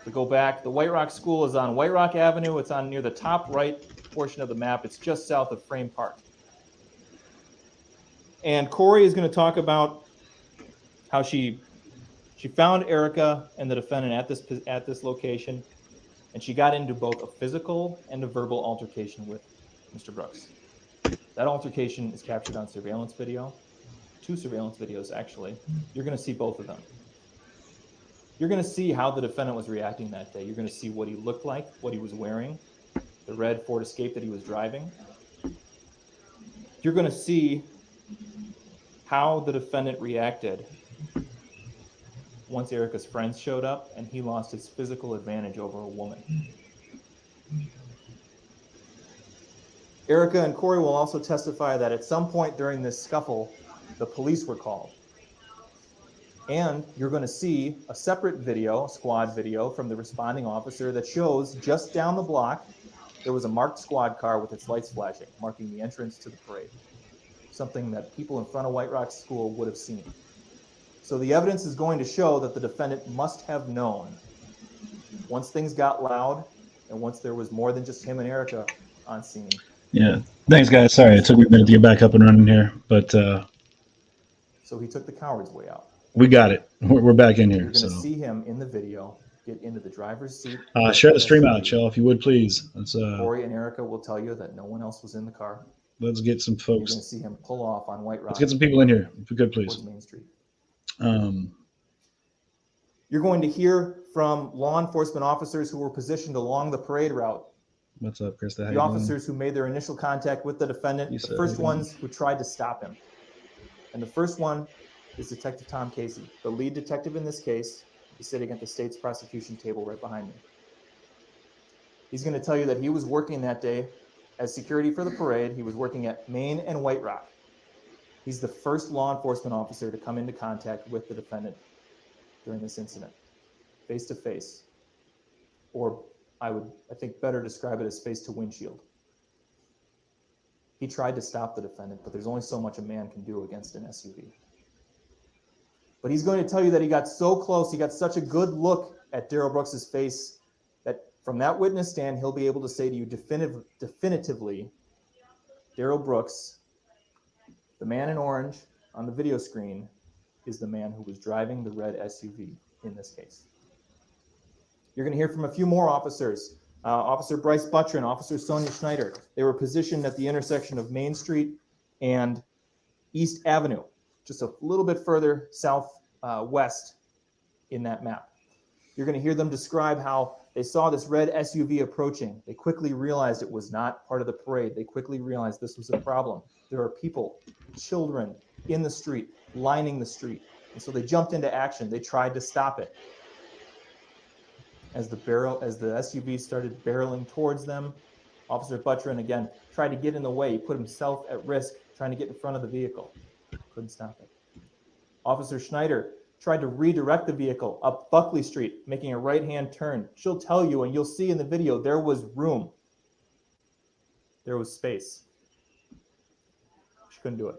To go back, the White Rock School is on White Rock Avenue. It's on near the top right portion of the map. It's just south of Frame Park. And Corey is going to talk about how she found Erica and the defendant at this location, and she got into both a physical and a verbal altercation with Mr. Brooks. That altercation is captured on surveillance video, 2 surveillance videos actually. You're going to see both of them. You're going to see how the defendant was reacting that day. You're going to see what he looked like, what he was wearing, the red Ford Escape that he was driving. You're going to see how the defendant reacted once Erica's friends showed up and he lost his physical advantage over a woman. Erica and Corey will also testify that at some point during this scuffle, the police were called. And you're going to see a separate video, squad video, from the responding officer that shows just down the block, there was a marked squad car with its lights flashing, marking the entrance to the parade. Something that people in front of White Rock School would have seen. So the evidence is going to show that the defendant must have known once things got loud and once there was more than just him and Erica on scene. Yeah. Thanks, guys. Sorry, it took me a minute to get back up and running here, but so he took the coward's way out. We got it. We're back in here. You're going to see him in the video get into the driver's seat. Share the stream out, y'all, if you would, please. Corey and Erica will tell you that no one else was in the car. Let's get some folks. You're going to see him pull off on White Rock. Let's get some people in here, if we could, please. Main Street. You're going to hear from law enforcement officers who were positioned along the parade route. What's up, Chris? The officers who made their initial contact with the defendant, the first ones who tried to stop him. And the first one is Detective Tom Casey. The lead detective in this case is sitting at the state's prosecution table right behind me. He's going to tell you that he was working that day as security for the parade. He was working at Main and White Rock. He's the first law enforcement officer to come into contact with the defendant during this incident, face to face, or I think better describe it as face to windshield. He tried to stop the defendant, but there's only so much a man can do against an SUV. But he's going to tell you that he got so close, he got such a good look at Darrell Brooks's face that from that witness stand, he'll be able to say to you definitively, Darrell Brooks, the man in orange on the video screen, is the man who was driving the red SUV in this case. You're going to hear from a few more officers. Officer Bryce Buttrin, Officer Sonia Schneider. They were positioned at the intersection of Main Street and East Avenue, just a little bit further southwest in that map. You're going to hear them describe how they saw this red SUV approaching. They quickly realized it was not part of the parade. They quickly realized this was a problem. There are people, children in the street, lining the street. And so they jumped into action. They tried to stop it. As the SUV started barreling towards them, Officer Buttrin again tried to get in the way. He put himself at risk trying to get in front of the vehicle. Couldn't stop it. Officer Schneider tried to redirect the vehicle up Buckley Street, making a right-hand turn. She'll tell you, and you'll see in the video, there was room. There was space. She couldn't do it.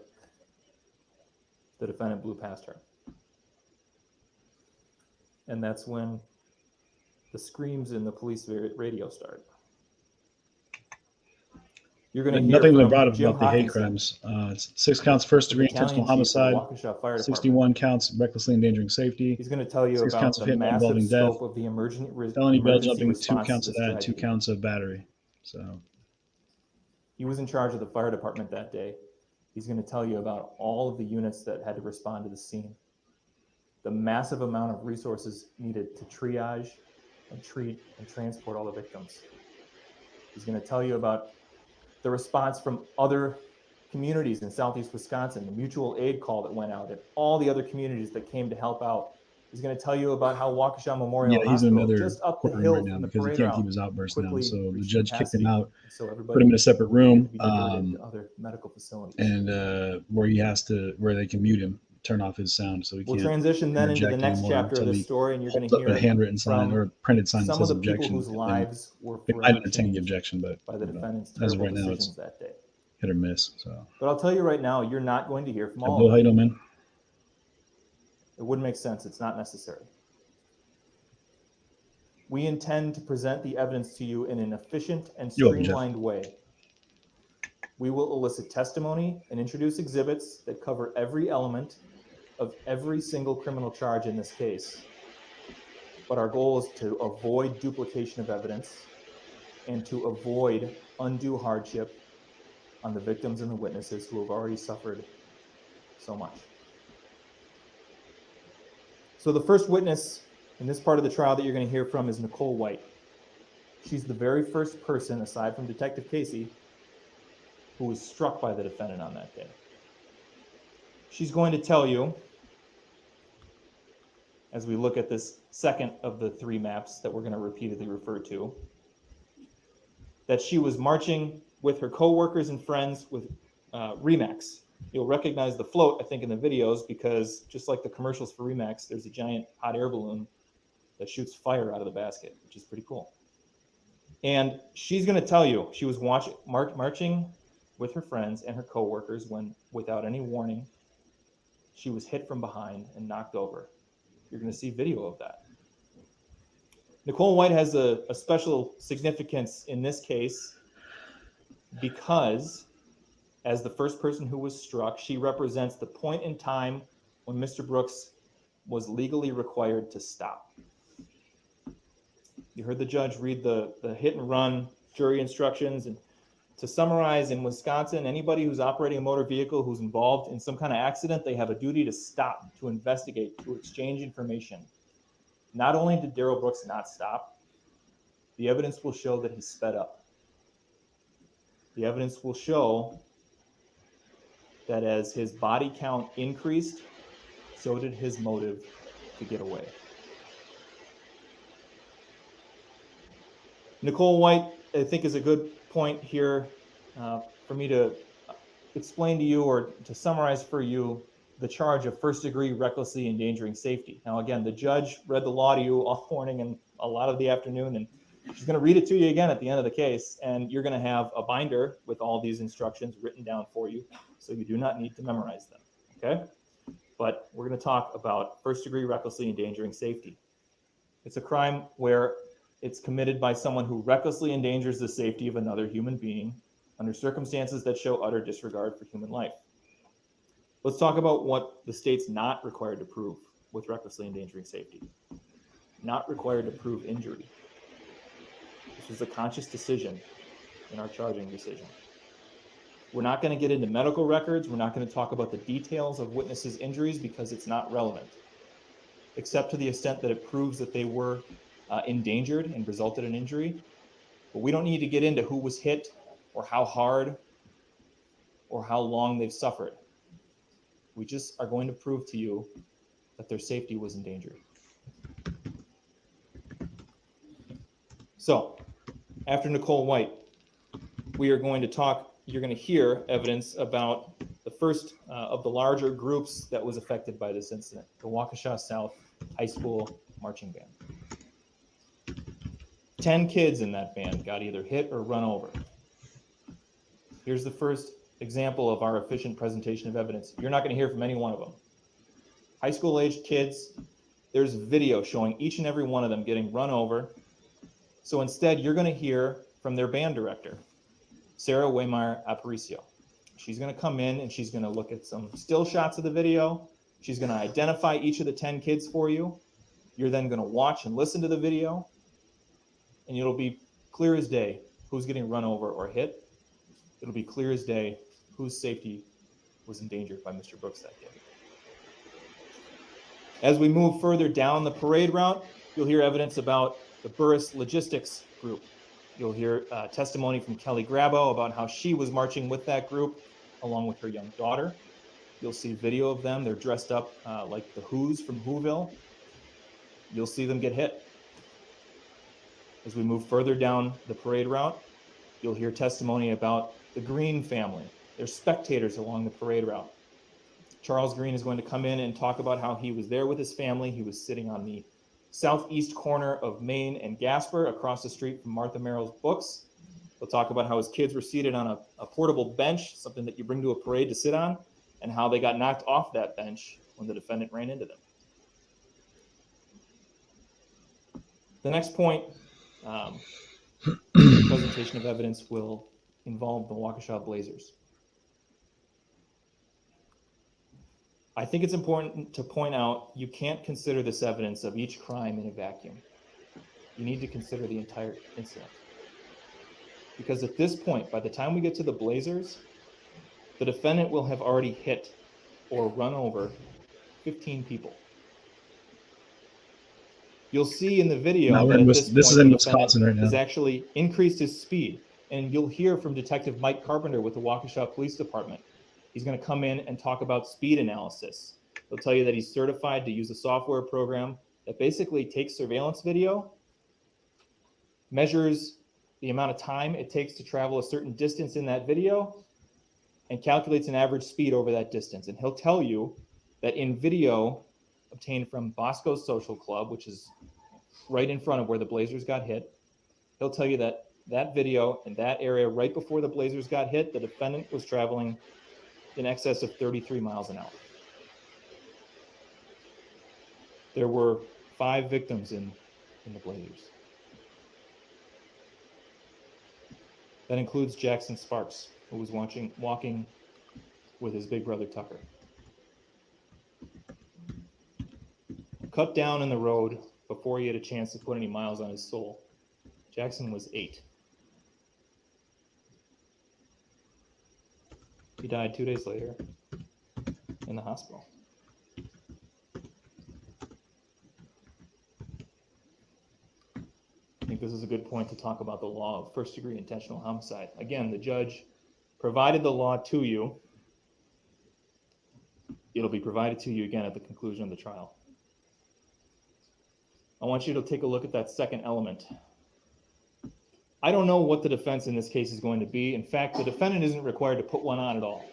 The defendant blew past her. And that's when the screams in the police radio start. You're going to hear nothing from brought up Jim about the hate Hawkinson. crimes. 6 counts first-degree intentional homicide, 61 counts recklessly endangering safety. He's going to tell you 6 about counts of the hit massive involving death, scope of the felony bail jumping, 2 response counts to of this that, 2 tragedy. counts of battery. So He was in charge of the fire department that day. He's going to tell you about all of the units that had to respond to the scene, the massive amount of resources needed to triage and treat and transport all the victims. He's going to tell you about the response from other communities in Southeast Wisconsin, the mutual aid call that went out, and all the other communities that came to help out. He's going to tell you about how Waukesha Memorial he's in Hospital, another just up the courtroom hill right now from the because he parade can't route, keep his outburst down. quickly So the reached judge kicked him capacity, out, so everybody put him in a separate room, to be diverted to other medical facilities. and where they can mute him, turn off his sound, so he We'll can't. transition then into the next chapter of the story, and you're going to hear a handwritten sign or a printed sign that some of says the people objection. whose lives were I forever didn't entertain the changed objection, but by the defendant's as of terrible right now, decisions it's that day. hit or miss. So, But I'll tell you right now, you're not going to hear from all Bill, of how them. you doing, man? It wouldn't make sense. It's not necessary. We intend to present the evidence to you in an efficient and streamlined way. We will elicit testimony and introduce exhibits that cover every element of every single criminal charge in this case. But our goal is to avoid duplication of evidence and to avoid undue hardship on the victims and the witnesses who have already suffered so much. So the first witness in this part of the trial that you're going to hear from is Nicole White. She's the very first person, aside from Detective Casey, who was struck by the defendant on that day. She's going to tell you, as we look at this second of the three maps that we're going to repeatedly refer to, that she was marching with her coworkers and friends with Remax. You'll recognize the float, I think, in the videos, because just like the commercials for Remax, there's a giant hot air balloon that shoots fire out of the basket, which is pretty cool. And she's going to tell you she was marching with her friends and her coworkers when, without any warning, she was hit from behind and knocked over. You're going to see video of that. Nicole White has a special significance in this case because, as the first person who was struck, she represents the point in time when Mr. Brooks was legally required to stop. You heard the judge read the hit and run jury instructions. And to summarize, in Wisconsin, anybody who's operating a motor vehicle who's involved in some kind of accident, they have a duty to stop, to investigate, to exchange information. Not only did Darrell Brooks not stop, the evidence will show that he sped up. The evidence will show that as his body count increased, so did his motive to get away. Nicole White, I think, is a good point here for me to explain to you, or to summarize for you, the charge of first-degree recklessly endangering safety. Now, again, the judge read the law to you all morning and a lot of the afternoon, and she's going to read it to you again at the end of the case, and you're going to have a binder with all these instructions written down for you, so you do not need to memorize them, okay? But we're going to talk about first-degree recklessly endangering safety. It's a crime where it's committed by someone who recklessly endangers the safety of another human being under circumstances that show utter disregard for human life. Let's talk about what the state's not required to prove with recklessly endangering safety. Not required to prove injury. This was a conscious decision in our charging decision. We're not going to get into medical records. We're not going to talk about the details of witnesses' injuries because it's not relevant, except to the extent that it proves that they were endangered and resulted in injury. But we don't need to get into who was hit or how hard or how long they've suffered. We just are going to prove to you that their safety was endangered. So, after Nicole White, we are going to talk, you're going to hear evidence about the first of the larger groups that was affected by this incident, the Waukesha South High School Marching Band. 10 kids in that band got either hit or run over. Here's the first example of our efficient presentation of evidence. You're not going to hear from any one of them. High school-aged kids, there's video showing each and every one of them getting run over. So instead, you're going to hear from their band director, Sarah Waymeyer Aparicio. She's going to come in and she's going to look at some still shots of the video. She's going to identify each of the 10 kids for you. You're then going to watch and listen to the video, and it'll be clear as day who's getting run over or hit. It'll be clear as day whose safety was endangered by Mr. Brooks that day. As we move further down the parade route, you'll hear evidence about the Burris Logistics Group. You'll hear testimony from Kelly Grabo about how she was marching with that group along with her young daughter. You'll see video of them. They're dressed up like the Who's from Whoville. You'll see them get hit. As we move further down the parade route, you'll hear testimony about the Green family. They're spectators along the parade route. Charles Green is going to come in and talk about how he was there with his family. He was sitting on the southeast corner of Main and Gasper across the street from Martha Merrill's Books. He'll talk about how his kids were seated on a portable bench, something that you bring to a parade to sit on, and how they got knocked off that bench when the defendant ran into them. The next point, the presentation of evidence will involve the Waukesha Blazers. I think it's important to point out you can't consider this evidence of each crime in a vacuum. You need to consider the entire incident. Because at this point, by the time we get to the Blazers, the defendant will have already hit or run over 15 people. You'll see in the video that at this point, is in Wisconsin right now. Has actually increased his speed. And you'll hear from Detective Mike Carpenter with the Waukesha Police Department. He's going to come in and talk about speed analysis. He'll tell you that he's certified to use a software program that basically takes surveillance video, measures the amount of time it takes to travel a certain distance in that video, and calculates an average speed over that distance. And he'll tell you that in video obtained from Bosco's Social Club, which is right in front of where the Blazers got hit, he'll tell you that that video in that area right before the Blazers got hit, the defendant was traveling in excess of 33 miles an hour. There were 5 victims in the Blazers. That includes Jackson Sparks, who was walking with his big brother Tucker. Cut down in the road before he had a chance to put any miles on his soul. Jackson was 8. He died 2 days later in the hospital. I think this is a good point to talk about the law of first-degree intentional homicide. Again, the judge provided the law to you. It'll be provided to you again at the conclusion of the trial. I want you to take a look at that second element. I don't know what the defense in this case is going to be. In fact, the defendant isn't required to put one on at all.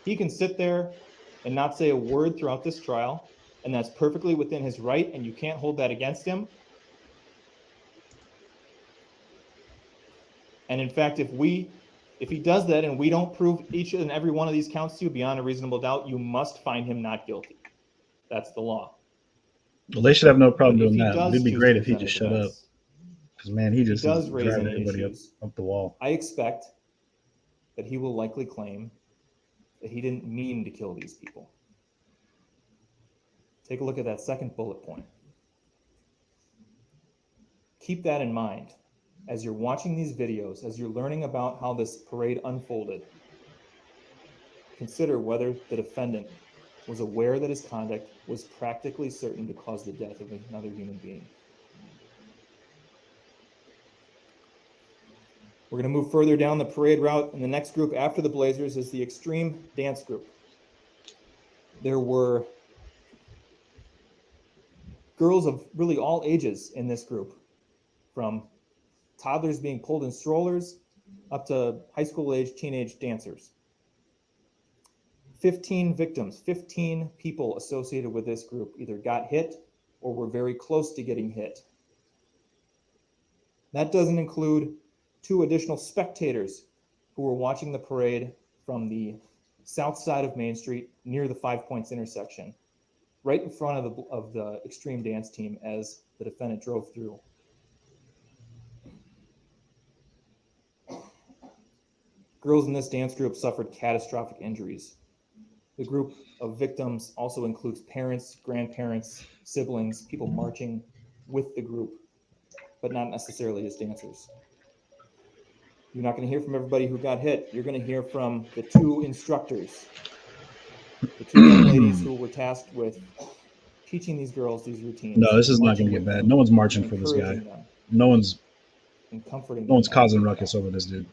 He can sit there and not say a word throughout this trial, and that's perfectly within his right, and you can't hold that against him. And in fact, if he does that and we don't prove each and every one of these counts to you beyond a reasonable doubt, you must find him not guilty. That's the law. Well, they should have no problem doing that. It'd be great if he just shut up. Because, man, he just does is raise driving any everybody issues. up the wall. I expect that he will likely claim that he didn't mean to kill these people. Take a look at that second bullet point. Keep that in mind as you're watching these videos, as you're learning about how this parade unfolded. Consider whether the defendant was aware that his conduct was practically certain to cause the death of another human being. We're going to move further down the parade route, and the next group after the Blazers is the extreme dance group. There were girls of really all ages in this group, from toddlers being pulled in strollers up to high school age teenage dancers. 15 victims, 15 people associated with this group either got hit or were very close to getting hit. That doesn't include 2 additional spectators who were watching the parade from the south side of Main Street near the 5 Points intersection, right in front of the extreme dance team as the defendant drove through. Girls in this dance group suffered catastrophic injuries. The group of victims also includes parents, grandparents, siblings, people marching with the group, but not necessarily as dancers. You're not going to hear from everybody who got hit. You're going to hear from the 2 instructors, the 2 young ladies who were tasked with teaching these girls these routines. No, this is not going to get bad. No one's marching for this guy. No one's causing ruckus over this dude.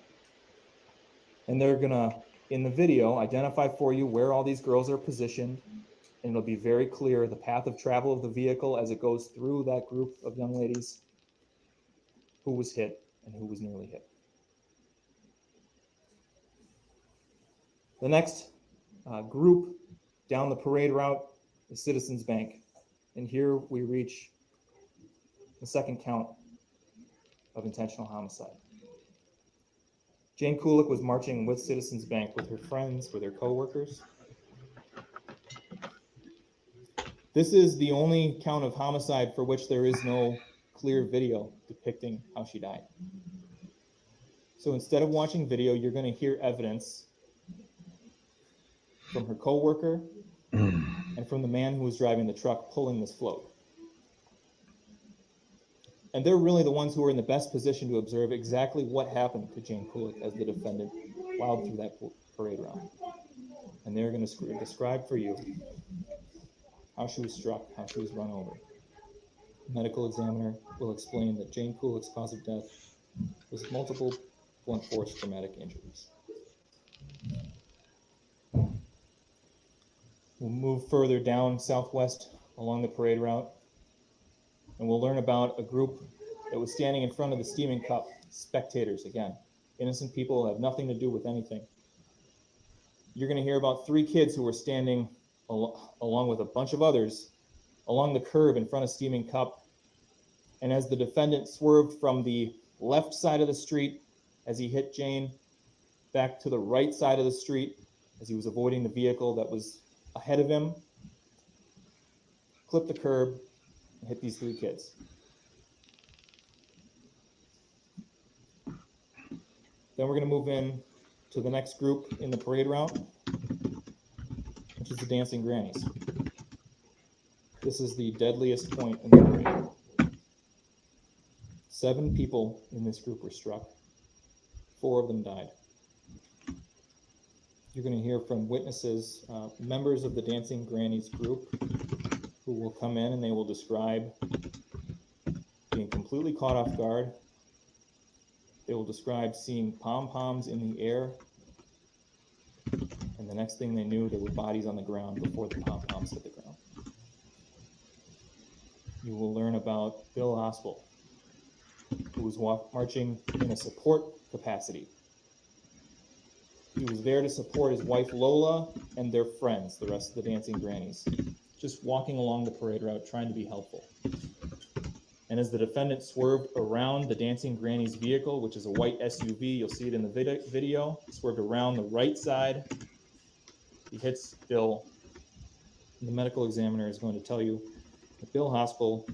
And they're going to, in the video, identify for you where all these girls are positioned, and it'll be very clear the path of travel of the vehicle as it goes through that group of young ladies, who was hit and who was nearly hit. The next group down the parade route is Citizens Bank. And here we reach the second count of intentional homicide. Jane Kulik was marching with Citizens Bank with her friends, with her coworkers. This is the only count of homicide for which there is no clear video depicting how she died. So instead of watching video, you're going to hear evidence from her coworker and from the man who was driving the truck pulling this float. And they're really the ones who are in the best position to observe exactly what happened to Jane Kulik as the defendant plowed through that parade route. And they're going to describe for you how she was struck, how she was run over. The medical examiner will explain that Jane Kulik's cause of death was multiple blunt force traumatic injuries. We'll move further down southwest along the parade route, and we'll learn about a group that was standing in front of the steaming cup. Spectators, again. Innocent people have nothing to do with anything. You're going to hear about 3 kids who were standing along with a bunch of others along the curb in front of steaming cup. And as the defendant swerved from the left side of the street as he hit Jane, back to the right side of the street as he was avoiding the vehicle that was ahead of him, clipped the curb, and hit these 3 kids. Then we're going to move in to the next group in the parade route, which is the Dancing Grannies. This is the deadliest point in the parade. 7 people in this group were struck. 4 of them died. You're going to hear from witnesses, members of the Dancing Grannies group, who will come in and they will describe being completely caught off guard. They will describe seeing pom-poms in the air, and the next thing they knew, there were bodies on the ground before the pom-poms hit the ground. You will learn about Bill Hospel, who was marching in a support capacity. He was there to support his wife Lola and their friends, the rest of the Dancing Grannies, just walking along the parade route trying to be helpful. And as the defendant swerved around the Dancing Grannies vehicle, which is a white SUV, you'll see it in the video, he swerved around the right side, he hits Bill. And the medical examiner is going to tell you that Bill Hospel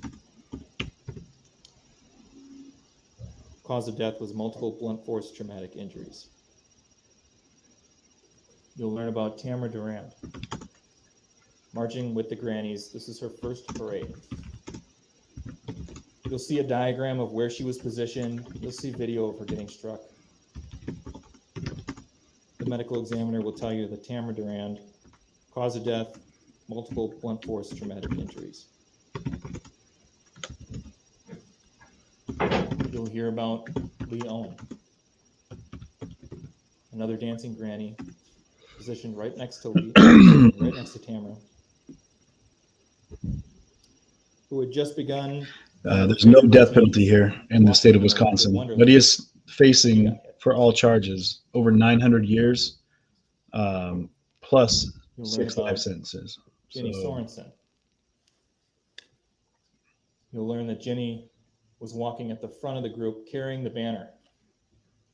cause of death was multiple blunt force traumatic injuries. You'll learn about Tamara Durand, marching with the Grannies. This is her first parade. You'll see a diagram of where she was positioned. You'll see video of her getting struck. The medical examiner will tell you that Tamara Durand, cause of death, multiple blunt force traumatic injuries. You'll hear about Owen, another Dancing Granny, positioned right next to Lee, right next to Tamara, who had just begun. There's no death penalty here in the state of Wisconsin, but he is facing, for all charges, over 900 years, plus 6 life sentences. Jenny Sorenson. You'll learn that Jenny was walking at the front of the group carrying the banner.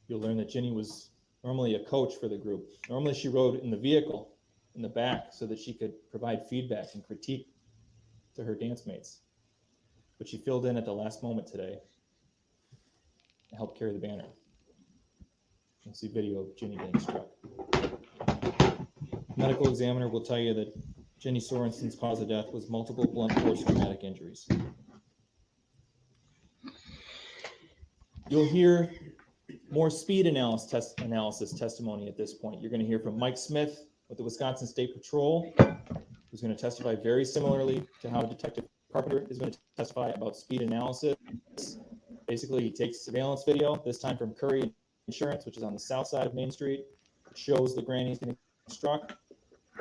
You'll learn that Jenny was normally a coach for the group. Normally she rode in the vehicle in the back so that she could provide feedback and critique to her dance mates. But she filled in at the last moment today and helped carry the banner. You'll see video of Jenny getting struck. Medical examiner will tell you that Jenny Sorenson's cause of death was multiple blunt force traumatic injuries. You'll hear more speed analysis testimony at this point. You're going to hear from Mike Smith with the Wisconsin State Patrol, who's going to testify very similarly to how Detective Carpenter is going to testify about speed analysis. Basically, he takes surveillance video, this time from Curry Insurance, which is on the south side of Main Street. It shows the Grannies getting struck.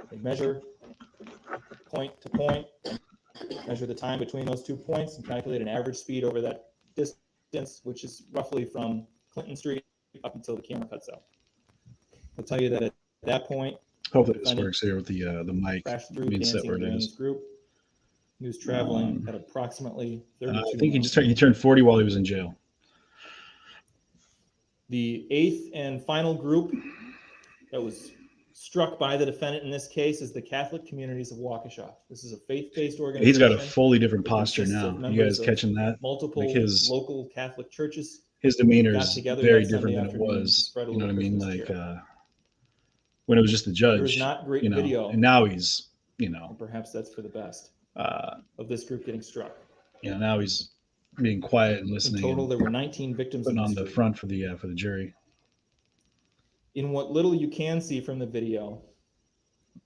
They measure point to point, measure the time between those 2 points, and calculate an average speed over that distance, which is roughly from Clinton Street up until the camera cuts out. I'll tell you that at that point, hopefully this works here with the mic being set where it is. Group. He was traveling at approximately 32 I think he turned 40 while he was in jail. The 8th and final group that was struck by the defendant in this case is the Catholic Communities of Waukesha. This is a faith-based organization. He's got a fully different posture now. You guys catching that? Multiple like his local Catholic churches. His demeanor is very different than it was. You know what I mean? Like when it was just the judge. There's not great video. And now he's, and perhaps that's for the best of this group getting struck. Now he's being quiet and listening. In total, there were 19 victims. Putting on the front for the jury. In what little you can see from the video,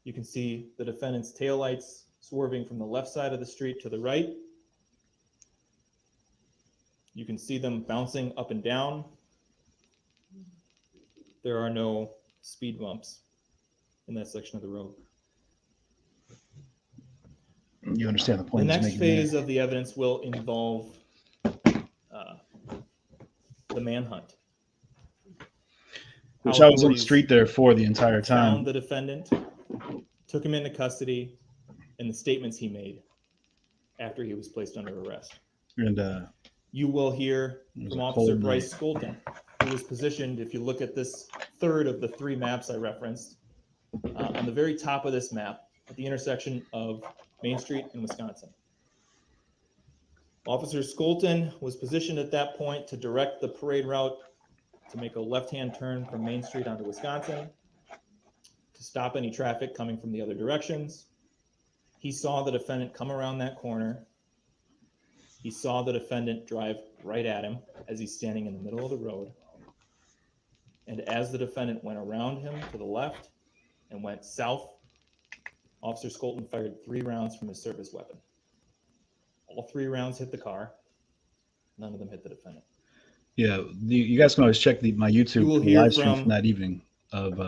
you can see the defendant's taillights swerving from the left side of the street to the right. You can see them bouncing up and down. There are no speed bumps in that section of the road. You understand the point. The next phase of the evidence will involve the manhunt. Which I was on the street there for the entire time. Found the defendant, took him into custody, and the statements he made after he was placed under arrest. And you will hear from Officer Bryce Skolton, who was positioned, if you look at this third of the 3 maps I referenced, on the very top of this map, at the intersection of Main Street and Wisconsin. Officer Skolton was positioned at that point to direct the parade route to make a left-hand turn from Main Street onto Wisconsin, to stop any traffic coming from the other directions. He saw the defendant come around that corner. He saw the defendant drive right at him as he's standing in the middle of the road. And as the defendant went around him to the left and went south, Officer Skolton fired 3 rounds from his service weapon. All 3 rounds hit the car. None of them hit the defendant. Yeah, you guys can always check my YouTube live stream from that evening of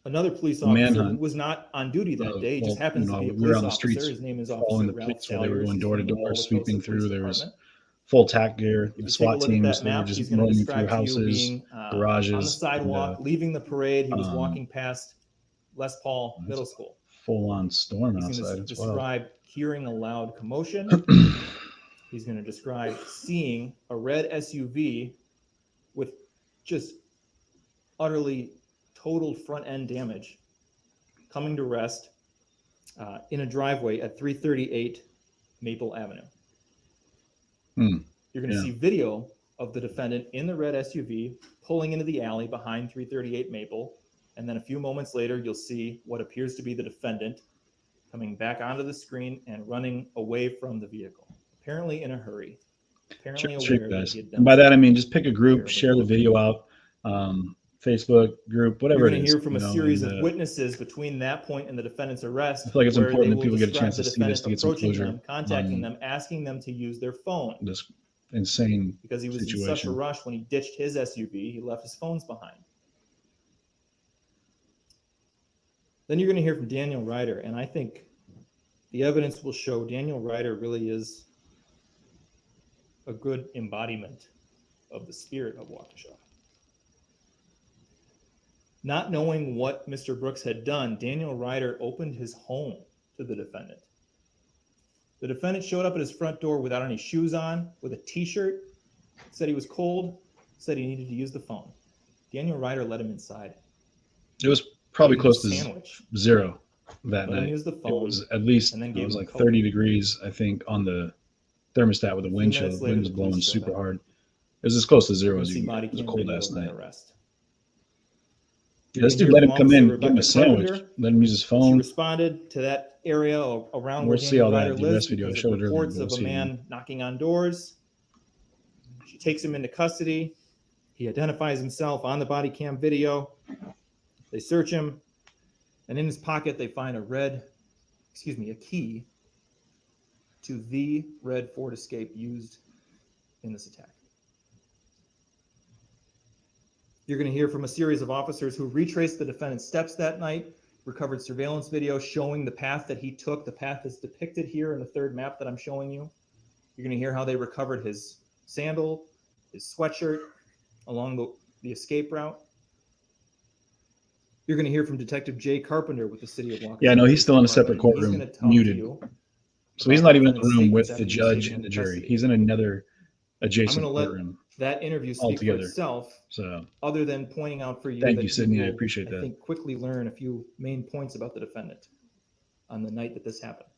another police officer who was not on duty that day. He just happens to be a police officer. His name is Officer Ralph They were going door to door, sweeping through. There was Department. full TAC gear, the SWAT teams. They were Map, just roaming through houses, garages. On the sidewalk, leaving the parade. He was walking past Les Paul Middle School. Full-on storm He's outside. He's going to describe hearing a loud commotion. He's going to describe seeing a red SUV with just utterly totaled front end damage coming to rest in a driveway at 338 Maple Avenue. You're going to see video of the defendant in the red SUV pulling into the alley behind 338 Maple. And then a few moments later, you'll see what appears to be the defendant coming back onto the screen and running away from the vehicle, apparently in a hurry. Apparently aware that he had done. And by that, I mean just pick a group, share the video out, Facebook group, whatever it is. You're going to hear from a series of witnesses between that point and the defendant's arrest. I feel like it's important that people get a chance to see this to get some closure. Them, contacting them, asking them to use their phone. This insane because he was in such a rush when he ditched his SUV, he left his phones behind. Then you're going to hear from Daniel Ryder, and I think the evidence will show Daniel Ryder really is a good embodiment of the spirit of Waukesha. Not knowing what Mr. Brooks had done, Daniel Ryder opened his home to the defendant. The defendant showed up at his front door without any shoes on, with a t-shirt, said he was cold, said he needed to use the phone. Daniel Ryder let him inside. It was probably close to 0 that night. Use the phone, it was at least, it was like 30 degrees, I think, on the thermostat with a wind chill. The wind was blowing super hard. It was as close to 0 as you can get. It was a cold ass night. Yeah, this dude let him come in, give him a sandwich, let him use his phone. She responded to that area around where Daniel Ryder lives. I showed it reports of a man knocking on doors. She takes him into custody. He identifies himself on the body cam video. They search him, and in his pocket they find a key to the red Ford Escape used in this attack. You're going to hear from a series of officers who retraced the defendant's steps that night, recovered surveillance video showing the path that he took, the path that's depicted here in the third map that I'm showing you. You're going to hear how they recovered his sandal, his sweatshirt along the escape route. You're going to hear from Detective Jay Carpenter with the city of Waukesha. Yeah, no, he's still in a separate courtroom, muted. So he's not even in the room with the judge and the jury. He's in another adjacent courtroom. that interview speaks for itself. So, other than pointing out for you, thank you, Sydney. I appreciate that. I think quickly learn a few main points about the defendant on the night that this happened.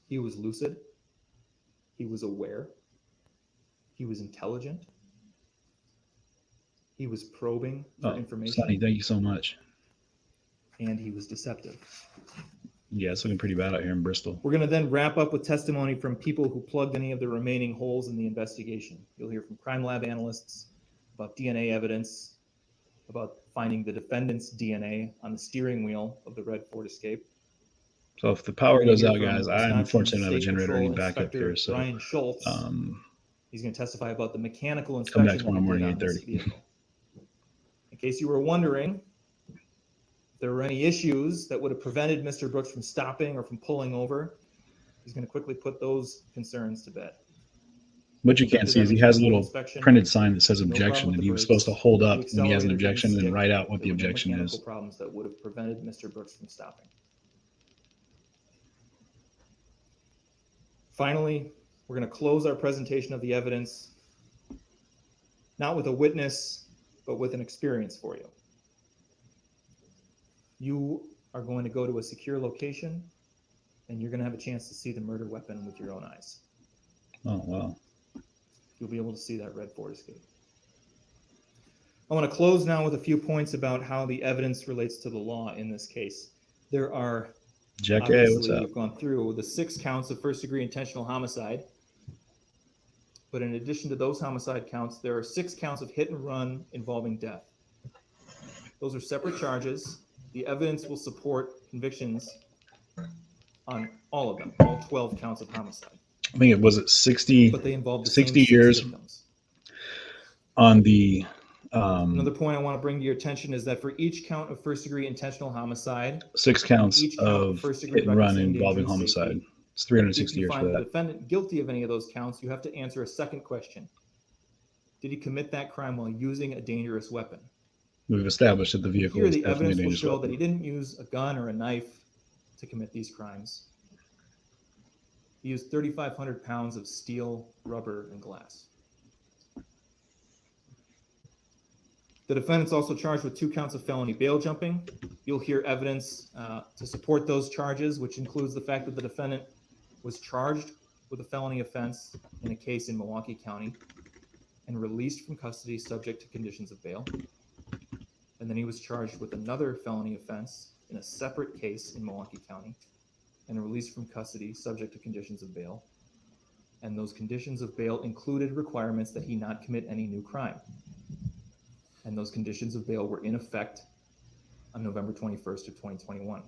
He was lucid. He was aware. He was intelligent. He was probing for information. Sonny, thank you so much. And he was deceptive. Yeah, it's looking pretty bad out here in Bristol. We're going to then wrap up with testimony from people who plugged any of the remaining holes in the investigation. You'll hear from crime lab analysts about DNA evidence, about finding the defendant's DNA on the steering wheel of the red Ford Escape. So if the power goes out, guys, I unfortunately don't have a generator or any backup here. So Brian Schultz, he's going to testify about the mechanical inspection. Come back tomorrow morning, 8:30. In case you were wondering, if there were any issues that would have prevented Mr. Brooks from stopping or from pulling over, he's going to quickly put those concerns to bed. What you can't see is he has a little printed sign that says objection, and he was supposed to hold up when he has an objection and then write out what the objection is. Problems that would have prevented Mr. Brooks from stopping. Finally, we're going to close our presentation of the evidence, not with a witness, but with an experience for you. You are going to go to a secure location, and you're going to have a chance to see the murder weapon with your own eyes. Oh, wow. You'll be able to see that red Ford Escape. I want to close now with a few points about how the evidence relates to the law in this case. There are, Jack A, what's up? We've gone through the 6 counts of first-degree intentional homicide. But in addition to those homicide counts, there are 6 counts of hit and run involving death. Those are separate charges. The evidence will support convictions on all of them, all 12 counts of homicide. I think it was 60, but they involved the 60 years victims. On the... Another point I want to bring to your attention is that for each count of first-degree intentional homicide, 6 counts of hit and run involving homicide. It's 360 years for that. If you find the defendant guilty of any of those counts, you have to answer a second question. Did he commit that crime while using a dangerous weapon? We've established that the vehicle Here, is the definitely a evidence will dangerous show weapon. that he didn't use a gun or a knife to commit these crimes. He used 3,500 pounds of steel, rubber, and glass. The defendant's also charged with 2 counts of felony bail jumping. You'll hear evidence to support those charges, which includes the fact that the defendant was charged with a felony offense in a case in Milwaukee County and released from custody subject to conditions of bail. And then he was charged with another felony offense in a separate case in Milwaukee County and released from custody subject to conditions of bail. And those conditions of bail included requirements that he not commit any new crime. And those conditions of bail were in effect on November 21st of 2021.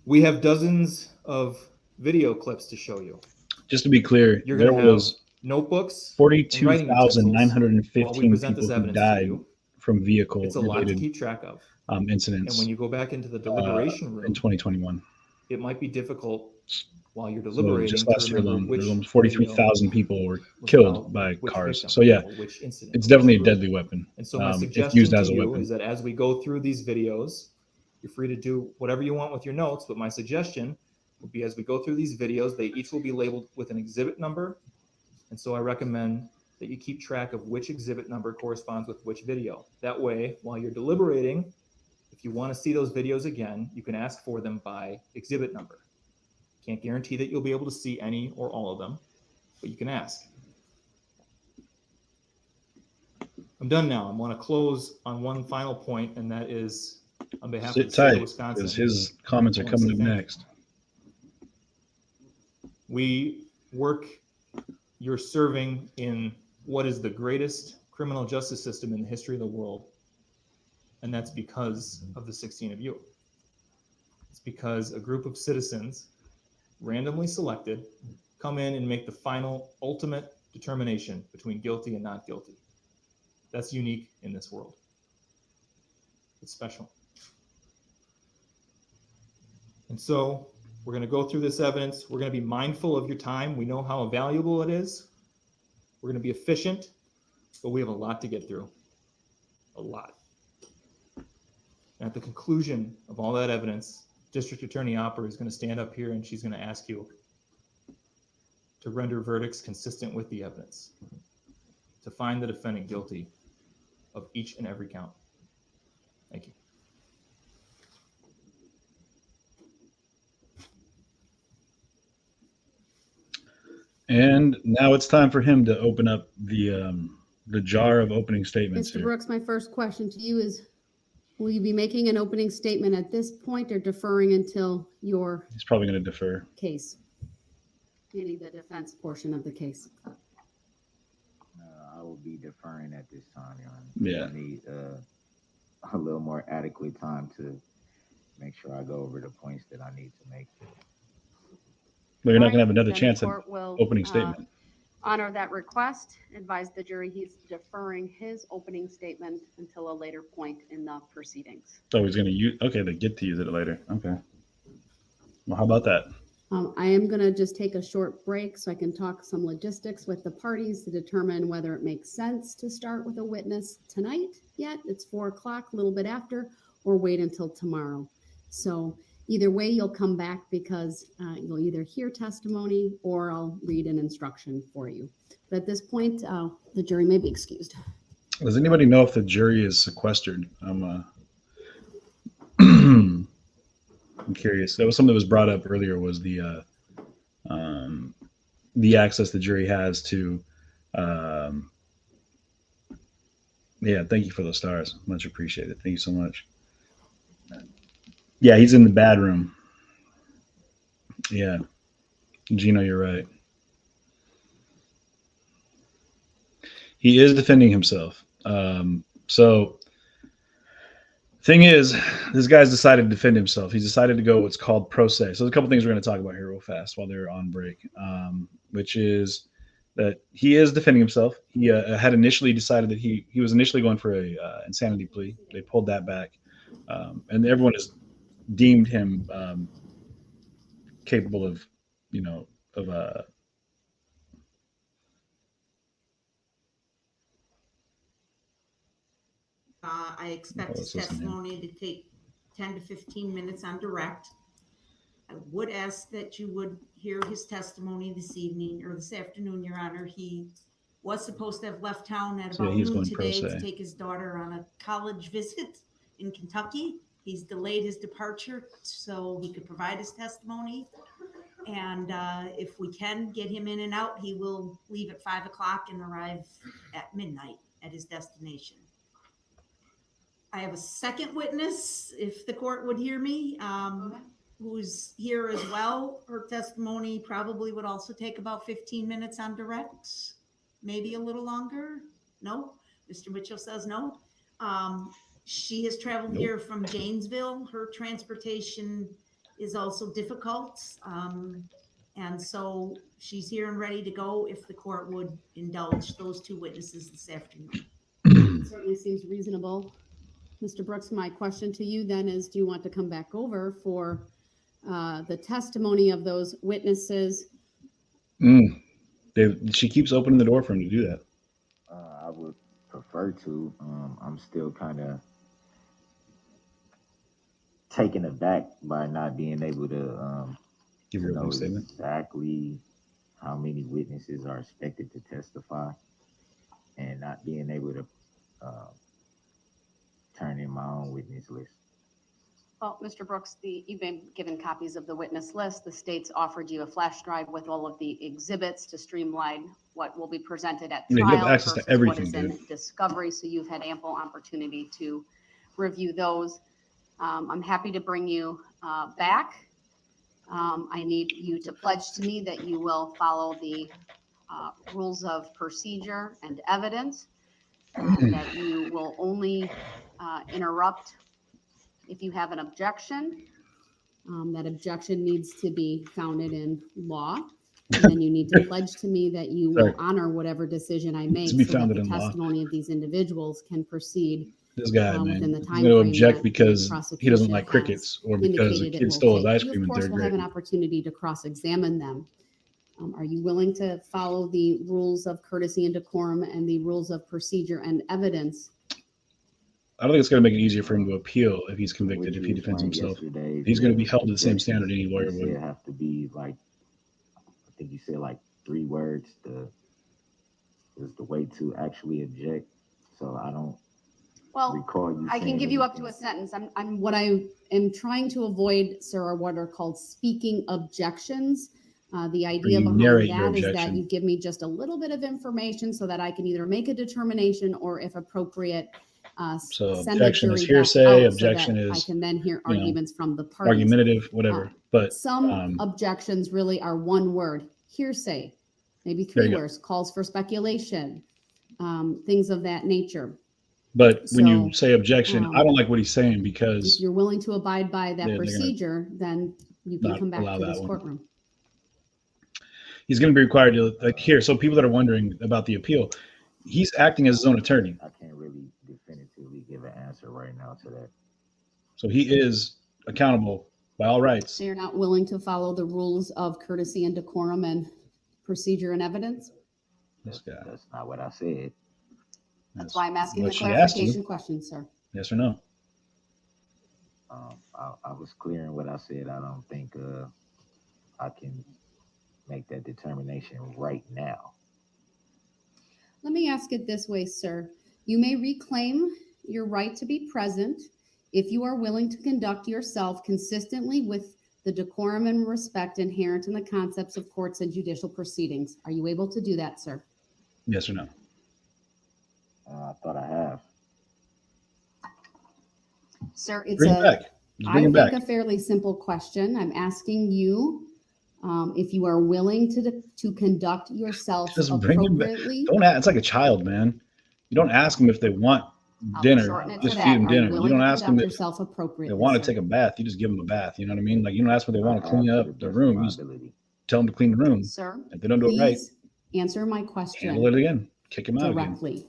We have dozens of video clips to show you. Just to be clear, there was notebooks, 42,915 people who died from vehicle it's a lot to keep track of. Incidents. And when you go back into the deliberation room in 2021, it might be difficult while you're deliberating. So just last year alone, there almost 43,000 people were killed by cars. So yeah, it's definitely a deadly weapon. And so my if used as a suggestion weapon is that as we go through these videos, you're free to do whatever you want with your notes, but my suggestion would be as we go through these videos, they each will be labeled with an exhibit number. And so I recommend that you keep track of which exhibit number corresponds with which video. That way, while you're deliberating, if you want to see those videos again, you can ask for them by exhibit number. Can't guarantee that you'll be able to see any or all of them, but you can ask. I'm done now. I want to close on one final point, and that is on behalf of the state of Wisconsin. Because his comments are coming up next. We work, you're serving in what is the greatest criminal justice system in the history of the world. And that's because of the 16 of you. It's because a group of citizens, randomly selected, come in and make the final, ultimate determination between guilty and not guilty. That's unique in this world. It's special. And so we're going to go through this evidence. We're going to be mindful of your time. We know how valuable it is. We're going to be efficient, but we have a lot to get through. A lot. And at the conclusion of all that evidence, District Attorney Opper is going to stand up here and she's going to ask you, to render verdicts consistent with the evidence, to find the defendant guilty of each and every count. Thank you. And now it's time for him to open up the jar of opening statements. Mr. Brooks, my first question to you is, will you be making an opening statement at this point or deferring until your He's probably going to defer. case? Meaning the defense portion of the case. I will be deferring at this time, Your Honor. Yeah. I need a little more adequate time to make sure I go over the points that I need to make. But you're not going to have another Then the chance at court will, opening statement. honor that request, advise the jury he's deferring his opening statement until a later point in the proceedings. Oh, he's going to use, okay, they get to use it later. Okay. Well, how about that? I am going to just take a short break so I can talk some logistics with the parties to determine whether it makes sense to start with a witness tonight yet. It's 4 o'clock, a little bit after, or wait until tomorrow. So either way, you'll come back because you'll either hear testimony or I'll read an instruction for you. But at this point, the jury may be excused. Does anybody know if the jury is sequestered? I'm curious. That was something that was brought up earlier, was the access the jury has to, yeah, thank you for those stars. Much appreciated. Thank you so much. Yeah, he's in the bad room. Yeah. Gino, you're right. He is defending himself. So thing is, this guy's decided to defend himself. He's decided to go what's called pro se. So there's a couple things we're going to talk about here real fast while they're on break, which is that he is defending himself. He had initially decided that he was initially going for a insanity plea. They pulled that back. And everyone has deemed him capable of, I expect his testimony to take 10 to 15 minutes on direct. I would ask that you would hear his testimony this evening or this afternoon, Your Honor. He was supposed to have left town at about noon today to take his daughter on a college visit in Kentucky. He's delayed his departure so he could provide his testimony. And if we can get him in and out, he will leave at 5 o'clock and arrive at midnight at his destination. I have a second witness, if the court would hear me, who's here as well. Her testimony probably would also take about 15 minutes on direct, maybe a little longer. No, Mr. Mitchell says no. She has traveled here from Janesville. Her transportation is also difficult. And so she's here and ready to go if the court would indulge those two witnesses this afternoon. It certainly seems reasonable. Mr. Brooks, my question to you then is, do you want to come back over for the testimony of those witnesses? She keeps opening the door for him to do that. I would prefer to. I'm still kind of taken aback by not being able to Give your opening statement. Exactly how many witnesses are expected to testify and not being able to turn in my own witness list. Well, Mr. Brooks, you've been given copies of the witness list. The state's offered you a flash drive with all of the exhibits to streamline what will be presented at trial. You have access to everything, what is in discovery, so you've had ample opportunity to review those. I'm happy to bring you back. I need you to pledge to me that you will follow the rules of procedure and evidence, that you will only interrupt if you have an objection. That objection needs to be founded in law. And then you need to pledge to me that you will honor whatever decision I make so that the testimony of these individuals can proceed. This guy, man, within the he's time going to frame object that because the he doesn't like prosecution crickets or because the indicated it kid will stole his take. ice You, cream in of course, third will have grade. an opportunity to cross-examine them. Are you willing to follow the rules of courtesy and decorum and the rules of procedure and evidence? I don't think it's going to make it easier for him to appeal if he's convicted, if he defends himself. He's going to be held to the same standard any lawyer would. It have to be like, I think you said like 3 words is the way to actually object. So I don't Well, recall you. I can saying give you up to a anything. sentence. What I am trying to avoid, sir, are what are called speaking objections. The idea you behind narrate your that is that objection. you give me just a little bit of information so that I can either make a determination or, if appropriate, So send the objection is jury back hearsay, out objection so that I is, can then hear you know, arguments from the parties. argumentative, whatever. But Some objections really are one word: hearsay, maybe There 3 you go. words, calls for speculation, things of that nature. but when you So, say objection, I don't like what he's saying If because you're willing to abide by that they're gonna procedure, then you can not come back allow to that this one. courtroom. he's going to be required to, like, here. So people that are wondering about the appeal, he's acting as his own attorney. I can't really definitively give an answer right now to that. So he is accountable by all rights. So you're not willing to follow the rules of courtesy and decorum and procedure and evidence? This guy. That's not what I said. That's why I'm asking what the she asked you. clarification question, sir. Yes or no? I was clear in what I said. I don't think I can make that determination right now. Let me ask it this way, sir. You may reclaim your right to be present if you are willing to conduct yourself consistently with the decorum and respect inherent in the concepts of courts and judicial proceedings. Are you able to do that, sir? Yes or no? I thought I have. Sir, it's Bring him back. Just I bring him think back. a fairly simple question. I'm asking you if you are willing to conduct yourself Just bring him back. appropriately. Don't ask. It's like a child, man. You don't ask them if they want I'll dinner. shorten it to Just that. feed them Are you dinner. You willing don't to ask them conduct if yourself they appropriately, want to sir? take a bath. You just give them a bath. You know what I mean? Like, you don't ask what they want to clean I have up to the the room. You best just of my ability. tell them to clean the room. Sir, If they don't do it right, please answer my question handle it again. Kick him out again. directly.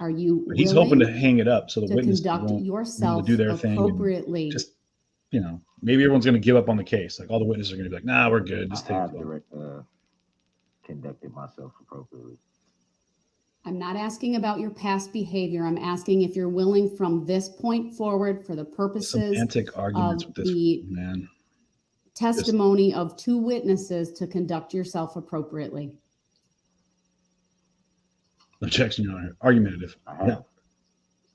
Are you But he's hoping to willing hang it up so the to witnesses conduct won't be able to yourself do their thing. And appropriately? just, you know, maybe everyone's going to give up on the case. Like, all the witnesses are going to be like, nah, we're good. Just I take have it. conducted myself appropriately. I'm not asking about your past behavior. I'm asking if you're willing from this point forward, for the purposes Semantic arguments of with this the man. testimony of 2 witnesses, to conduct yourself appropriately. Objection, Your Honor. Argumentative. I have.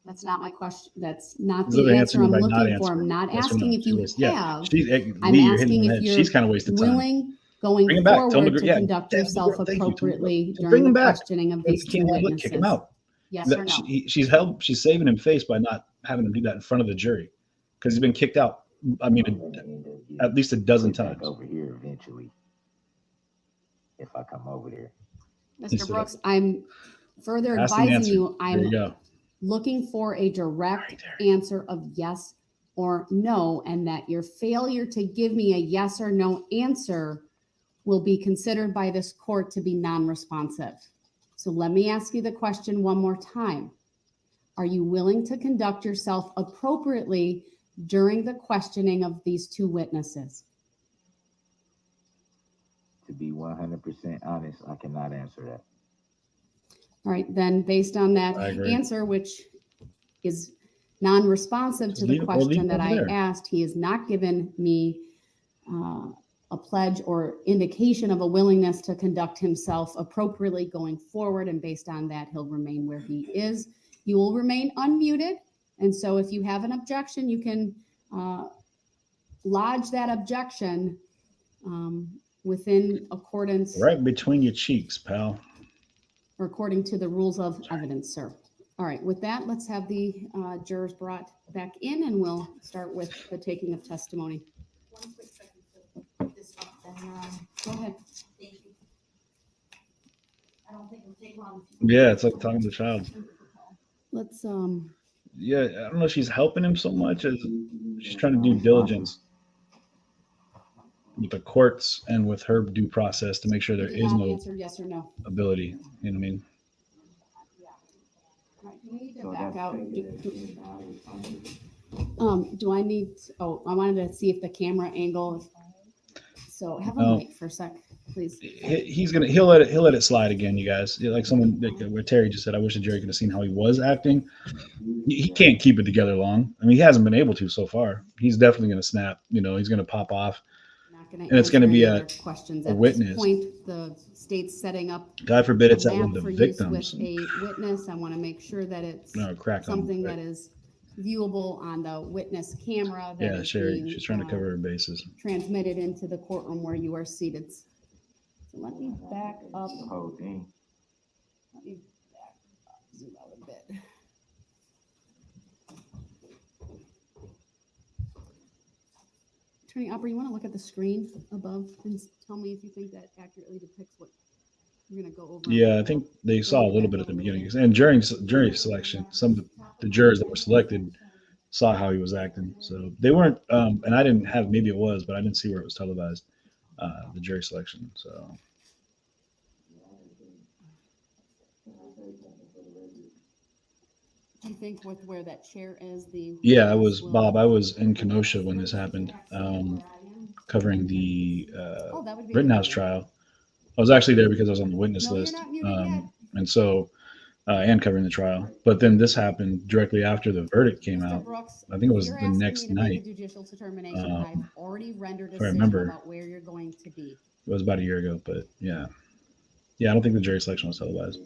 That's not my question. That's not These the other answer answers I'm by not looking for. I'm answering. not Yes or asking no? if you She was- yeah. have. She's, I'm Lee, you're hitting asking the if head. you're She's kind of wasted time. willing, going Bring him back. Tell him forward, to, to yeah, conduct yeah, yourself thank you. appropriately Just during bring the him back. questioning of If he these 2 can't handle it, kick him witnesses. out. Yes or no? She's saving him face by not having him do that in front of the jury, because he's been kicked out. I mean, at least a dozen Get back times. over here eventually. If I come over there. Mr. Brooks, I'm further Ask and advising answer. you, There you I'm go. looking for a direct answer of yes or no, and that your failure to give me a yes or no answer will be considered by this court to be non-responsive. So let me ask you the question one more time. Are you willing to conduct yourself appropriately during the questioning of these 2 witnesses? To be 100% honest, I cannot answer that. All right, then based on that I agree. answer, which is non-responsive to the leave it question that over I there. asked, he has not given me a pledge or indication of a willingness to conduct himself appropriately going forward. And based on that, he'll remain where he is. You will remain unmuted. And so if you have an objection, you can lodge that objection within accordance Right between your cheeks, pal. or according to the rules of evidence, sir. All right, with that, let's have the jurors brought back in, and we'll start with the taking of testimony. One quick second to put this up, then, Go ahead. thank you. I don't think it'll take long. Yeah, it's like talking to a child. Let's Yeah, I don't know if she's helping him so much as she's trying to do diligence with the courts and with her due process to make sure there you is not no answer yes or no. ability. You know what I mean? All right, do we need to back out? Do I need? Oh, I wanted to see if the camera angle. So have a wait for a sec, please. He'll let it slide again, you guys. Like where Terry just said, I wish the jury could have seen how he was acting. He can't keep it together long. I mean, he hasn't been able to so far. He's definitely going to snap. You know, he's going to pop off. going to And it's gonna be a questions a at witness. this point. The state's setting up God forbid it's a at one map of for the use victims. with a witness. I want to make sure that it's No, crack on. something that is viewable on the witness camera that Yeah, is Sherry, being she's trying to cover her bases. transmitted into the courtroom where you are seated. So let me back up. The whole thing. Let me back up, zoom out a bit. Attorney Opera, you want to look at the screen above and tell me if you think that accurately depicts what we're going to go over? Yeah, I think they saw a little bit at the beginning. And during jury selection, some of the jurors that were selected saw how he was acting. So they weren't, and I didn't have, maybe it was, but I didn't see where it was televised, the jury selection. So. Do you think with where that chair is, Yeah, I was, Bob, I was in Kenosha when this happened, covering the Rittenhouse trial. I was actually there because I was on the witness list. And so, and covering the trial. But then this happened directly after the verdict came out. I think it was the next night. I've already rendered a if I decision remember, about where you're going to be. It was about a year ago, but yeah. Yeah, I don't think the jury selection was televised.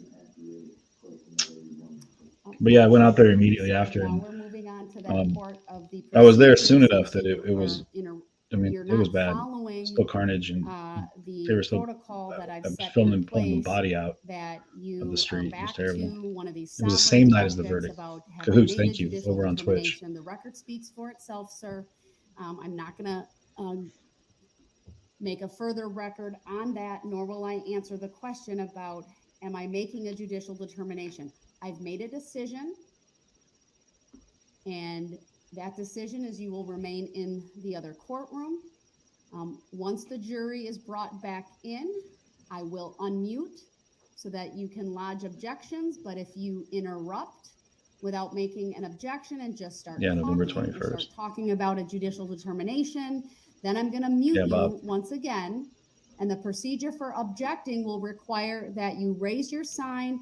But yeah, I went out there immediately after. And, I was there soon enough that it was, I mean, it was bad. Still carnage, and they were still pulling the body out of the street. It was terrible. It was the same night as the verdict. Cahoots, thank you, over on Twitch. The record speaks for itself, sir. I'm not going to make a further record on that, nor will I answer the question about, am I making a judicial determination? I've made a decision, and that decision is you will remain in the other courtroom. Once the jury is brought back in, I will unmute so that you can lodge objections. But if you interrupt without making an objection and just start November talking, 21st. start talking about a judicial determination, then I'm going to mute you once again. And the procedure for objecting will require that you raise your sign,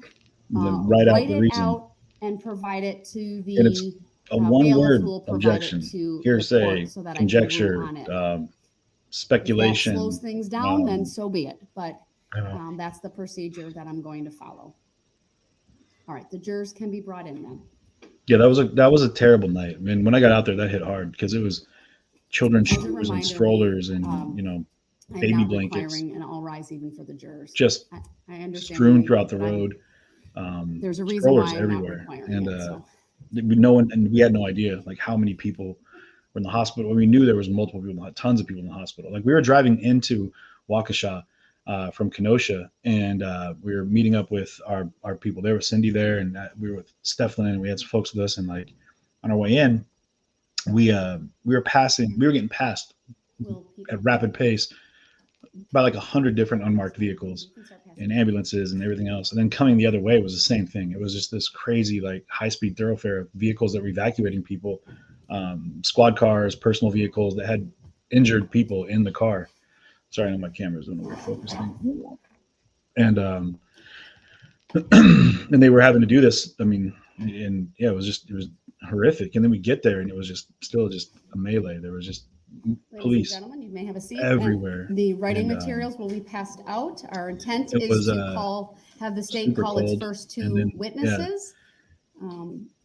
write out the reason, and provide it to the and it's a one-word objection. Hearsay, so conjecture, speculation. If that slows things down, then so be it. But that's the procedure that I'm going to follow. All right, the jurors can be brought in then. Yeah, that was a terrible night. I mean, when I got out there, that hit hard because it was children's shoes and strollers and baby blankets. And I'll rise even for the jurors. Just I understand strewn throughout the road. There's a reason why I'm everywhere, not and it, so. We had no idea like how many people were in the hospital. We knew there was multiple people, tons of people in the hospital. Like we were driving into Waukesha from Kenosha, and we were meeting up with our people. There was Cindy there, and we were with Stefan, and we had some folks with us. And like on our way in, we were getting passed at rapid pace by like 100 different unmarked vehicles and ambulances and everything else. And then coming the other way was the same thing. It was just this crazy, like high-speed thoroughfare of vehicles that were evacuating people, squad cars, personal vehicles that had injured people in the car. Sorry, I know my camera's doing a weird focus thing. And and they were having to do this. I mean, and yeah, it was horrific. And then we get there, and it was still a melee. There was just police, gentlemen, you may have a seat everywhere. And the writing materials will be passed out. Our intent is to have the state call its first two witnesses.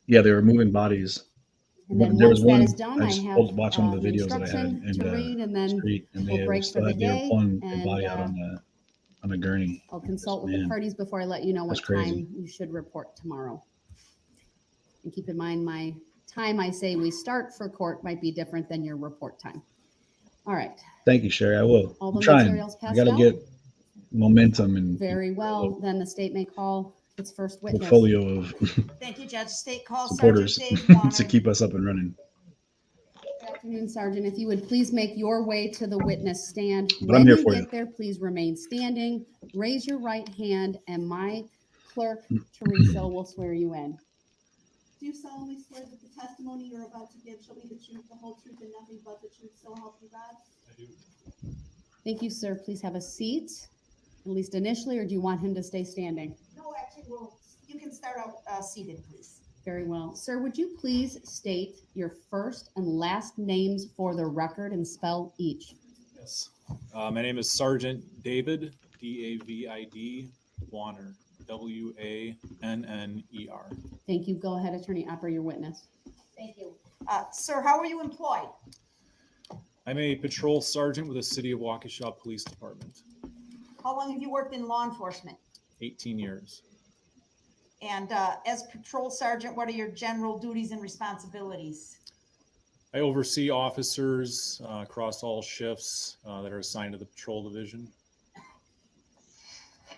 Yeah, they were moving bodies. And then there was one. That is done, I have watch one of the videos that I had in to read, and then street, and we'll break for the day. They were pulling a body out on a gurney. I'll consult with the parties before I let you know what time you should report tomorrow. And keep in mind, my time I say we start for court might be different than your report time. All right. Thank you, Sherry. I will. All the I'm materials trying. passed I got to get momentum and very well. Then the state may call its first witness. Portfolio of Thank you, Judge. State call supporters Sergeant Dave to keep us up and running. Good afternoon, Sergeant. If you would please make your way to the witness stand. But when you get there, please remain standing. Raise your right hand, and my clerk, Teresa, will swear you in. Do you solemnly swear that the testimony you're about to give shall be the truth, the whole truth, and nothing but the truth, so help you God? I do. Thank you, sir. Please have a seat, at least initially, or do you want him to stay standing? No, actually, you can start out seated, please. Very well. Sir, would you please state your first and last names for the record and spell each? Yes. My name is Sergeant David, David Wanner, Wanner. Thank you. Go ahead, Attorney Opper, your witness. Thank you. Sir, how are you employed? I'm a patrol sergeant with the City of Waukesha Police Department. How long have you worked in law enforcement? 18 years. And as patrol sergeant, what are your general duties and responsibilities? I oversee officers across all shifts that are assigned to the patrol division.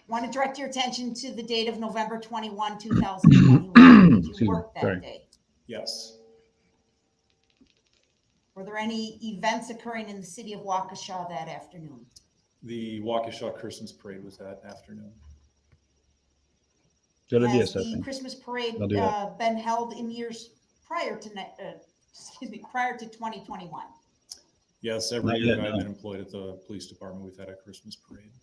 Want to direct your attention to the date of November 21, 2021. Did you work that day? Yes. Were there any events occurring in the city of Waukesha that afternoon? The Waukesha Christmas Parade was that afternoon. Has the Christmas parade been held in years prior to prior to 2021? Yes, every year I've been employed at the police department, we've had a Christmas parade.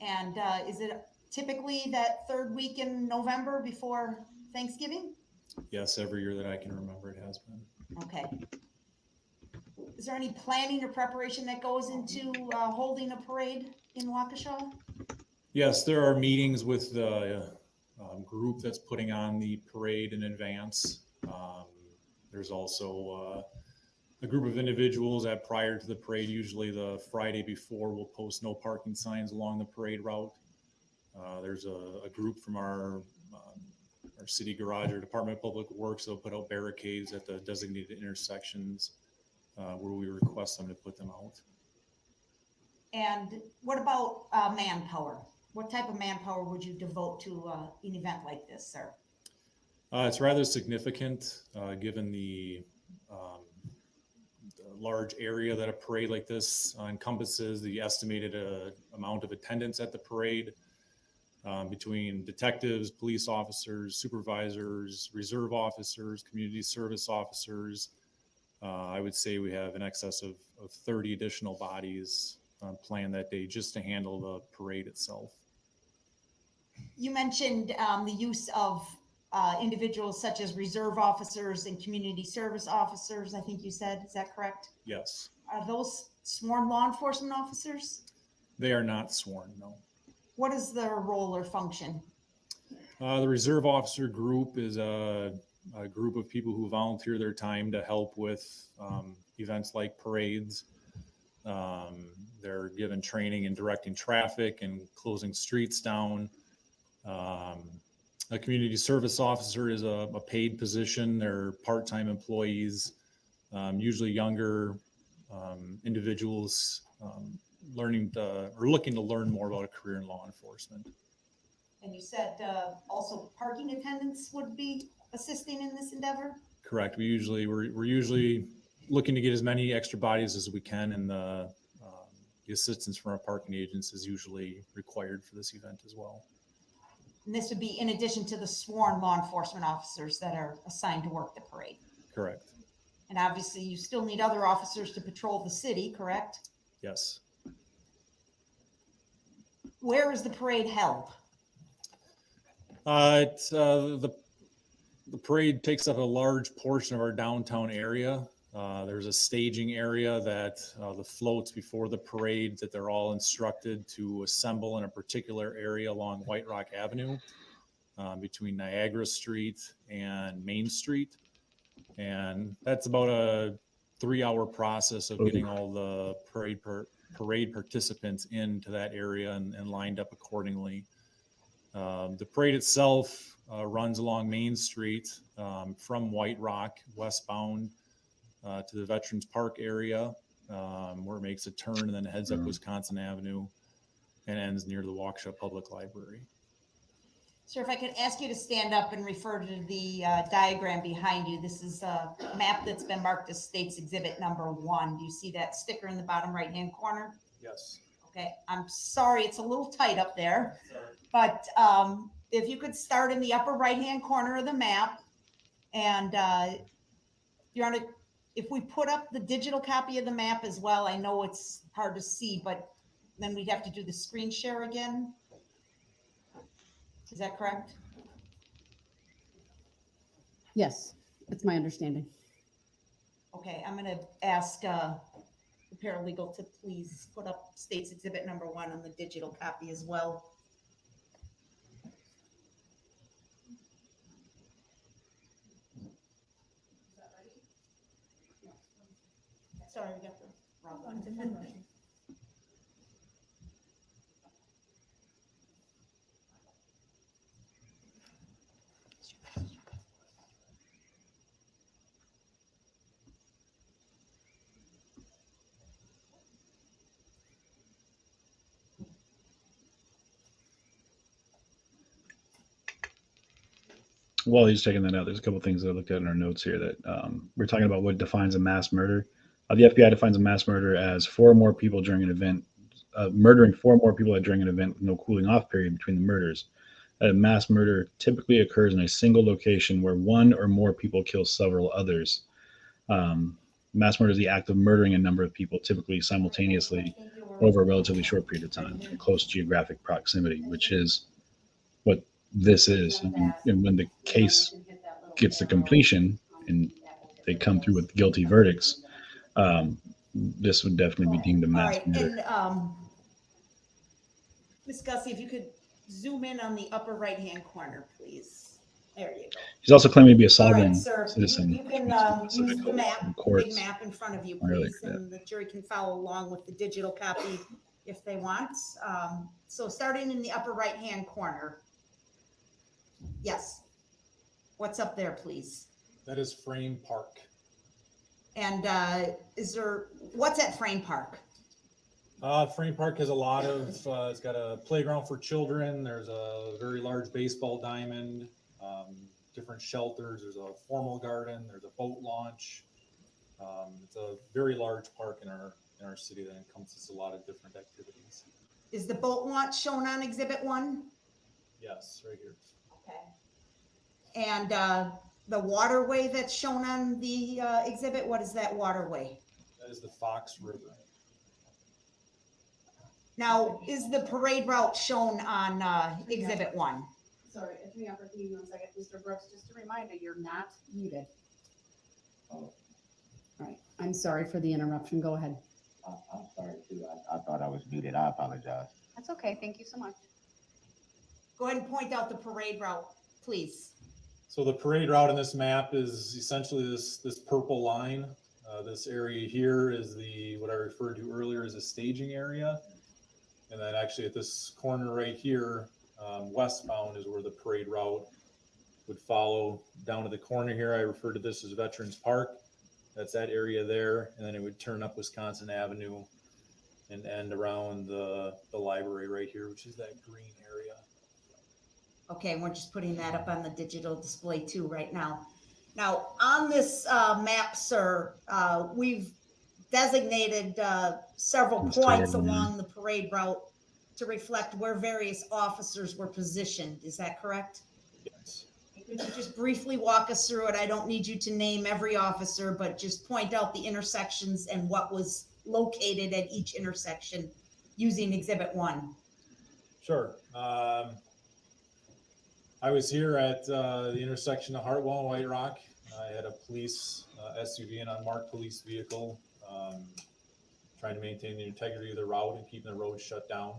And is it typically that third week in November before Thanksgiving? Yes, every year that I can remember it has been. Okay. Is there any planning or preparation that goes into holding a parade in Waukesha? Yes, there are meetings with the group that's putting on the parade in advance. There's also a group of individuals that prior to the parade, usually the Friday before, will post no parking signs along the parade route. There's a group from our city garage or Department of Public Works that will put out barricades at the designated intersections where we request them to put them out. And what about manpower? What type of manpower would you devote to an event like this, sir? It's rather significant given the large area that a parade like this encompasses, the estimated amount of attendance at the parade between detectives, police officers, supervisors, reserve officers, community service officers. I would say we have in excess of 30 additional bodies planned that day just to handle the parade itself. You mentioned the use of individuals such as reserve officers and community service officers, I think you said. Is that correct? Yes. Are those sworn law enforcement officers? They are not sworn, no. What is their role or function? The reserve officer group is a group of people who volunteer their time to help with events like parades. They're given training in directing traffic and closing streets down. A community service officer is a paid position. They're part-time employees, usually younger individuals learning to, or looking to learn more about a career in law enforcement. And you said also parking attendants would be assisting in this endeavor? Correct. We're usually looking to get as many extra bodies as we can, and the assistance from our parking agents is usually required for this event as well. And this would be in addition to the sworn law enforcement officers that are assigned to work the parade? Correct. And obviously you still need other officers to patrol the city, correct? Yes. Where is the parade held? The parade takes up a large portion of our downtown area. There's a staging area that the floats before the parade that they're all instructed to assemble in a particular area along White Rock Avenue between Niagara Street and Main Street. And that's about a 3-hour process of getting all the parade participants into that area and lined up accordingly. The parade itself runs along Main Street from White Rock westbound to the Veterans Park area, where it makes a turn and then heads up Wisconsin Avenue and ends near the Waukesha Public Library. Sir, if I could ask you to stand up and refer to the diagram behind you. This is a map that's been marked as States Exhibit number 1. Do you see that sticker in the bottom right-hand corner? Yes. Okay, I'm sorry, it's a little tight up there, but if you could start in the upper right-hand corner of the map, and if we put up the digital copy of the map as well, I know it's hard to see, but then we'd have to do the screen share again. Is that correct? Yes, that's my understanding. Okay, I'm going to ask the paralegal to please put up State's Exhibit number 1 on the digital copy as well. Sorry, we got the wrong one. While he's checking that out, there's a couple things that I looked at in our notes here that we're talking about what defines a mass murder. The FBI defines a mass murder as 4 or more people during an event, murdering 4 or more people during an event with no cooling off period between the murders. A mass murder typically occurs in a single location where 1 or more people kill several others. Mass murder is the act of murdering a number of people, typically simultaneously, over a relatively short period of time in close geographic proximity, which is what this is. I mean, and when the case gets to completion and they come through with guilty verdicts, this would definitely be deemed a mass murder. And Ms. Gussie, if you could zoom in on the upper right-hand corner, please. There you go. He's also claiming to be a All sovereign right, sir. citizen. You can use the map, the big map in front of you, please, and the jury can follow along with the digital copy if they want. So starting in the upper right-hand corner. Yes. What's up there, please? That is Frame Park. And what's at Frame Park? Frame Park has a lot of, it's got a playground for children. There's a very large baseball diamond, different shelters. There's a formal garden. There's a boat launch. It's a very large park in our city that encompasses a lot of different activities. Is the boat launch shown on Exhibit 1? Yes, right here. Okay. And the waterway that's shown on the exhibit, what is that waterway? That is the Fox River. Now, is the parade route shown on Exhibit 1? Sorry, Attorney Upper, can you 1 second? Mr. Brooks, just a reminder, you're not muted. Oh. All right, I'm sorry for the interruption. Go ahead. I'm sorry too. I thought I was muted. I apologize. That's okay. Thank you so much. Go ahead and point out the parade route, please. So the parade route in this map is essentially this purple line. This area here is what I referred to earlier as a staging area. And then actually at this corner right here, westbound is where the parade route would follow down to the corner here. I refer to this as Veterans Park. That's that area there. And then it would turn up Wisconsin Avenue and end around the library right here, which is that green area. Okay, and we're just putting that up on the digital display too right now. Now, on this map, sir, we've designated several points along the parade route to reflect where various officers were positioned. Is that correct? Yes. Could you just briefly walk us through it? I don't need you to name every officer, but just point out the intersections and what was located at each intersection using Exhibit 1. Sure. I was here at the intersection of Hartwell and White Rock. I had a police SUV, an unmarked police vehicle, trying to maintain the integrity of the route and keeping the road shut down.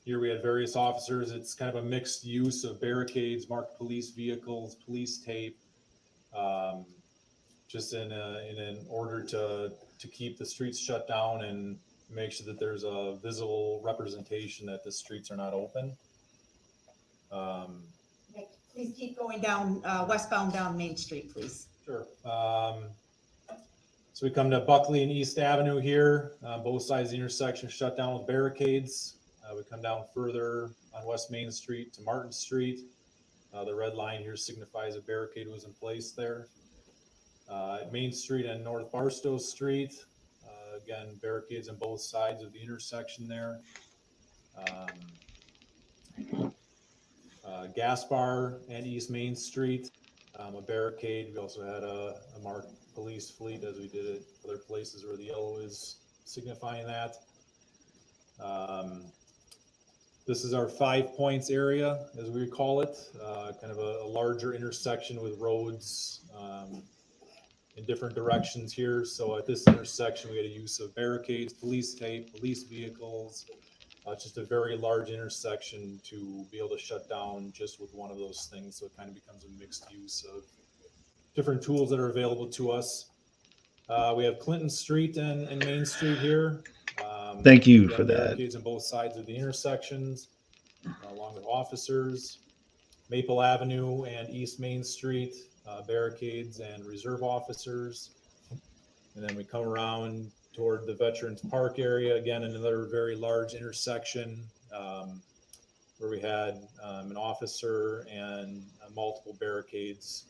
Here we had various officers. It's kind of a mixed use of barricades, marked police vehicles, police tape, just in order to keep the streets shut down and make sure that there's a visible representation that the streets are not open. Okay, please keep going down, westbound down Main Street, please. Sure. So we come to Buckley and East Avenue here. Both sides of the intersection shut down with barricades. We come down further on West Main Street to Martin Street. The red line here signifies a barricade was in place there. Main Street and North Barstow Street. Again, barricades on both sides of the intersection there. Gaspar and East Main Street, a barricade. We also had a marked police fleet as we did at other places where the yellow is signifying that. This is our 5 points area, as we call it, kind of a larger intersection with roads in different directions here. So at this intersection, we had a use of barricades, police tape, police vehicles. Just a very large intersection to be able to shut down just with one of those things. So it kind of becomes a mixed use of different tools that are available to us. We have Clinton Street and Main Street here. Thank you for that. Barricades on both sides of the intersections, along with officers. Maple Avenue and East Main Street, barricades and reserve officers. And then we come around toward the Veterans Park area, again, another very large intersection where we had an officer and multiple barricades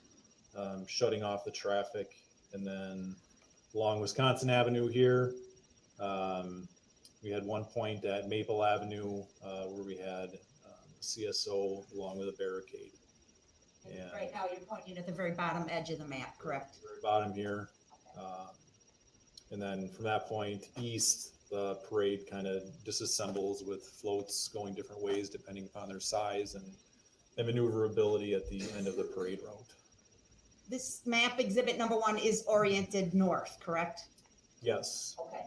shutting off the traffic. And then along Wisconsin Avenue here, we had one point at Maple Avenue where we had CSO along with a barricade. And right now you're pointing at the very bottom edge of the map, correct? Very bottom here. And then from that point east, the parade kind of disassembles with floats going different ways depending upon their size and maneuverability at the end of the parade route. This map, exhibit number 1, is oriented north, correct? Yes. Okay.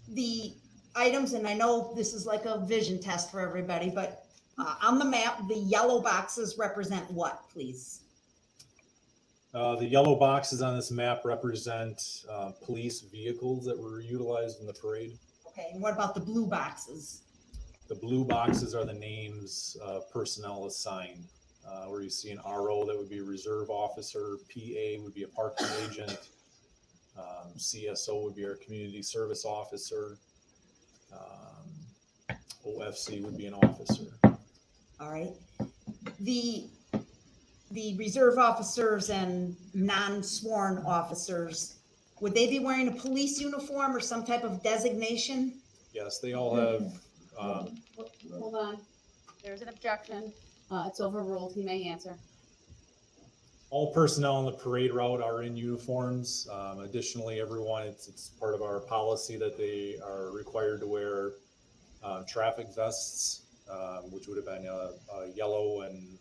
The items, and I know this is like a vision test for everybody, but on the map, the yellow boxes represent what, please? The yellow boxes on this map represent police vehicles that were utilized in the parade. Okay, and what about the blue boxes? The blue boxes are the names of personnel assigned. Where you see an RO, that would be a reserve officer, PA would be a parking agent, CSO would be our community service officer, OFC would be an officer. All right. The reserve officers and non-sworn officers, would they be wearing a police uniform or some type of designation? Yes, they all have. Hold on. There's an objection. It's overruled. He may answer. All personnel on the parade route are in uniforms. Additionally, everyone, it's part of our policy that they are required to wear traffic vests, which would have been a yellow and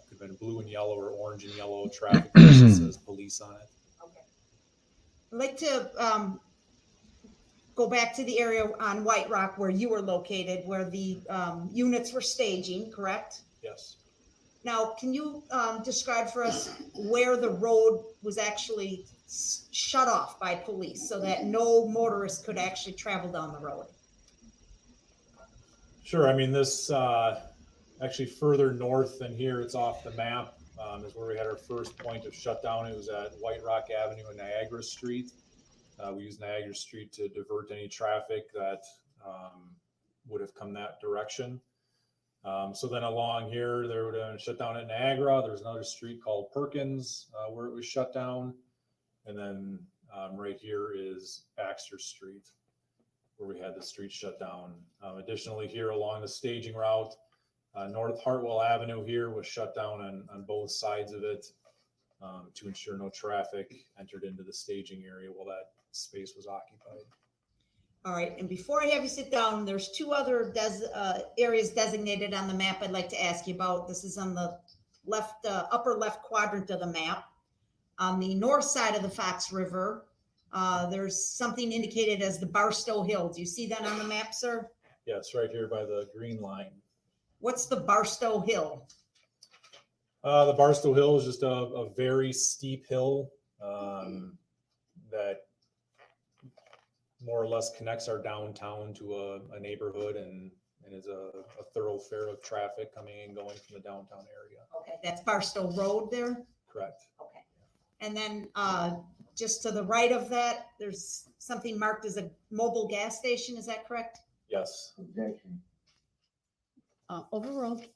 could have been blue and yellow or orange and yellow traffic vest that says police on it. Okay. I'd like to go back to the area on White Rock where you were located, where the units were staging, correct? Yes. Now, can you describe for us where the road was actually shut off by police so that no motorist could actually travel down the road? Sure. I mean, this actually further north than here, it's off the map, is where we had our first point of shutdown. It was at White Rock Avenue and Niagara Street. We used Niagara Street to divert any traffic that would have come that direction. So then along here, there would have been shut down at Niagara. There's another street called Perkins where it was shut down. And then right here is Baxter Street, where we had the street shut down. Additionally, here along the staging route, North Hartwell Avenue here was shut down on both sides of it to ensure no traffic entered into the staging area while that space was occupied. All right, and before I have you sit down, there's two other areas designated on the map I'd like to ask you about. This is on the left, upper left quadrant of the map. On the north side of the Fox River, there's something indicated as the Barstow Hills. Do you see that on the map, sir? Yes, right here by the green line. What's the Barstow Hill? The Barstow Hill is just a very steep hill that more or less connects our downtown to a neighborhood and is a thoroughfare of traffic coming and going from the downtown area. Okay, that's Barstow Road there? Correct. Okay. And then just to the right of that, there's something marked as a mobile gas station. Is that correct? Yes. Objection. Overruled.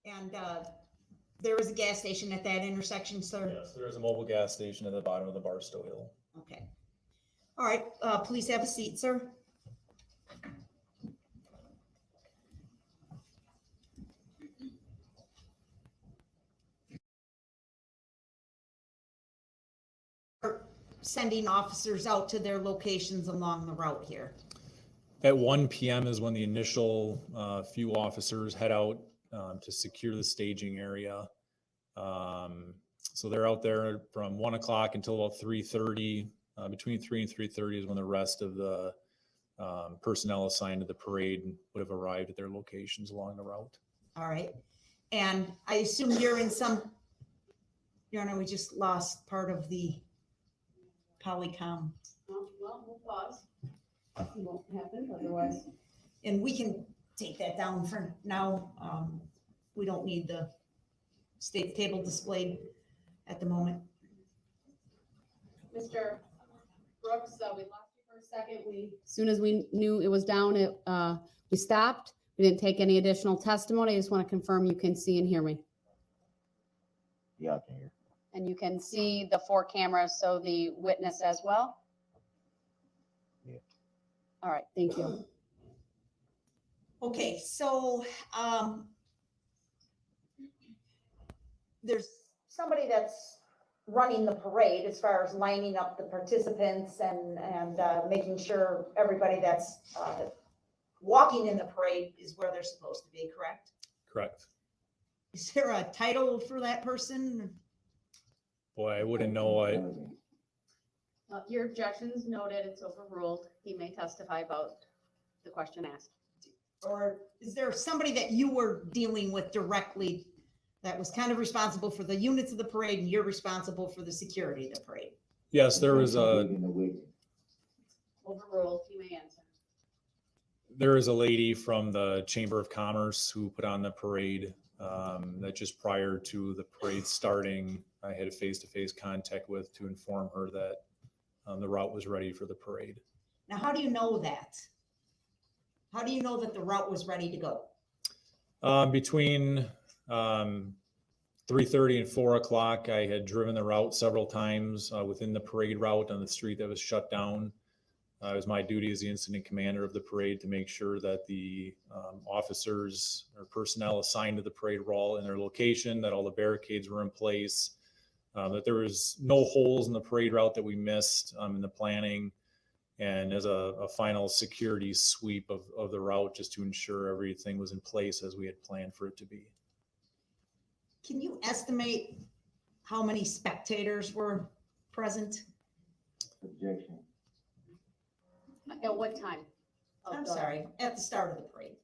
And there is a gas station at that intersection, sir? Yes, there is a mobile gas station at the bottom of the Barstow Hill. Okay. All right, please have a seat, sir. Sending officers out to their locations along the route here. At 1 p.m. is when the initial few officers head out to secure the staging area. So they're out there from 1 o'clock until about 3:30. Between 3 and 3:30 is when the rest of the personnel assigned to the parade would have arrived at their locations along the route. All right. And I assume you're in some, Your Honor, we just lost part of the Polycom. Well, we'll pause. It won't happen otherwise. And we can take that down for now. We don't need the state table displayed at the moment. Mr. Brooks, we lost you for a second. As soon as we knew it was down, we stopped. We didn't take any additional testimony. I just want to confirm you can see and hear me. Yeah, I can hear. And you can see the 4 cameras, so the witness as well? Yeah. All right, thank you. Okay, so there's somebody that's running the parade as far as lining up the participants and making sure everybody that's walking in the parade is where they're supposed to be, correct? Correct. Is there a title for that person? Boy, I wouldn't know. Your objection is noted. It's overruled. He may testify about the question asked. Or is there somebody that you were dealing with directly that was kind of responsible for the units of the parade and you're responsible for the security of the parade? Yes, there was a Overruled. He may answer. there is a lady from the Chamber of Commerce who put on the parade. That just prior to the parade starting, I had a face-to-face contact with to inform her that the route was ready for the parade. Now, how do you know that? How do you know that the route was ready to go? Between 3:30 and 4 o'clock, I had driven the route several times within the parade route on the street that was shut down. It was my duty as the incident commander of the parade to make sure that the officers or personnel assigned to the parade were all in their location, that all the barricades were in place, that there was no holes in the parade route that we missed in the planning, and as a final security sweep of the route just to ensure everything was in place as we had planned for it to be. Can you estimate how many spectators were present? Objection. At what time? I'm sorry, at the start of the parade.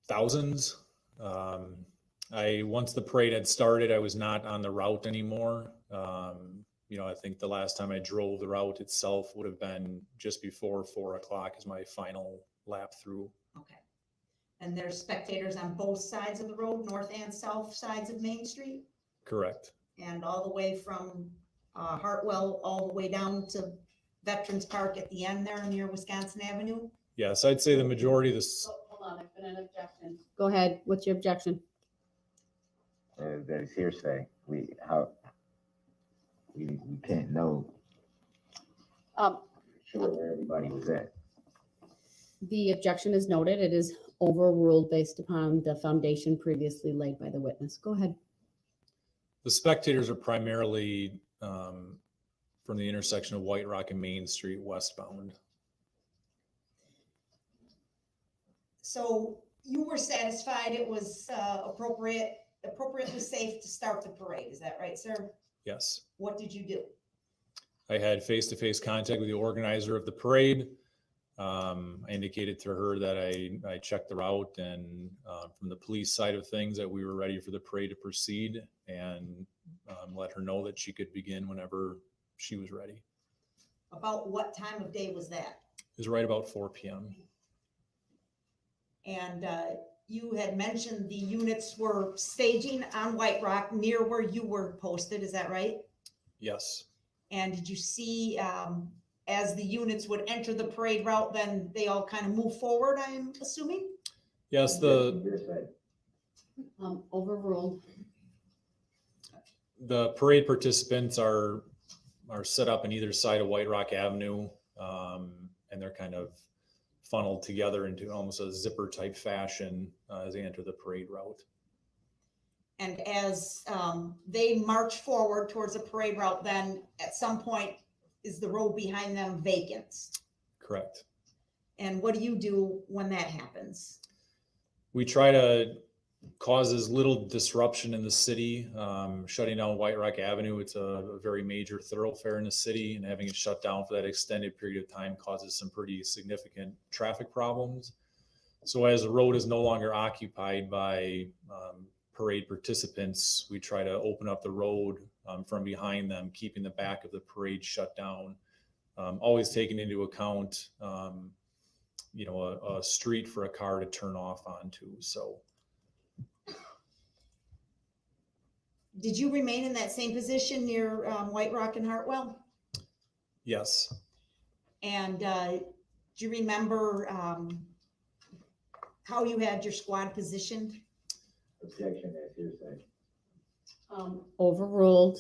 Thousands. Once the parade had started, I was not on the route anymore. I think the last time I drove the route itself would have been just before 4 o'clock as my final lap through. Okay. And there's spectators on both sides of the road, north and south sides of Main Street? Correct. And all the way from Hartwell, all the way down to Veterans Park at the end there near Wisconsin Avenue? Yes, I'd say the majority of this. Hold on, I've been an objection. Go ahead. What's your objection? That is hearsay. We can't know sure where everybody was at. The objection is noted. It is overruled based upon the foundation previously laid by the witness. Go ahead. The spectators are primarily from the intersection of White Rock and Main Street westbound. So you were satisfied it was appropriately safe to start the parade, is that right, sir? Yes. What did you do? I had face-to-face contact with the organizer of the parade. I indicated to her that I checked the route and from the police side of things that we were ready for the parade to proceed, and let her know that she could begin whenever she was ready. About what time of day was that? It was right about 4 p.m. And you had mentioned the units were staging on White Rock near where you were posted, is that right? Yes. And did you see as the units would enter the parade route, then they all kind of move forward, I'm assuming? Yes, Overruled. the parade participants are set up on either side of White Rock Avenue, and they're kind of funneled together into almost a zipper type fashion as they enter the parade route. And as they march forward towards the parade route, then at some point is the road behind them vacant? Correct. And what do you do when that happens? We try to cause as little disruption in the city. Shutting down White Rock Avenue, it's a very major thoroughfare in the city, and having it shut down for that extended period of time causes some pretty significant traffic problems. So as the road is no longer occupied by parade participants, we try to open up the road from behind them, keeping the back of the parade shut down, always taking into account a street for a car to turn off onto. So Did you remain in that same position near White Rock and Hartwell? yes. And do you remember how you had your squad positioned? Objection, that's hearsay. Overruled.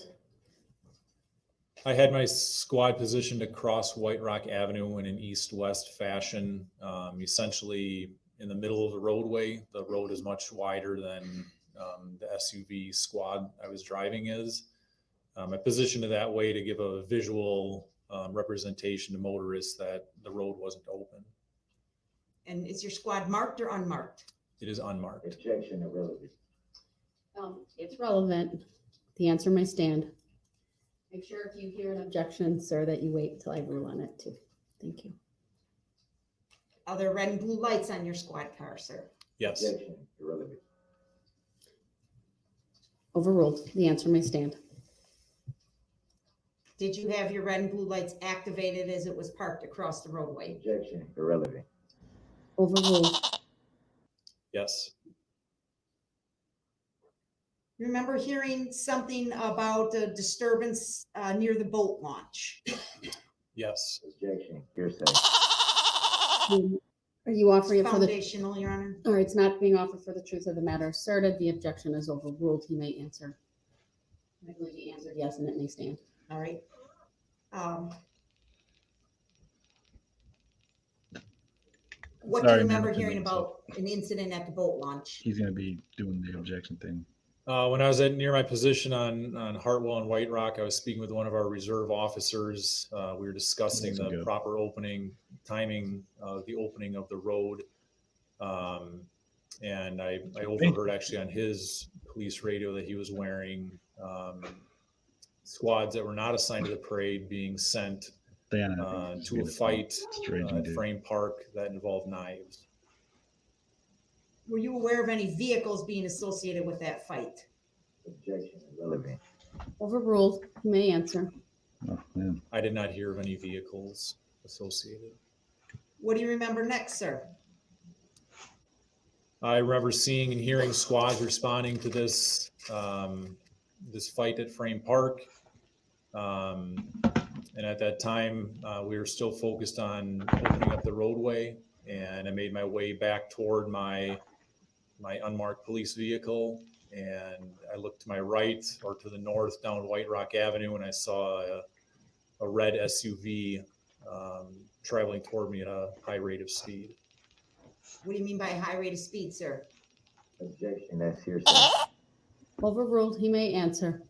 I had my squad positioned across White Rock Avenue in an east-west fashion, essentially in the middle of the roadway. The road is much wider than the SUV squad I was driving is. I positioned it that way to give a visual representation to motorists that the road wasn't open. And is your squad marked or unmarked? It is unmarked. Objection, irrelevant. It's relevant. The answer may stand. Make sure if you hear an objection, sir, that you wait until I rule on it too. Thank you. Are there red and blue lights on your squad car, sir? Yes. Objection, irrelevant. Overruled. The answer may stand. Did you have your red and blue lights activated as it was parked across the roadway? Objection, irrelevant. Overruled. Yes. Remember hearing something about a disturbance near the boat launch? Yes. Objection, hearsay. Are you offering it for the? Foundational, Your Honor. All right, it's not being offered for the truth of the matter asserted. The objection is overruled. He may answer. I believe he answered yes, and it may stand. All right. What do Sorry, you man, remember I couldn't hearing answer. about an incident at the boat launch? He's going to be doing the objection thing. When I was near my position on Hartwell and White Rock, I was speaking with one of our reserve officers. We were discussing That's the good. proper timing of the opening of the road. And I overheard actually on his police radio that he was wearing squads that were not assigned to the parade being sent Leanna, to a fight Strange at dude. Frame Park that involved knives. Were you aware of any vehicles being associated with that fight? Objection, irrelevant. Overruled. He may answer. Oh, man. I did not hear of any vehicles associated. What do you remember next, sir? I remember seeing and hearing squads responding to this this fight at Frame Park. And at that time, we were still focused on opening up the roadway, and I made my way back toward my unmarked police vehicle, and I looked to my right or to the north down White Rock Avenue, and I saw a red SUV traveling toward me at a high rate of speed. What do you mean by high rate of speed, sir? Objection, that's hearsay. Overruled. He may answer.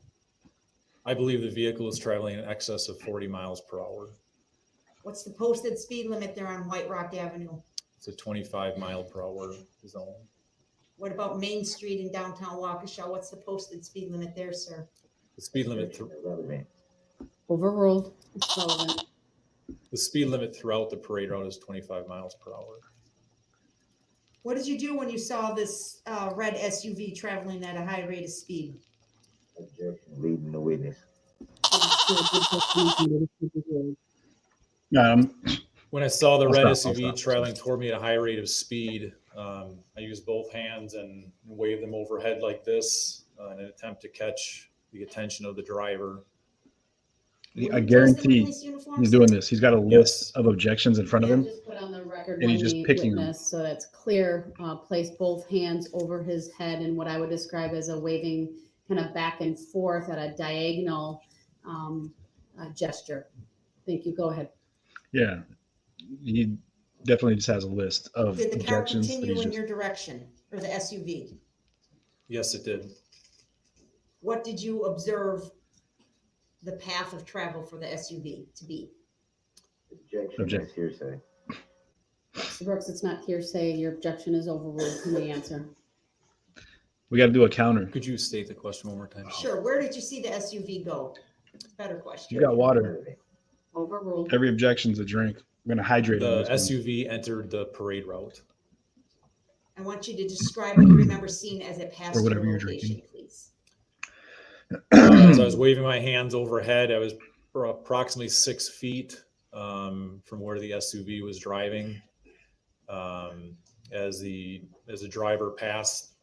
I believe the vehicle is traveling in excess of 40 miles per hour. What's the posted speed limit there on White Rock Avenue? It's a 25 mile per hour zone. What about Main Street in downtown Waukesha? What's the posted speed limit there, sir? The speed limit Objection, irrelevant. Overruled. It's relevant. The speed limit throughout the parade route is 25 miles per hour. What did you do when you saw this red SUV traveling at a high rate of speed? Objection, leading the witness. When I saw the I'll red stop, I'll SUV stop. traveling toward me at a high rate of speed, I used both hands and waved them overhead like this in an attempt to catch the attention of the driver. I guarantee he's doing this. He's got a list of objections in front of him. Just put on the record And he's when just the picking them. witness, so that's clear. Place both hands over his head in what I would describe as a waving kind of back and forth at a diagonal gesture. Thank you. Go ahead. Yeah. He definitely just has a list of Did the car objections. that continue he's in just- your direction, or the SUV? Yes, it did. What did you observe the path of travel for the SUV to be? Objection, that's hearsay. Mr. Brooks, it's not hearsay. Your objection is overruled. You may answer. We got to do a counter. Could you state the question one more time? Sure, where did you see the SUV go? Better question. You got water. Overruled. Every objection's a drink. We're gonna hydrate on The this one. SUV entered the parade route. I want you to describe what you remember seeing as it passed Or your whatever you're location, drinking. please. As I was waving my hands overhead, I was approximately 6 feet from where the SUV was driving. As the driver passed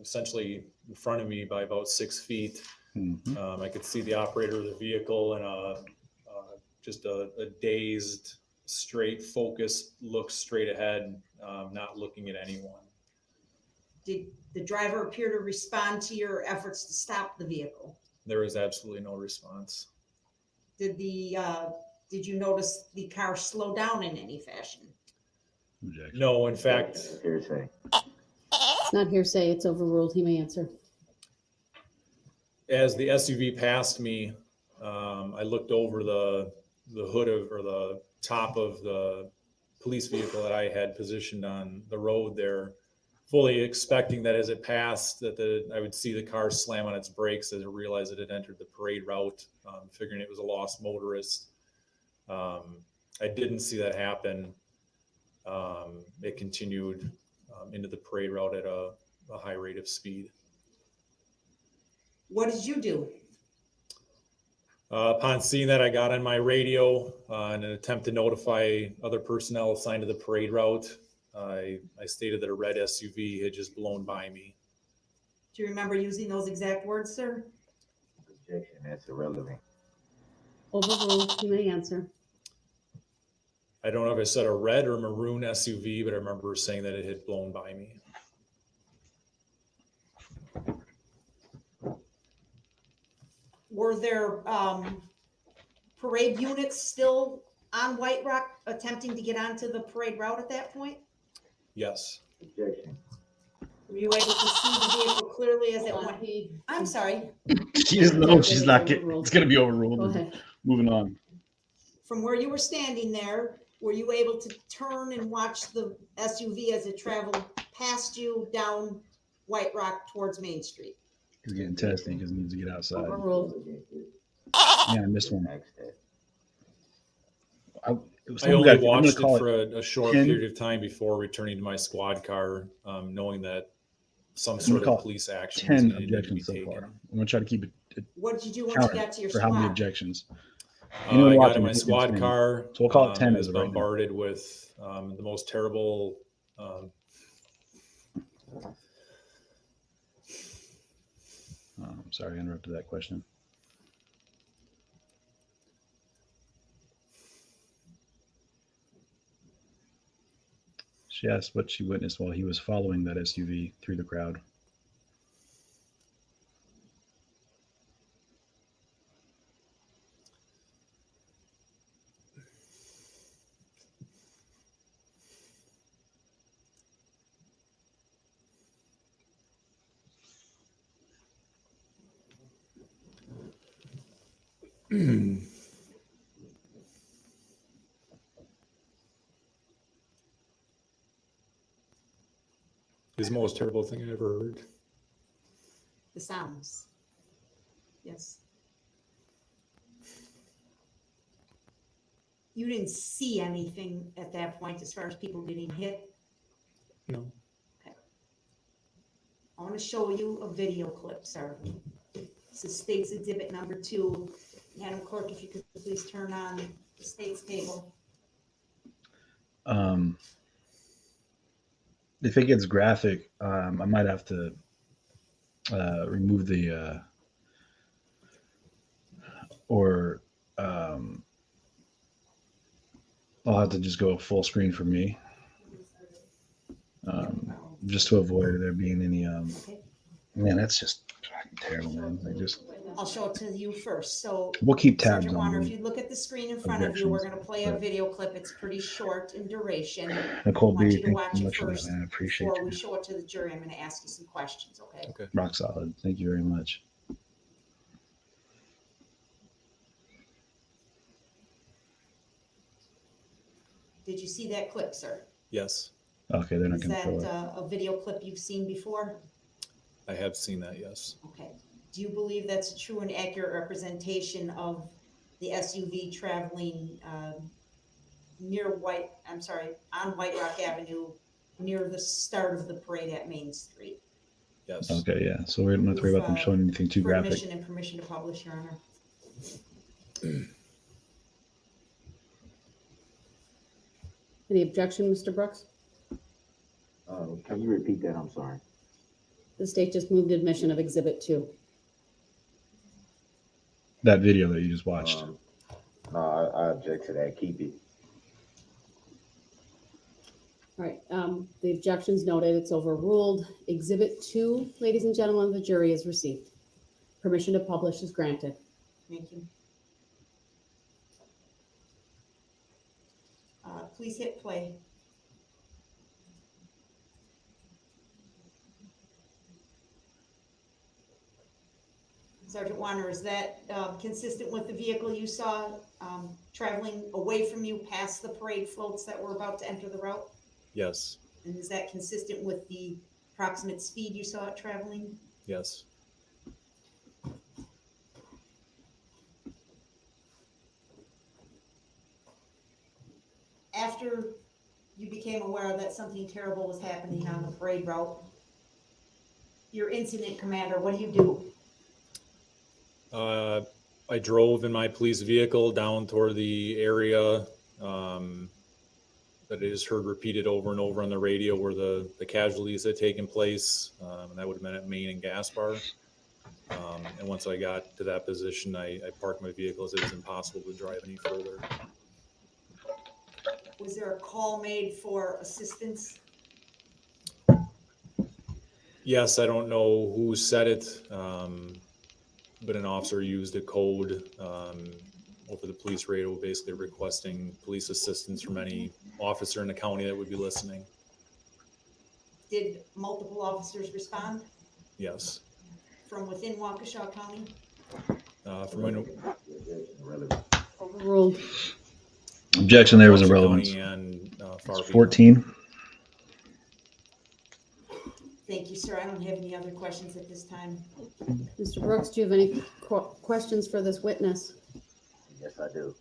essentially in front of me by about 6 feet, I could see the operator of the vehicle and just a dazed, straight, focused look straight ahead, not looking at anyone. Did the driver appear to respond to your efforts to stop the vehicle? There was absolutely no response. Did you notice the car slow down in any fashion? Objection. No, in fact, Hearsay. It's not hearsay. It's overruled. He may answer. as the SUV passed me, I looked over the hood of, or the top of the police vehicle that I had positioned on the road there, fully expecting that as it passed, that I would see the car slam on its brakes as it realized it had entered the parade route, figuring it was a lost motorist. I didn't see that happen. It continued into the parade route at a high rate of speed. What did you do? Upon seeing that, I got on my radio in an attempt to notify other personnel assigned to the parade route. I stated that a red SUV had just blown by me. Do you remember using those exact words, sir? Objection, that's irrelevant. Overruled. You may answer. I don't know if I said a red or maroon SUV, but I remember saying that it had blown by me. Were there parade units still on White Rock attempting to get onto the parade route at that point? Yes. Objection. Were you able to see the vehicle clearly as it went? I'm sorry. She doesn't know she's not getting. It's gonna be Go overruled. ahead. Moving on. From where you were standing there, were you able to turn and watch the SUV as it traveled past you down White Rock towards Main Street? He's getting testy because he needs to get outside. Overruled. Yeah, I missed one. I only watched it for a short period of time before returning to my squad car, knowing that some sort of police action was 10 going to need to be objections so taken. far. I'm gonna try to keep it What did you do once you got to your for how many squad? objections. I Anyone got watching in my this squad can car. So we'll call it 10 I as was of right now. bombarded with the most terrible. I'm sorry, I interrupted that question. She asked what she witnessed while he was following that SUV through the crowd. Is the most terrible thing I ever heard. The sounds. Yes. You didn't see anything at that point as far as people getting hit? No. Okay. I want to show you a video clip, sir. This is State's Exhibit number 2. Madam Clerk, if you could please turn on the State's table. If it gets graphic, I might have to remove the I'll have to just go full screen for me, just to avoid there being any. Okay. Man, that's just fucking terrible, man. I'll show it to you first. So We'll keep tabs Sergeant on Warner, if them. you look at the screen in front of you, we're going to play a But- video clip. It's pretty short in duration. Nicole I want B, you to thank watch you so it much for that, first man. I appreciate before we you. show it to the jury. I'm going to ask you some questions, okay? Okay. Rock solid. Thank you very much. Did you see that clip, sir? Yes, Okay, they're not Is going to that show it. a video clip you've seen before? I have seen that, yes. Okay. Do you believe that's a true and accurate representation of the SUV traveling on White Rock Avenue near the start of the parade at Main Street? Yes. Okay, yeah. So we're not worried about them showing anything too graphic. Permission and permission to publish, Your Honor. Any objection, Mr. Brooks? Can you repeat that? I'm sorry. The state just moved admission of Exhibit 2. That video that you just watched. No, I object to that. Keep it. All right, the objection's noted, it's overruled. Exhibit 2, ladies and gentlemen of the jury, is received. Permission to publish is granted. Thank you. Please hit play. Sergeant Warner, is that consistent with the vehicle you saw traveling away from you past the parade floats that were about to enter the route? Yes. And is that consistent with the approximate speed you saw it traveling? Yes. After you became aware that something terrible was happening on the parade route, your incident commander, what do you do? I drove in my police vehicle down toward the area that I just heard repeated over and over on the radio where the casualties had taken place. And that would have been at Main and Gaspar. And once I got to that position, I parked my vehicle as it was impossible to drive any further. Was there a call made for assistance? Yes, I don't know who said it, but an officer used a code over the police radio, basically requesting police assistance from any officer in the county that would be listening. Did multiple officers respond Yes. from within Waukesha County? From when Overruled. Objection there was Waukesha irrelevant. County and Far Beach. 14. Thank you, sir. I don't have any other questions at this time. Mr. Brooks, do you have any questions for this witness? Yes, I do.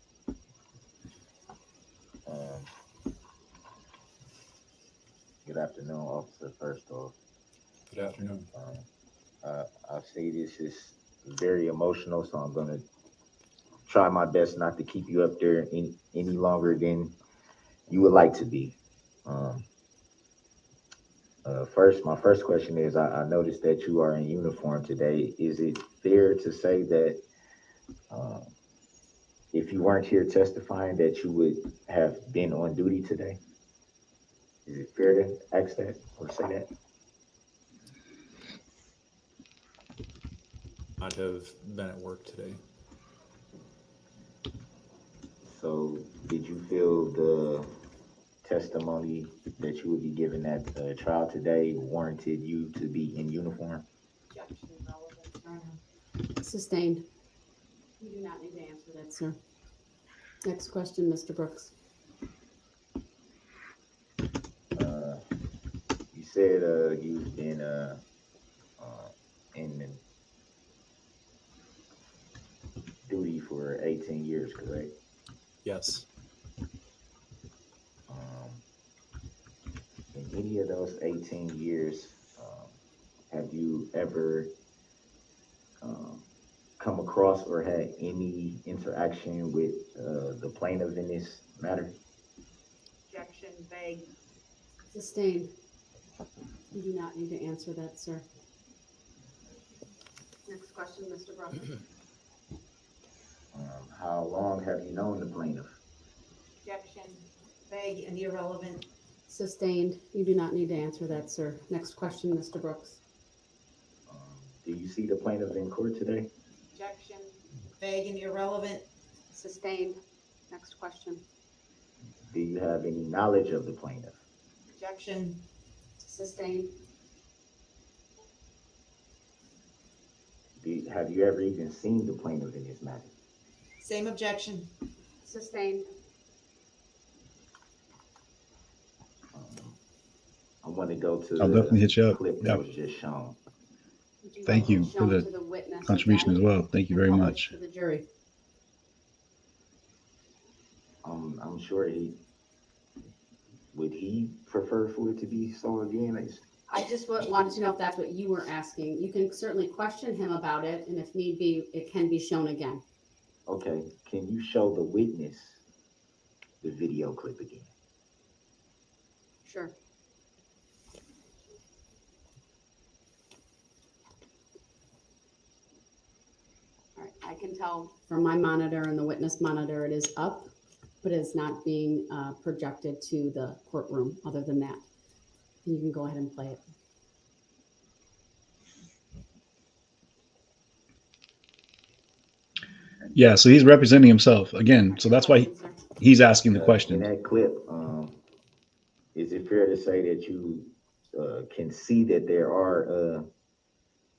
Good afternoon, officer. First off, Good afternoon. I'll say this is very emotional, so I'm going to try my best not to keep you up there any longer than you would like to be. My first question is, I noticed that you are in uniform today. Is it fair to say that if you weren't here testifying that you would have been on duty today? Is it fair to ask that or say that? I'd have been at work today. So did you feel the testimony that you would be given at the trial today warranted you to be in uniform? Objection, relevant, Your Honor. Sustained. You do not need to answer that, sir. Next question, Mr. Brooks. You said you've been in duty for 18 years, correct? Yes. In any of those 18 years, have you ever come across or had any interaction with the plaintiff in this matter? Objection, vague. Sustained. You do not need to answer that, sir. Next question, Mr. Brooks. How long have you known the plaintiff? Objection, vague and irrelevant. Sustained. You do not need to answer that, sir. Next question, Mr. Brooks. Do you see the plaintiff in court today? Objection, vague and irrelevant. Sustained. Next question. Do you have any knowledge of the plaintiff? Objection, Sustained. Have you ever even seen the plaintiff in this matter? same objection. Sustained. I want to go to I'll definitely hit you up. clip Yep. that was just shown. Would you Thank like you it for shown the to the witness contribution as again well. Thank you very and much. published to the jury. I'm sure would he prefer for it to be so again? I just wanted to know if that's what you were asking. You can certainly question him about it, and if need be, it can be shown again. Okay, can you show the witness the video clip again? Sure. All right, I can tell from my monitor and the witness monitor, it is up, but it's not being projected to the courtroom other than that. And you can go ahead and play it. Yeah, so he's representing himself again. So that's why he's asking the In question. that clip, is it fair to say that you can see that there are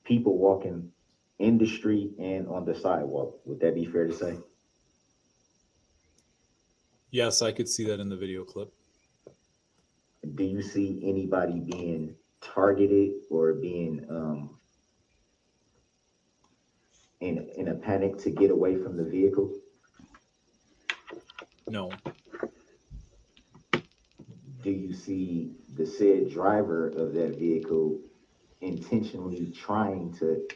people walking in the street and on the sidewalk? Would that be fair to say? Yes, I could see that in the video clip. Do you see anybody being targeted or being in a panic to get away from the vehicle? No, Do you see the said driver of that vehicle intentionally trying to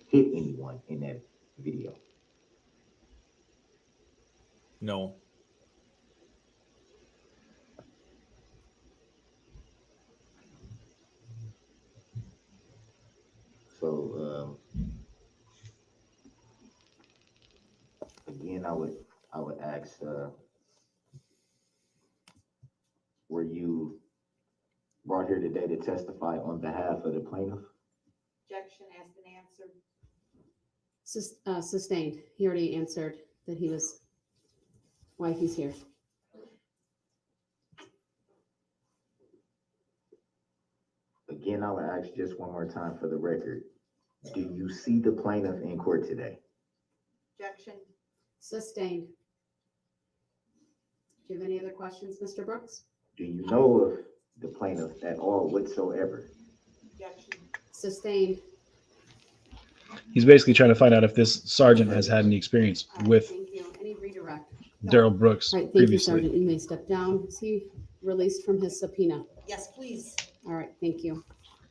hit anyone in that video? no. So again, I would ask, were you brought here today to testify on behalf of the plaintiff? Objection asked and answered. Sustained. He already answered that he was, why he's here. Again, I would ask just one more time for the record. Do you see the plaintiff in court today? Objection. Sustained. Do you have any other questions, Mr. Brooks? Do you know of the plaintiff at all whatsoever? Objection. Sustained. He's basically trying to find out if this sergeant has had any experience All right, with thank you. Any redirect? Darrell Brooks All right, thank you, previously. Sergeant. You may step down. Is he released from his subpoena? Yes, please. All right, thank you.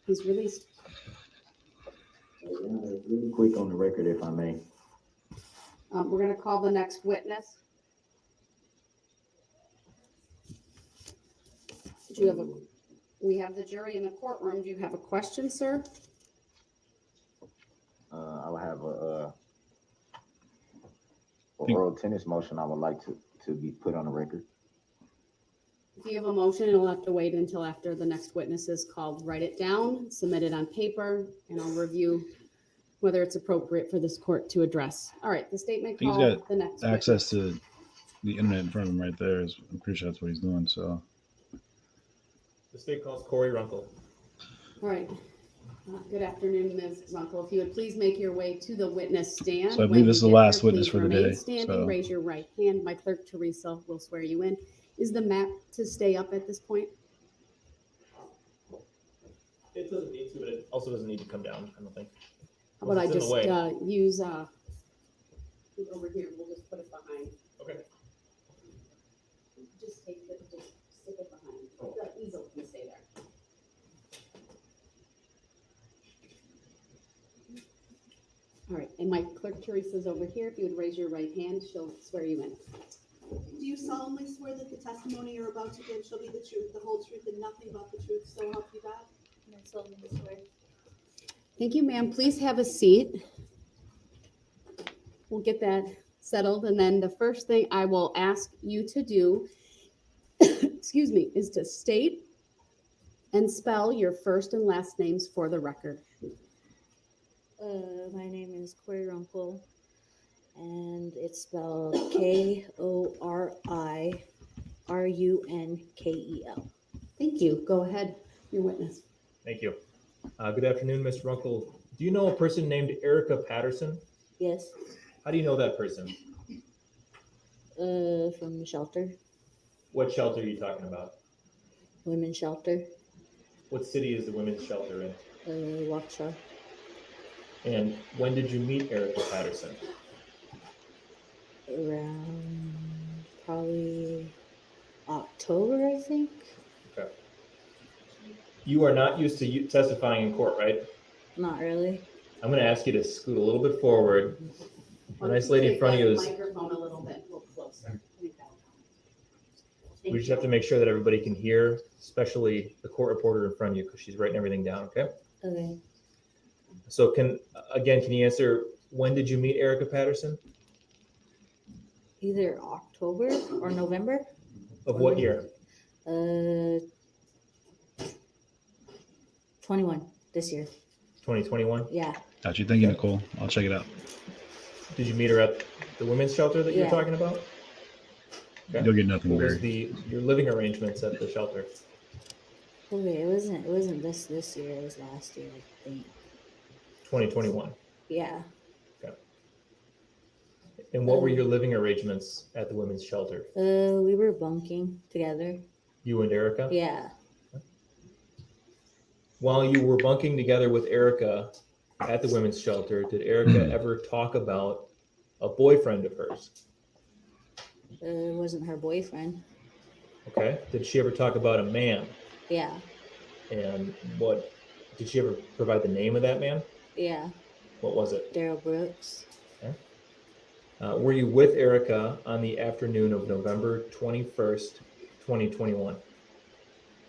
He's released. Really quick on the record, if I may. We're going to call the next witness. Do you have we have the jury in the courtroom. Do you have a question, sir? I will have a oral tennis motion I would like to be put on the record. If you have a motion, it'll have to wait until after the next witness is called. Write it down, submit it on paper, and I'll review whether it's appropriate for this court to address. All right, the state may He's call got the next access witness. to the internet in front of him right there. I'm pretty sure that's what he's doing. So The state calls Corey Runkle. All right. Good afternoon, Ms. Runkle. If you would please make your way to the witness stand. So I believe When this is you the get last there, witness please for the remain day, Standing, so- raise your right hand. My clerk, Teresa, will swear you in. Is the map to stay up at this point? It doesn't need to, but it also doesn't need to come down, I don't think. How about I It's in the just way. use, over here, we'll just put it behind. Okay. Just take it, just stick it behind. The easel can stay there. All right, and my clerk Teresa's over here. If you would raise your right hand, she'll swear you in. Do you solemnly swear that the testimony you're about to give shall be the truth, the whole truth, and nothing but the truth, so help you God? I solemnly swear. Thank you, ma'am. Please have a seat. We'll get that settled. And then the first thing I will ask you to do, excuse me, is to state and spell your first and last names for the record. My name is Corey Runkle, and it's spelled K-O-R-I-R-U-N-K-E-L. Thank you. Go ahead, your witness. Thank you. Good afternoon, Ms. Runkle. Do you know a person named Erica Patterson? Yes, How do you know that person? from the shelter, What shelter are you talking about? women's shelter. What city is the women's shelter in? Waukesha. And when did you meet Erica Patterson? Around probably October, I think. Okay. You are not used to testifying in court, right? Not really. I'm going to ask you to scoot a little bit forward. The nice lady in front of you is. Microphone a little bit closer. We just have to make sure that everybody can hear, especially the court reporter in front of you, because she's writing everything down. Okay. Okay. So can you answer, when did you meet Erica Patterson? Either October or November. Of what year? 21 this year. 2021. Yeah. Got you. Thank you, Nicole. I'll check it out. Did you meet her at the women's shelter that you're Yeah. talking about? Okay. You'll get nothing What was buried. your living arrangements at the shelter? Okay. It wasn't this year. It was last year, I think. 2021. Yeah. And what were your living arrangements at the women's shelter? We were bunking together. You and Erica? Yeah. While you were bunking together with Erica at the women's shelter, did Erica ever talk about a boyfriend of hers? It wasn't her boyfriend. Okay. Did she ever talk about a man? Yeah. And what, did she ever provide the name of that man? Yeah. What was it? Darrell Brooks. Were you with Erica on the afternoon of November 21st, 2021?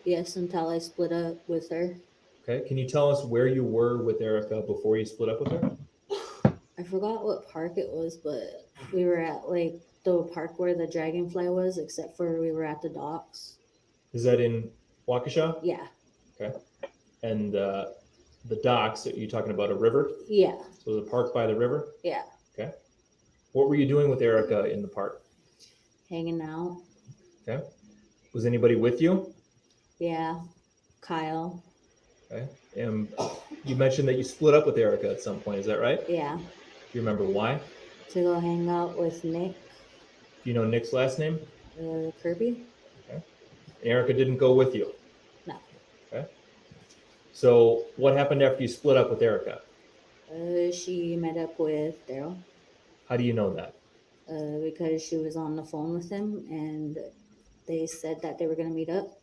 Yes, until I split up with her. Okay. Can you tell us where you were with Erica before you split up with her? I forgot what park it was, but we were at like the park where the dragonfly was, except for we were at the docks. Is that in Waukesha? Yeah. Okay. And the docks, are you talking about a river? Yeah. So the park by the river? Yeah. Okay. What were you doing with Erica in the park? Hanging out. Okay. Was anybody with you? Yeah. Kyle. Okay. And you mentioned that you split up with Erica at some point. Is that right? Yeah. Do you remember why? To go hang out with Nick. Do you know Nick's last name? Kirby. Erica didn't go with you? No. Okay. So what happened after you split up with Erica? She met up with Darrell. How do you know that? Because she was on the phone with him and they said that they were going to meet up.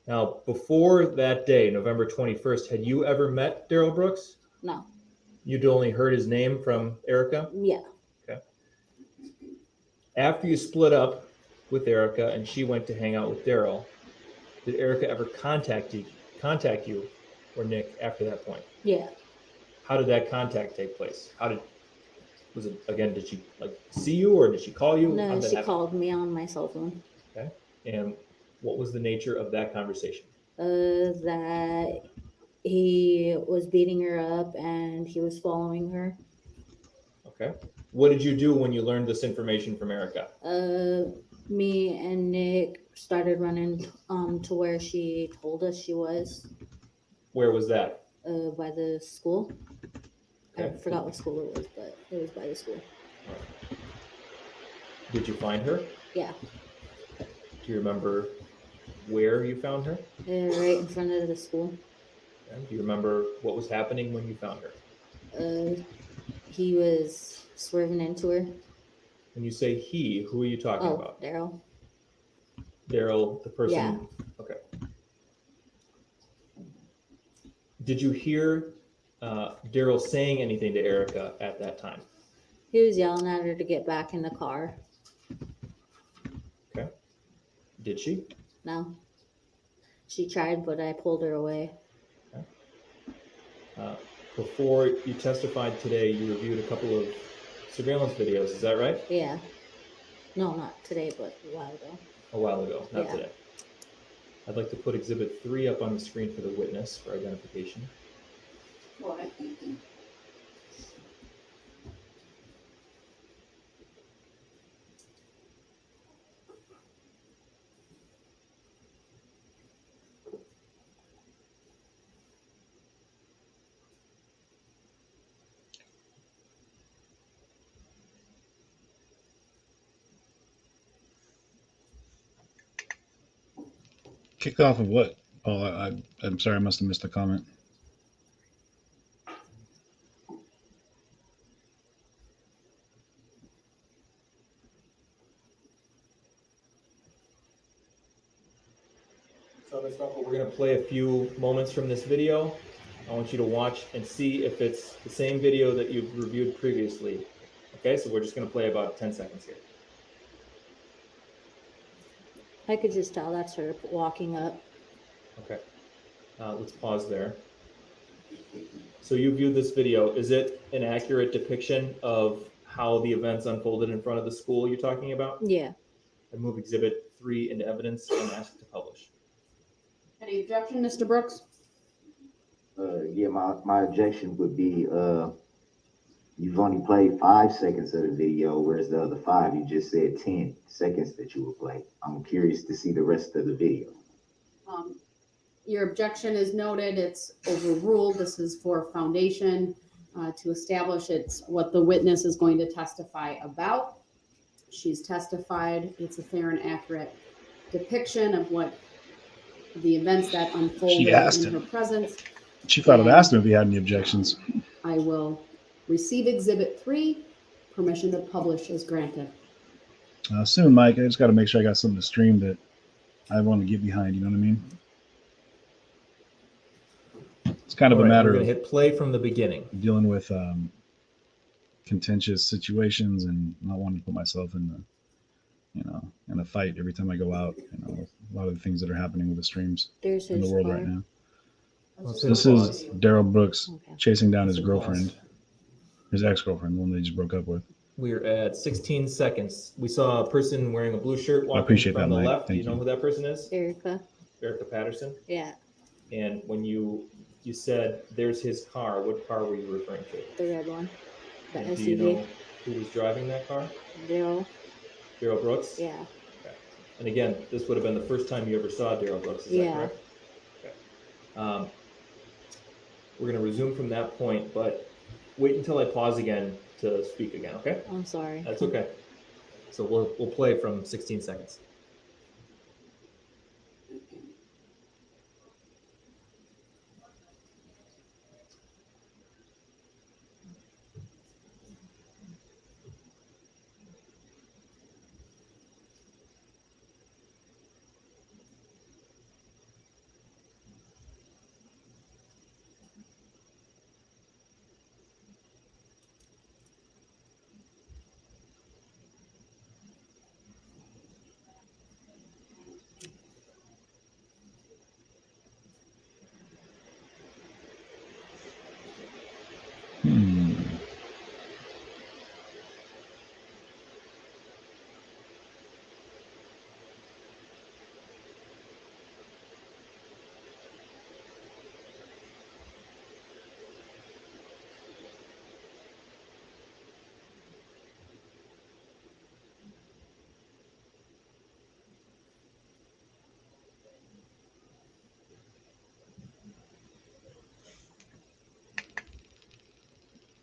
Now, before that day, November 21st, had you ever met Darrell Brooks? No. You'd only heard his name from Erica? Yeah. Okay. After you split up with Erica and she went to hang out with Darrell, did Erica ever contact you or Nick after that point? Yeah. How did that contact take place? Did she see you or did she call you? How No, did that she happen? called me on my cell phone. Okay. And what was the nature of that conversation? That he was beating her up and he was following her. Okay. What did you do when you learned this information from Erica? Me and Nick started running to where she told us she was. Where was that? By the school. I Okay. forgot what school it was, but it was by the school. Did you find her? Yeah. Do you remember where you found her? Right in front of the school. Okay. Do you remember what was happening when you found her? He was swerving into her. When you say he, who are you talking Oh, about? Darrell. Darrell, the person? Yeah. Okay. Did you hear Darrell saying anything to Erica at that time? He was yelling at her to get back in the car. Okay. Did she? No. She tried, but I pulled her away. Before you testified today, you reviewed a couple of surveillance videos. Is that right? Yeah. No, not today, but a while ago. A while ago, not Yeah. today. I'd like to put Exhibit 3 up on the screen for the witness for identification. What? Kicked off of what? Paul, I'm sorry, I must have missed a comment. So, Ms. Runkle, we're going to play a few moments from this video. I want you to watch and see if it's the same video that you've reviewed previously. Okay, so we're just going to play about 10 seconds here. I could just tell that's her walking up. Okay, let's pause there. So you viewed this video. Is it an accurate depiction of how the events unfolded in front of the school you're talking about? Yeah. I move Exhibit 3 into evidence and ask to publish. Any objection, Mr. Brooks? Yeah, my objection would be, you've only played 5 seconds of the video, whereas the other 5, you just said 10 seconds that you would play. I'm curious to see the rest of the video. Your objection is noted. It's overruled. This is for foundation to establish it's what the witness is going to testify about. She's testified. It's a fair and accurate depiction of what the events that unfolded in her presence. She thought I'd asked him if he had any objections. I will receive Exhibit 3. Permission to publish is granted. Soon, Mike. I just got to make sure I got something to stream that I want to get behind. You know what I mean? It's kind of a matter of hit play from the beginning. Dealing with contentious situations and not wanting to put myself in the, in a fight every time I go out. A lot of the things that are happening with the streams in the world right now. This is Darrell Brooks chasing down his girlfriend, his ex-girlfriend, the one that he just broke up with. We're at 16 seconds. We saw a person wearing a blue shirt walking from the Mike. left. Do Thank you know who that person is? Erica. Erica Patterson. Yeah. And when you said there's his car, what car were you referring to? The red one. The And SUV. do you know who was driving that car? Darrell. Darrell Brooks? Yeah. Okay. And again, this would have been the first time you ever saw Darrell Brooks, is that correct? Okay. We're going to resume from that point, but wait until I pause again to speak again, okay? I'm sorry. That's okay. So we'll play from 16 seconds.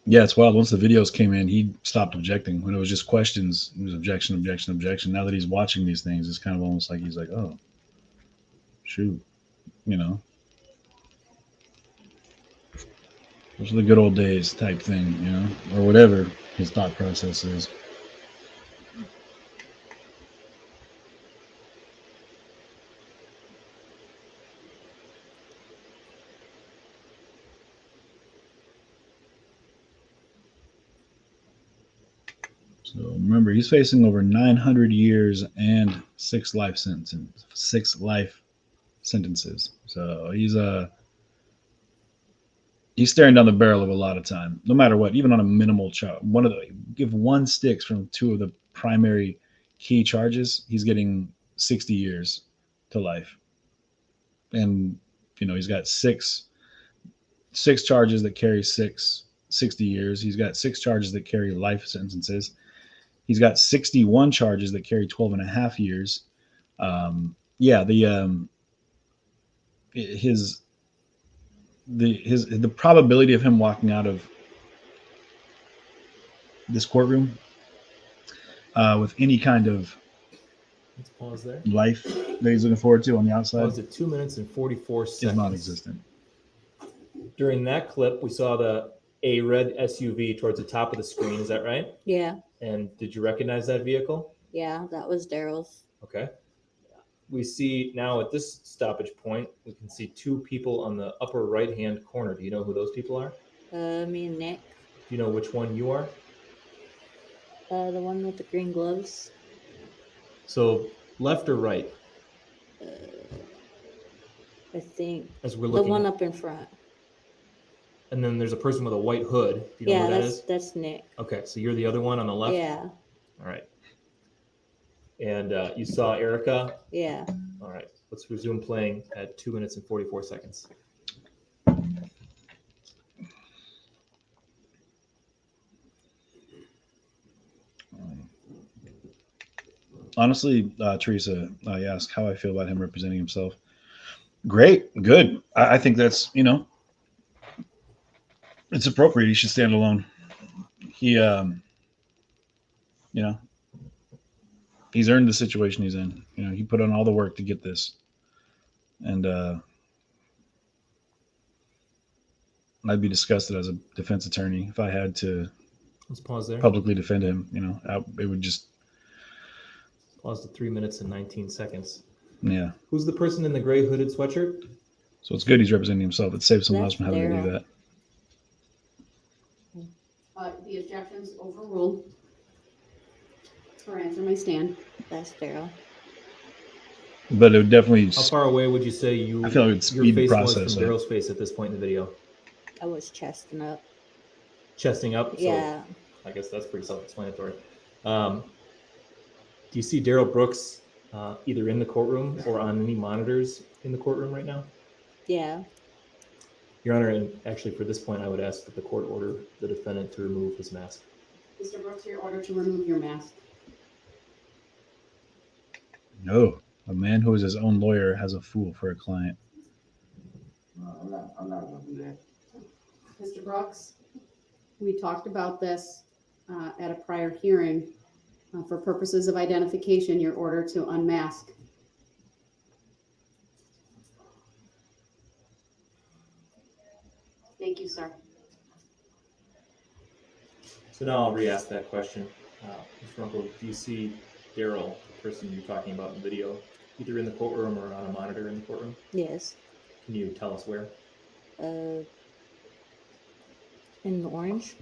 Yeah, it's wild. Once the videos came in, he stopped objecting. When it was just questions, it was objection, objection, objection. Now that he's watching these things, it's kind of almost like he's like, oh, shoot, Those are the good old days type thing, or whatever his thought process is. So remember, he's facing over 900 years and 6 life sentences. 6 life sentences. So he's staring down the barrel of a lot of time, no matter what. Even on a minimal charge, give 1 sticks from 2 of the primary key charges, he's getting 60 years to life. And he's got six charges that carry 60 years. He's got 6 charges that carry life sentences. He's got 61 charges that carry 12 and a half years. The probability of him walking out of this courtroom with any kind of Pause there. life that he's looking forward to on the outside Paused at 2 minutes and 44 is seconds. non-existent. During that clip, we saw a red SUV towards the top of the screen. Is that right? Yeah. And did you recognize that vehicle? Yeah, that was Darrell's. Okay. We see now at this stoppage point, we can see two people on the upper right-hand corner. Do you know who those people are? Me and Nick. Do you know which one you are? The one with the green gloves. So left or right? I think As we're the looking. one up in front. And then there's a person with a white hood. Do you know Yeah, who that is? that's Nick. Okay, so you're the other one on the left? Yeah. All right. And you saw Erica? Yeah. All right. Let's resume playing at 2 minutes and 44 seconds. Honestly, Teresa, I asked how I feel about him representing himself. Great, good. I think that's, it's appropriate. He should stand alone. He, he's earned the situation he's in. He put on all the work to get this. And I'd be disgusted as a defense attorney if I had to Let's pause there. publicly defend him. It would just. Pause to 3 minutes and 19 seconds. Yeah. Who's the person in the gray hooded sweatshirt? So it's good he's representing himself. It saves someone else That's from having to do Darrell. that. The objections overruled. Or answer my stand. That's Darrell. But it would definitely. How far away would you say I feel like it would your speed the face was process from up. Darrell's face at this point in the video? I was chesting up. Chesting up? So Yeah. I guess that's pretty self-explanatory. Do you see Darrell Brooks either in the courtroom or on any monitors in the courtroom right now? Yeah. Your Honor, and actually for this point, I would ask that the court order the defendant to remove his mask. Mr. Brooks, you're ordered to remove your mask. No. A man who is his own lawyer has a fool for a client. No, I'm not gonna do that. Mr. Brooks, we talked about this at a prior hearing. For purposes of identification, you're ordered to unmask. Thank you, sir. So now I'll re-ask that question. Mr. Runkle, do you see Darrell, the person you're talking about in the video, either in the courtroom or on a monitor in the courtroom? Yes. Can you tell us where? In the orange.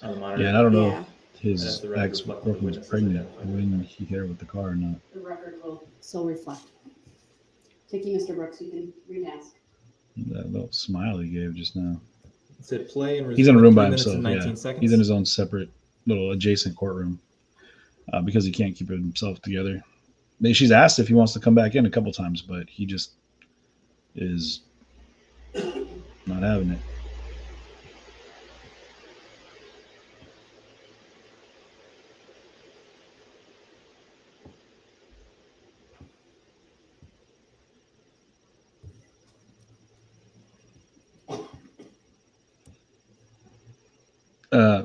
On the monitor? Yeah, and I don't know Yeah. if his That's the record reflect the ex-girlfriend was witnesses pregnant identified. when he hit her with the car or not. The record will so reflect. Thank you, Mr. Brooks. You can re-ask. That little smile he gave just now. Let's hit play and He's in a resume room at by 3 minutes himself. and Yeah. 19 seconds. He's in his own separate little adjacent courtroom because he can't keep himself together. She's asked if he wants to come back in a couple times, but he just is not having it.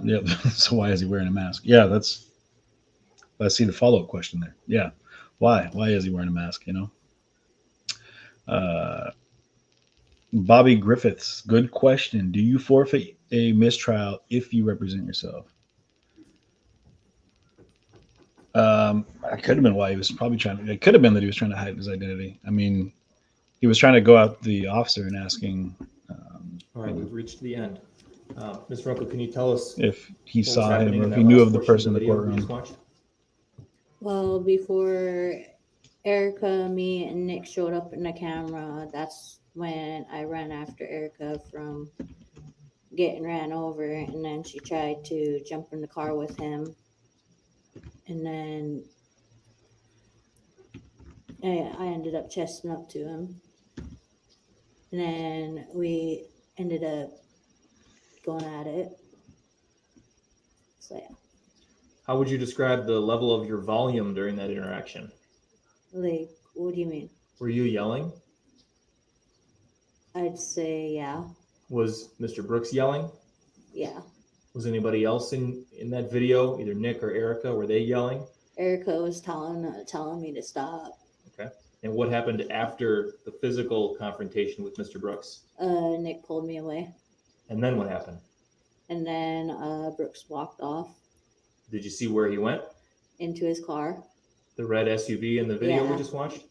Yeah. So why is he wearing a mask? Yeah, I see the follow-up question there. Yeah. Why? Why is he wearing a mask? Bobby Griffiths, good question. Do you forfeit a mistrial if you represent yourself? It could have been why he was probably it could have been that he was trying to hide his identity. I mean, he was trying to go out the officer and asking. All right, we've reached the end. Ms. Runkle, can you tell us If he what was saw him happening or in if that he knew last of the portion person in the video we just courtroom. watched? Well, before Erica, me, and Nick showed up in the camera, that's when I ran after Erica from getting ran over, and then she tried to jump in the car with him. And then I ended up chesting up to him. And then we ended up going at it. So, yeah. How would you describe the level of your volume during that interaction? Like, what do you mean? Were you yelling? I'd say, yeah. Was Mr. Brooks yelling? Yeah. Was anybody else in that video, either Nick or Erica, were they yelling? Erica was telling me to stop. Okay. And what happened after the physical confrontation with Mr. Brooks? Nick pulled me away. And then what happened? And then Brooks walked off Did you see where he went? into his car. The red SUV in the video we Yeah. just watched?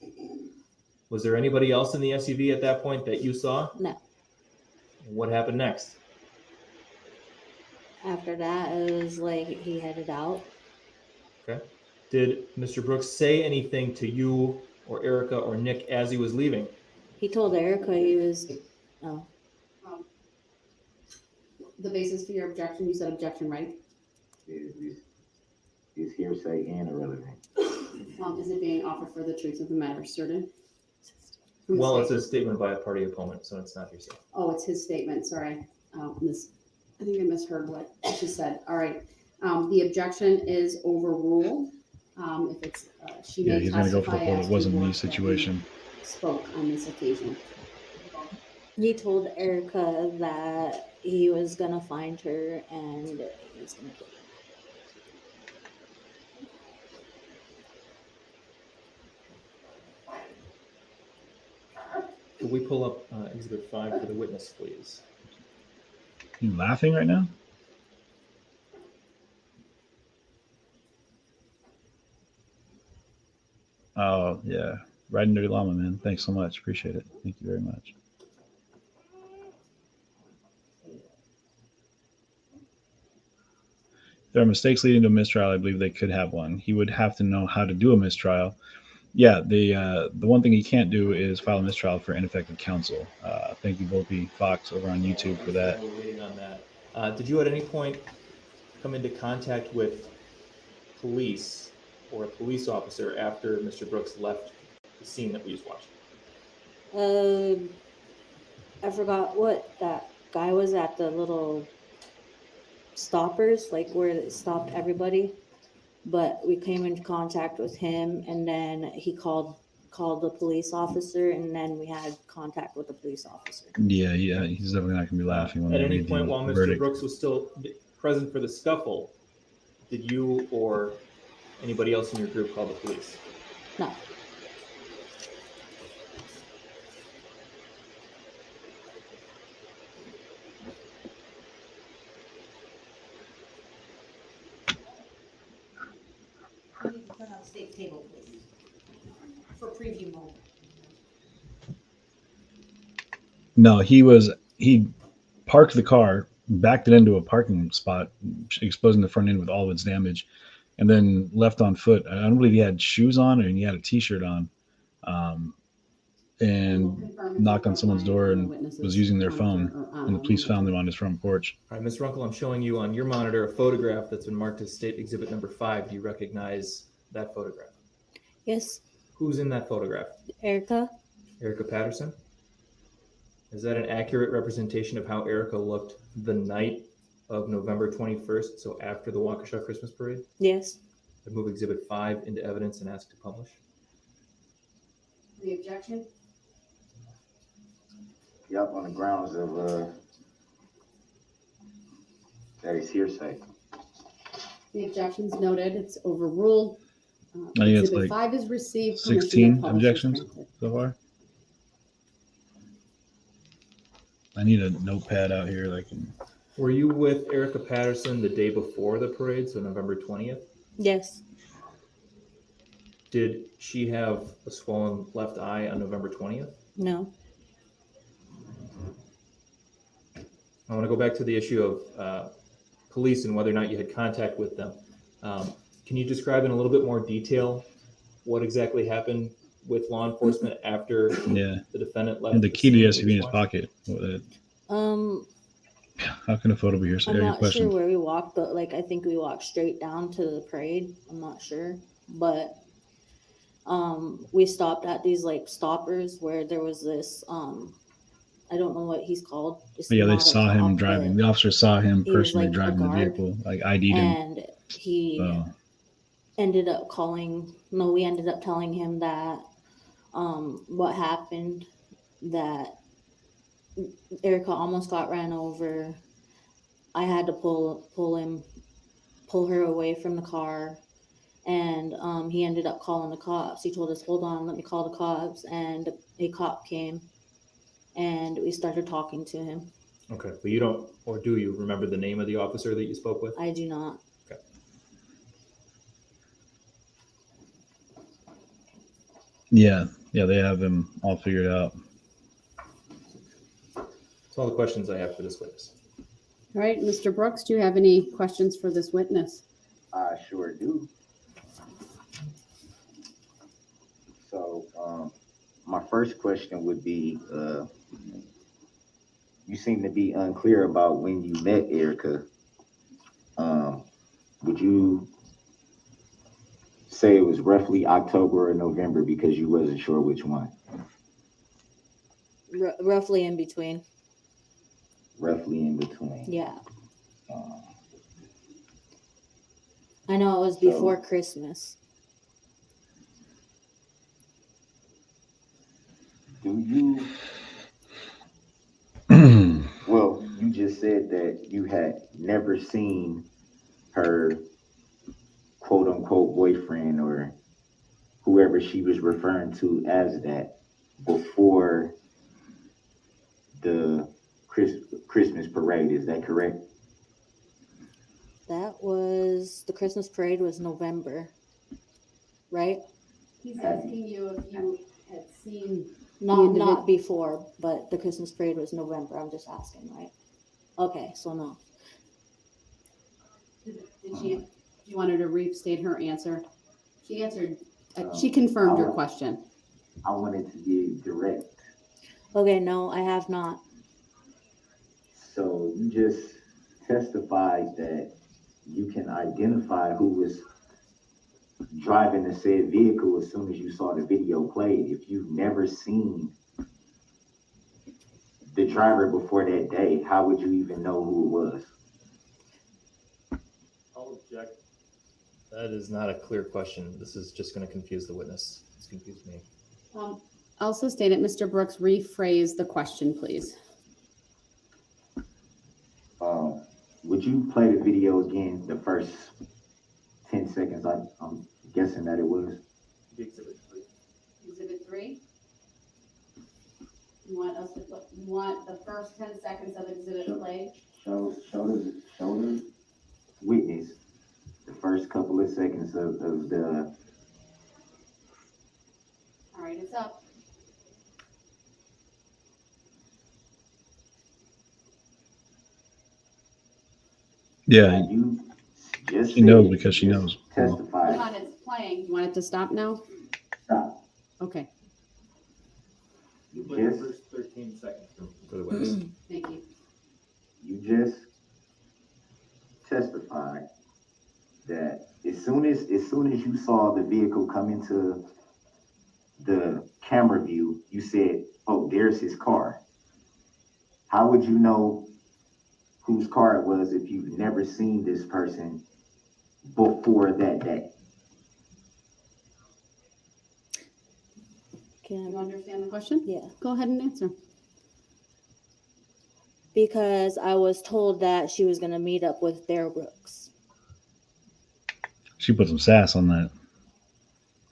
Was there anybody else in the SUV at that point that you saw? No. And what happened next? After that, it was like he headed out. Okay. Did Mr. Brooks say anything to you or Erica or Nick as he was leaving? He told Erica he was. Oh, The basis for your objection, you said objection, right? Is hearsay and irrelevant. Is it being offered for the truth of the matter asserted? From the Well, it's state? a statement by a party opponent, so it's not hearsay. Oh, it's his statement, sorry. I think I misheard what she said. All right. The objection is overruled. If it's, she Yeah, may he's going to go for the testify quote. as It to wasn't me what that situation. he spoke on this occasion. he told Erica that he was gonna find her and he was gonna kill her. Could we pull up Exhibit 5 for the witness, please? You laughing right now? Oh, yeah. Riding Dirty Llama, man. Thanks so much. Appreciate it. Thank you very much. If there are mistakes leading to a mistrial, I believe they could have one. He would have to know how to do a mistrial. Yeah, the one thing he can't do is file a mistrial for ineffective counsel. Thank you, Volpe Fox, over on YouTube for that. We're waiting on that. Did you at any point come into contact with police or a police officer after Mr. Brooks left the scene that we just watched? I forgot what that guy was at, the little stoppers, like where it stopped everybody. But we came into contact with him, and then he called the police officer, and then we had contact with the police officer. Yeah, he's definitely not going to be laughing when At they any read point the while Mr. verdict. Brooks was still present for the scuffle, did you or anybody else in your group call the police? No. I need to turn on the state table, please, for preview mode. No, he parked the car, backed it into a parking spot, exposing the front end with all of its damage, and then left on foot. I don't believe he had shoes on, and he had a T-shirt on, and knocked on someone's door and was using their phone, and the police found them on his front porch. All right, Ms. Runkle, I'm showing you on your monitor a photograph that's been marked as State Exhibit number 5. Do you recognize that photograph? Yes, Who's in that photograph? Erica. Erica Patterson? Is that an accurate representation of how Erica looked the night of November 21st, so after the Waukesha Christmas Parade? Yes. I move Exhibit 5 into evidence and ask to publish. The objection? Yep, on the grounds of that is hearsay. The objection's noted. It's overruled. I think it's Exhibit like 5 is received. 16 objections so far. I need a notepad out here. Were you with Erica Patterson the day before the parade, so November 20th? Yes. Did she have a swollen left eye on November 20th? No. I want to go back to the issue of police and whether or not you had contact with them. Can you describe in a little bit more detail what exactly happened with law enforcement after the defendant left? And the key to the SUV in his pocket. How can a photo be here? I'm not sure where we walked, but I think we walked straight down to the parade. I'm not sure, but we stopped at these stoppers where there was this I don't know what he's called. Yeah, they saw him driving. The officer saw him personally driving the vehicle, ID'd him. And he ended up we ended up telling him that what happened, that Erica almost got ran over. I had to pull her away from the car, and he ended up calling the cops. He told us, hold on, let me call the cops, and a cop came, and we started talking to him. Okay, but you don't, or do you remember the name of the officer that you spoke with? I do not. Okay. Yeah, they have him all figured out. That's all the questions I have for this witness. All right, Mr. Brooks, do you have any questions for this witness? I sure do. So, my first question would be, you seem to be unclear about when you met Erica. Would you say it was roughly October or November because you wasn't sure which one? Roughly in between. Roughly in between. Yeah. I know it was before Christmas. Do you, well, you just said that you had never seen her quote unquote boyfriend or whoever she was referring to as that before the Christmas parade. Is that correct? That was, the Christmas parade was November, right? He's asking you if you had seen. Not before, but the Christmas parade was November. I'm just asking, right? Okay, so no. Did she? You want her to restate her answer? She answered. She confirmed your question. I wanted to be direct. Okay, no, I have not. So you just testified that you can identify who was driving the said vehicle as soon as you saw the video played. If you've never seen the driver before that day, how would you even know who it was? I'll object. That is not a clear question. This is just going to confuse the witness. It's confused me. Also state it, Mr. Brooks, rephrase the question, please. Would you play the video again, the first 10 seconds? I'm guessing that it was. Exhibit 3. Exhibit 3. You want us to put? You want the first 10 seconds of exhibit played? Show the witness the first couple of seconds of the. All right, it's up. Yeah, You just she knows said, because she knows. Testified. Hold on, it's playing. You want it to stop now? Stop. Okay, You Play the just first 13 seconds for the witness. thank you. You just testified that as soon as you saw the vehicle come into the camera view, you said, "Oh, there's his car." How would you know whose car it was if you've never seen this person before that day? Do you understand the question? Yeah. Go ahead and answer. Because I was told that she was going to meet up with Darrell Brooks. She put some sass on that.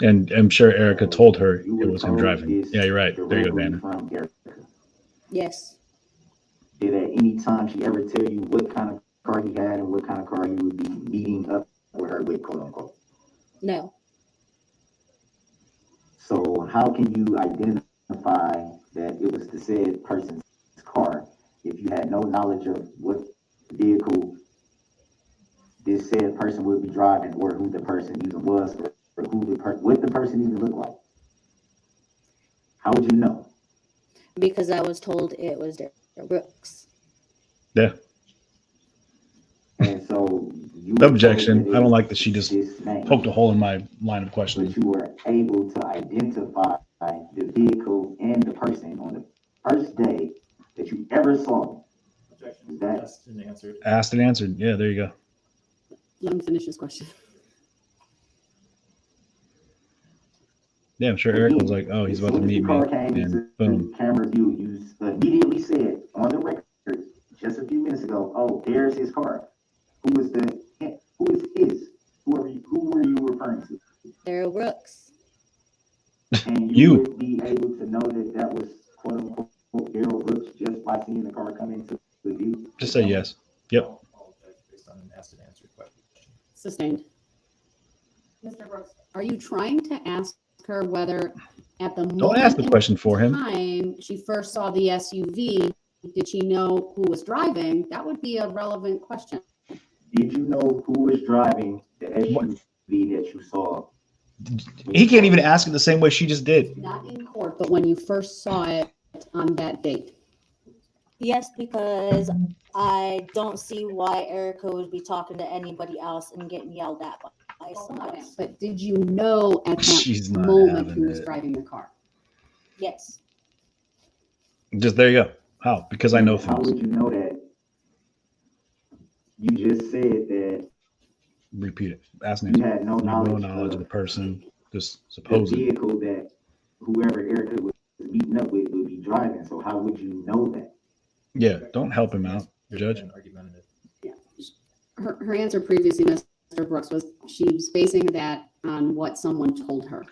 And I'm sure Erica told her You it were was him told driving. this Yeah, you're right. There you go, directly Dana. from Erica. Yes. Did at any time she ever tell you what kind of car he had and what kind of car you would be meeting up with her with, quote unquote? No. So how can you identify that it was the said person's car if you had no knowledge of what vehicle this said person would be driving, or who the person even was, or what the person even looked like? How would you know? Because I was told it was Darrell Brooks. Yeah. And so you were Objection. told I don't like that she just this name, poked a hole in my line of but questioning. you were able to identify the vehicle and the person on the first day that you ever saw them. Objection. Is that- Asked and answered. Asked and answered. Yeah, there you go. Let him finish his question. Yeah, I'm sure Erica was like, oh, he's about to meet me. And boom. Camera view, you immediately said on the record just a few minutes ago, "Oh, there's his car." Who is his? Who were you referring to? Darrell Brooks. And You. would be able to know that that was quote unquote Darrell Brooks just by seeing the car come into the view? Just say yes. Yep. I'll object based on an asked and answered question. Sustained. Mr. Brooks, are you trying to ask her whether at the Don't ask the moment question for him. in time she first saw the SUV, did she know who was driving? That would be a relevant question. Did you know who was driving the SUV that you saw? He can't even ask it the same way she just did. Not in court, but when you first saw it on that date. Yes, because I don't see why Erica would be talking to anybody else and getting yelled at by someone else. But did you know at She's that not moment having who was it. driving the car? Yes. Just there you go. How? Because I know How things. would you know that? You just said that Repeat it. Ask you Nancy. had no You have no knowledge knowledge of the of person. Just the suppose it. vehicle that whoever Erica was meeting up with would be driving. So how would you know that? Yeah. Don't help him out, Judge. Argumentative. Her answer previously, Mr. Brooks, was she was basing that on what someone told her.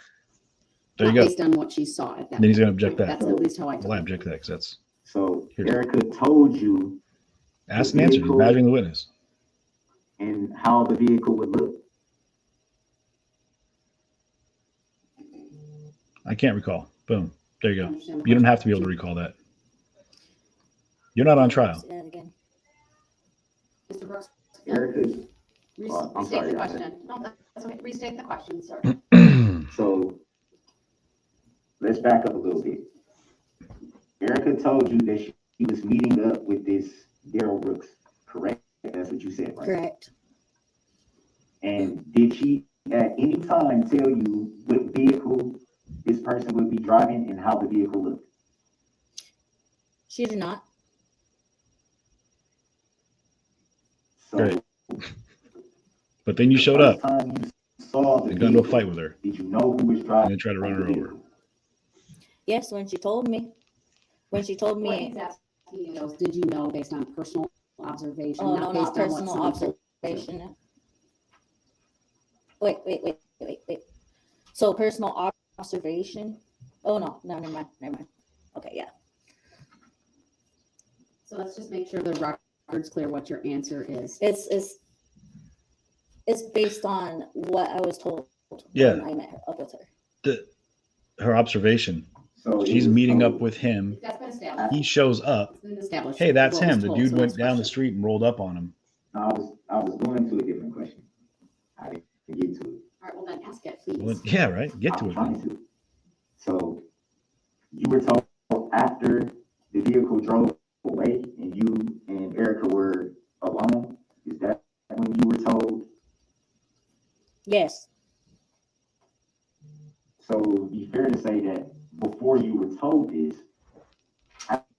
There you not go. based on what she saw at that Then he's point. going to object that. That's at least how I took Well, I it. object to that because that's So Here's- Erica told you ask and answer. He's badgering the witness. and how the vehicle would look. I can't recall. Boom. There you I go. understand the You don't question. have to be able to recall that. You're not on trial. Say that again. Mr. Brooks, Erica, restate I'm sorry, the Your question. No, that's okay. Restate the question, sir. so let's back up a little bit. Erica told you that she was meeting up with this Darrell Brooks, correct? That's what you said, right? Correct. And did she at any time tell you what vehicle this person would be driving and how the vehicle looked? She did not. So Great. But then you showed up the first time you saw the and got into a vehicle, fight with her did you know who was and driving? then tried to run her the over. vehicle? Yes, when she told me. When she told What me, he's asking you is, did you know based on personal observation, oh, no, not not based on what personal someone told you? observation. Wait. So personal observation? Oh, no, never mind. Okay, yeah. So let's just make sure the record's clear what your answer is. It's based on what I was told Yeah. when I met her, up with her. Her observation. So it She's was meeting told- up with him. That's been established. He shows up. It's been established. Hey, that's what was him. The told, dude so went next down the question. street and rolled up on him. I was going to a different question. I didn't get to it. All right, well then ask it, please. Well, yeah, right. Get to I'm it. trying to. So you were told after the vehicle drove away and you and Erica were alone? Is that when you were told? Yes. So it would be fair to say that before you were told this,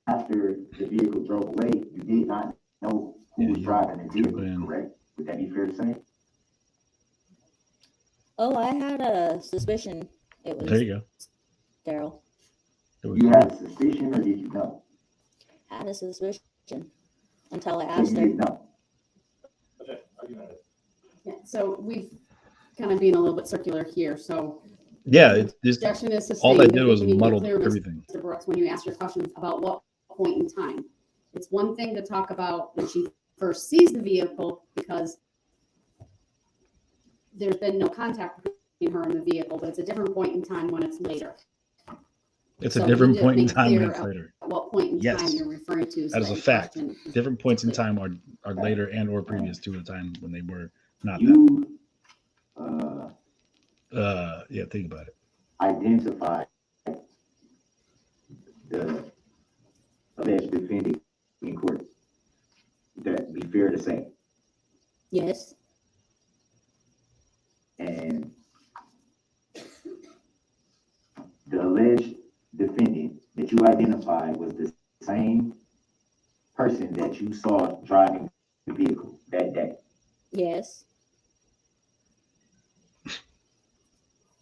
after the vehicle drove away, you did not know who Yeah, was you driving the vehicle, in. correct? Would that be fair to say? Oh, I had a suspicion it was There you go. Darrell. There we You go. had a suspicion or did you know? Had a suspicion until I So asked you her. didn't know. Yeah, so we've kind of been a little bit circular here, so. Yeah, it's just Objection is all sustained. that If did you was can be muddled clear, everything. Mr. Brooks, when you ask your questions about what point in time. It's one thing to talk about when she first sees the vehicle because there's been no contact between her and the vehicle, but it's a different point in time when it's later. It's So a we different need to point in make time when clear it's later. At what point in Yes. time you're referring to. so That is a your fact. question is Different points in clear. time are later and or previous to the time when they were not that. You Yeah, think about it. identified the alleged defendant in court. Would that be fair to say? Yes. And the alleged defendant that you identified was the same person that you saw driving the vehicle that day. Yes.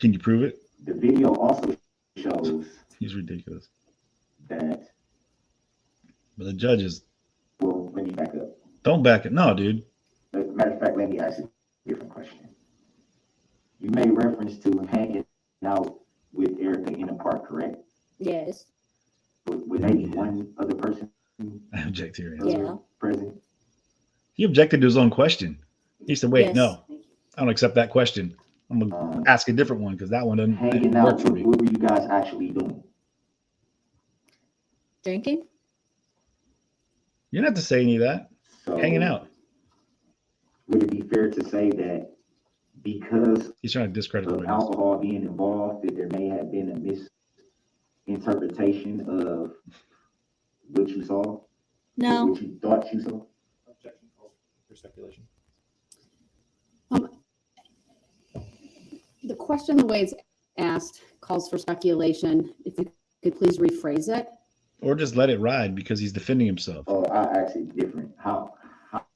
Can you prove it? The video also shows He's ridiculous. that, But the judges well, let me back up. don't back it. No, dude. Matter of fact, let me ask you a different question. You made reference to hanging out with Erica in the park, correct? Yes. Would there be one other person I object to your answer. Yeah. present? He objected to his own question. He said, wait, Yes. no, I don't accept that question. I'm going to ask a different one because that one doesn't Hanging work out, for me. what were you guys actually doing? Drinking? You don't have to say any of that. So Hanging out. would it be fair to say that because He's trying to discredit the of witness. alcohol being involved, that there may have been a misinterpretation of what you saw? No. What you thought you saw? Objection calls for speculation. The question, the way it's asked, calls for speculation. If you could please rephrase it. Or just let it ride because he's defending himself. Oh, I asked it different.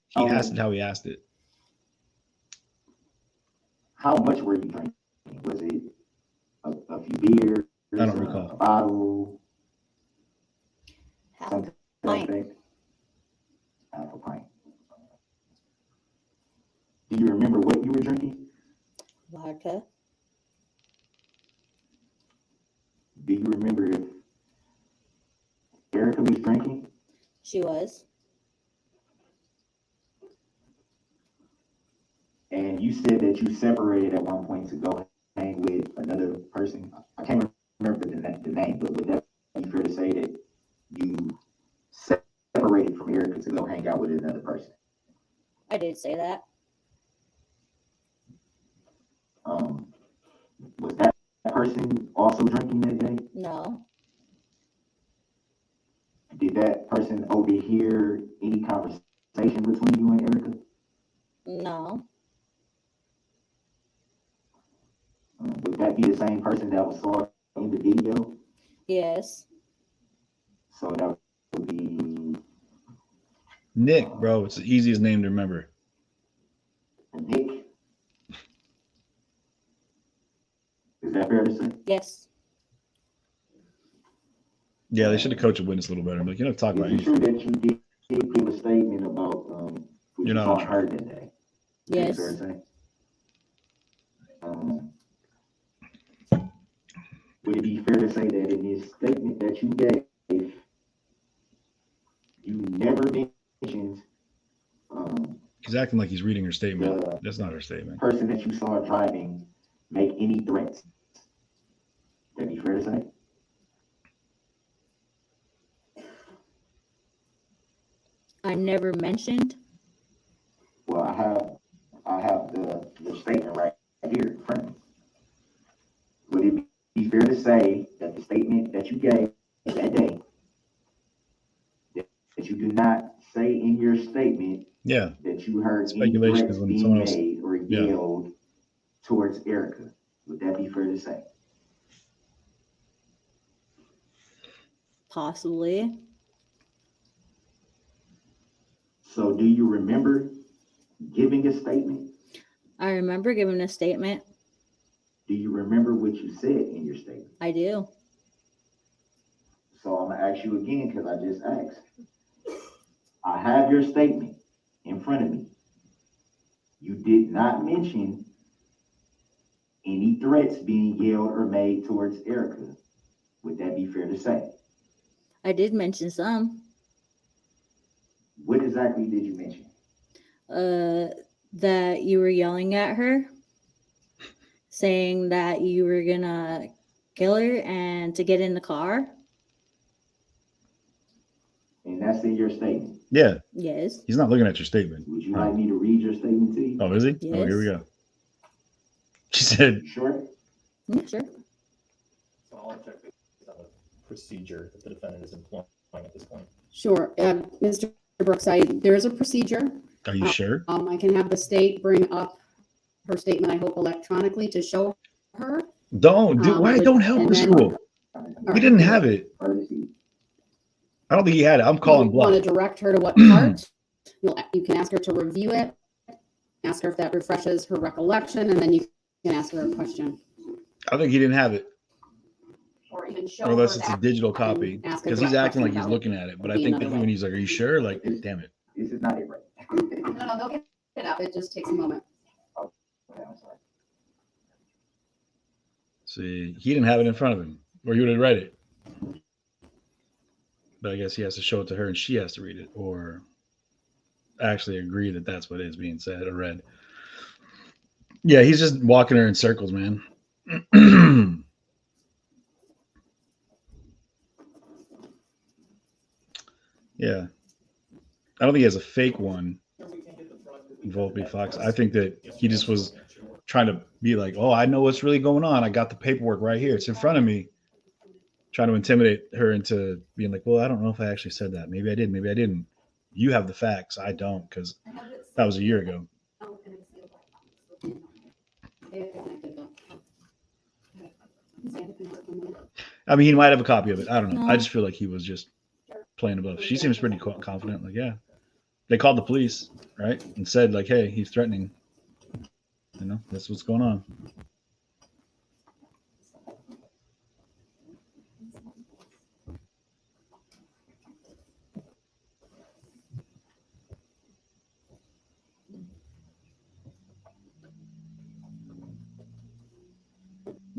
He asked it how he asked it. How much were you drinking? Was it a few beers? I don't recall. A bottle? Half a Something pint. like that? Half a pint. Do you remember what you were drinking? Vodka. Do you remember if Erica was drinking? She was. And you said that you separated at one point to go hang with another person. I can't remember the name, but would that be fair to say that you separated from Erica to go hang out with another person? I did say that. Was that person also drinking that day? No. Did that person overhear any conversation between you and Erica? No. Would that be the same person that was saw in the video? Yes. So that would be Nick, bro, it's the easiest name to remember. Nick. Is that fair to say? Yes. Yeah, they should have coached a witness a little better. Like, you don't talk about Is it it. true that you did give a statement about what You're you not saw on her that day? Is that Yes. fair to say? Would it be fair to say that in this statement that you gave, you never mentioned He's acting like he's reading her statement. the That's not her statement. person that you saw driving make any threats? Would that be fair to say? I never mentioned. Well, I have the statement right here in front of me. Would it be fair to say that the statement that you gave that day, that you do not say in your statement Yeah. that you heard any Speculation threats is when being someone else- made or Yeah. yelled towards Erica? Would that be fair to say? Possibly. So do you remember giving a statement? I remember giving a statement. Do you remember what you said in your statement? I do. So I'm gonna ask you again because I just asked. I have your statement in front of me. You did not mention any threats being yelled or made towards Erica. Would that be fair to say? I did mention some. What exactly did you mention? That you were yelling at her, saying that you were gonna kill her and to get in the car. And that's in your statement. Yeah. Yes. He's not looking at your statement. Would you like me to read your statement to you? Oh, is he? Yes. Oh, here we go. She said, You sure? Yeah, sure. So I'll check based on the procedure that the defendant is employing at this point. Sure. Mr. Brooks, there is a procedure. are you sure? I can have the state bring up her statement, I hope electronically, to show her. Don't do why don't help and this then- fool. We didn't have it. I don't think he had it. I'm calling You want bluff. to direct her to what part? You can ask her to review it, ask her if that refreshes her recollection, and then you can ask her a question. I think he didn't have it. Or even show Or unless her it's a that digital and copy. ask a Because he's direct acting like question he's about looking at it. But I being think that another when way. he's like, are you sure? Like, damn it. This is not it, right? No, they'll get it up. It just takes a moment. Okay, I'm sorry. See, he didn't have it in front of him, or he would have read it. But I guess he has to show it to her, and she has to read it, or actually agree that that's what is being said or read. Yeah, he's just walking her in circles, man. Yeah. I don't think he has a fake one, Volpe Fox. I think that he just was trying to be like, oh, I know what's really going on. I got the paperwork right here. It's in front of me. Trying to intimidate her into being like, well, I don't know if I actually said that. Maybe I did. Maybe I didn't. You have the facts. I don't, because that was a year ago. I mean, he might have a copy of it. I don't know. I just feel like he was just playing above. She seems pretty confident. Like, yeah. They called the police, right? And said, like, hey, he's threatening. You know, that's what's going on.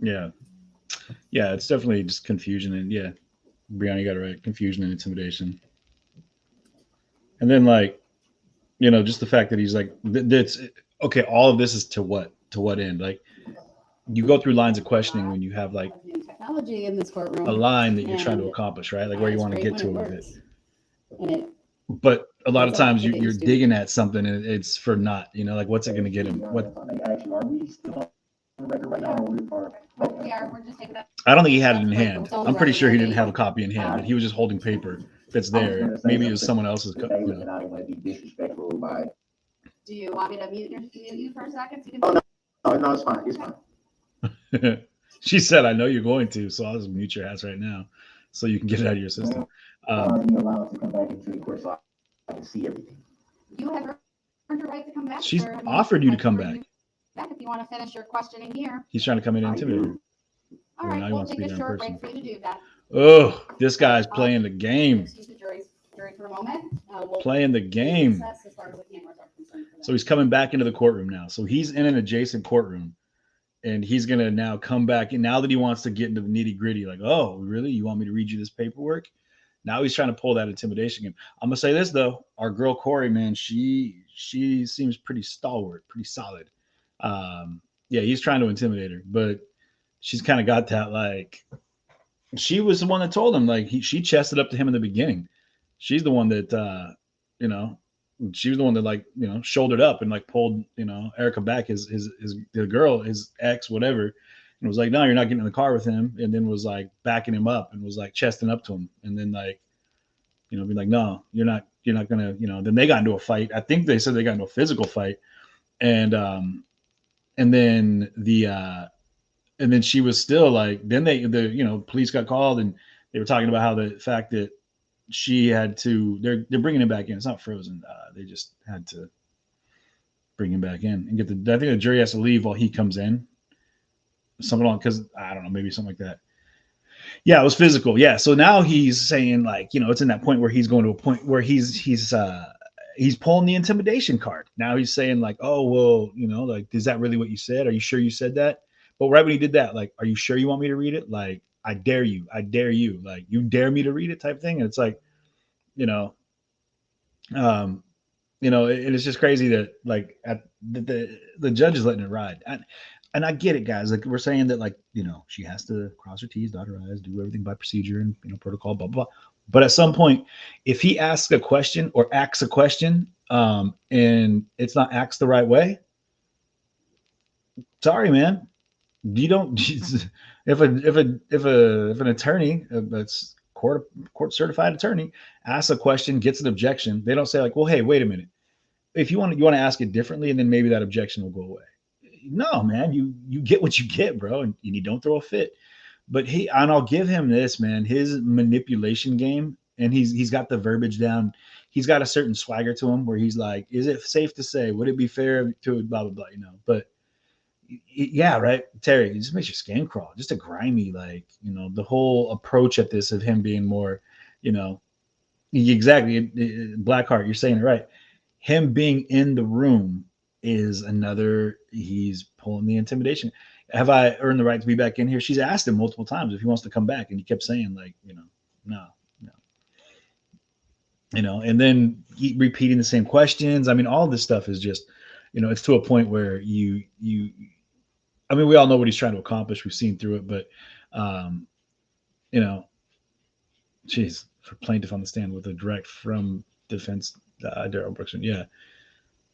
Yeah. Yeah, it's definitely just confusion. And yeah, Brianna, you got it right. Confusion and intimidation. And then, like, you know, just the fact that he's like, that's okay. All of this is to what end? Like, you go through lines of questioning when you have like Technology in this courtroom. a line that you're trying to accomplish, right? Like where you want to get to with it. And it, But a lot of times you're digging at something and it's for not, you know, like what's it going to get him? What? I don't think he had it in hand. I'm pretty sure he didn't have a copy in hand, but he was just holding paper that's there. Maybe it was someone else's. You know. Do you want me to mute you for a second? No, it's fine. It's fine. She said, I know you're going to, so I'll just mute your ass right now so you can get it out of your system. You're allowed to come back into the court so I can see everything. You have earned your right to come back. She's sir. offered you to come back. Back if you want to finish your questioning here. He's trying to come in and intimidate her. All right, we'll take a short break for you to do that. Oh, this guy's playing the game. Excuse the jury for a moment. Playing the game. As far as the cameras are concerned for that. So he's coming back into the courtroom now. So he's in an adjacent courtroom, and he's going to now come back. And now that he wants to get into the nitty gritty, like, oh, really? You want me to read you this paperwork? Now he's trying to pull that intimidation game. I'm going to say this, though. Our girl, Corey, man, she seems pretty stalwart, pretty solid. Yeah, he's trying to intimidate her, but she's kind of got that, like, she was the one that told him, like, she chested up to him in the beginning. She's the one that, you know, she was the one that, like, you know, shouldered up and like pulled, you know, Erica back, the girl, his ex, whatever, and was like, no, you're not getting in the car with him. And then was like backing him up and was like chesting up to him. And then, like, you know, be like, no, you're not gonna, you know. Then they got into a fight. I think they said they got into a physical fight, and then she was still like, then you know, police got called and they were talking about how the fact that she had to, they're bringing him back in. It's not frozen. They just had to bring him back in and get I think the jury has to leave while he comes in. Something on, because I don't know, maybe something like that. Yeah, it was physical. Yeah. So now he's saying, like, you know, it's in that point where he's going to a point where he's pulling the intimidation card. Now he's saying, like, oh, well, you know, like, is that really what you said? Are you sure you said that? But right when he did that, like, are you sure you want me to read it? Like, I dare you. Like, you dare me to read it type thing. And it's like, you know, it's just crazy that, like, at the judge is letting it ride. And I get it, guys. Like, we're saying that, like, you know, she has to cross her T's, dot her I's, do everything by procedure and, you know, protocol, blah, blah, blah. But at some point, if he asks a question or acts a question, and it's not asked the right way, sorry, man. You don't. If an attorney, that's court certified attorney, asks a question, gets an objection, they don't say, like, well, hey, wait a minute. If you want to ask it differently, and then maybe that objection will go away. No, man, you get what you get, bro, and you don't throw a fit. But and I'll give him this, man, his manipulation game, and he's got the verbiage down. He's got a certain swagger to him where he's like, is it safe to say, would it be fair to blah, blah, blah, you know? But yeah, right, Terry, it just makes your skin crawl. Just a grimy, like, you know, the whole approach at this of him being more, you know, exactly, Blackheart, you're saying it right. Him being in the room is another, he's pulling the intimidation. have I earned the right to be back in here? She's asked him multiple times if he wants to come back, and he kept saying like, no. And then repeating the same questions. I mean, all this stuff is just, it's to a point where I mean, we all know what he's trying to accomplish. We've seen through it, but, geez, for plaintiff on the stand with a direct from defense, Darrell Brookson. Yeah.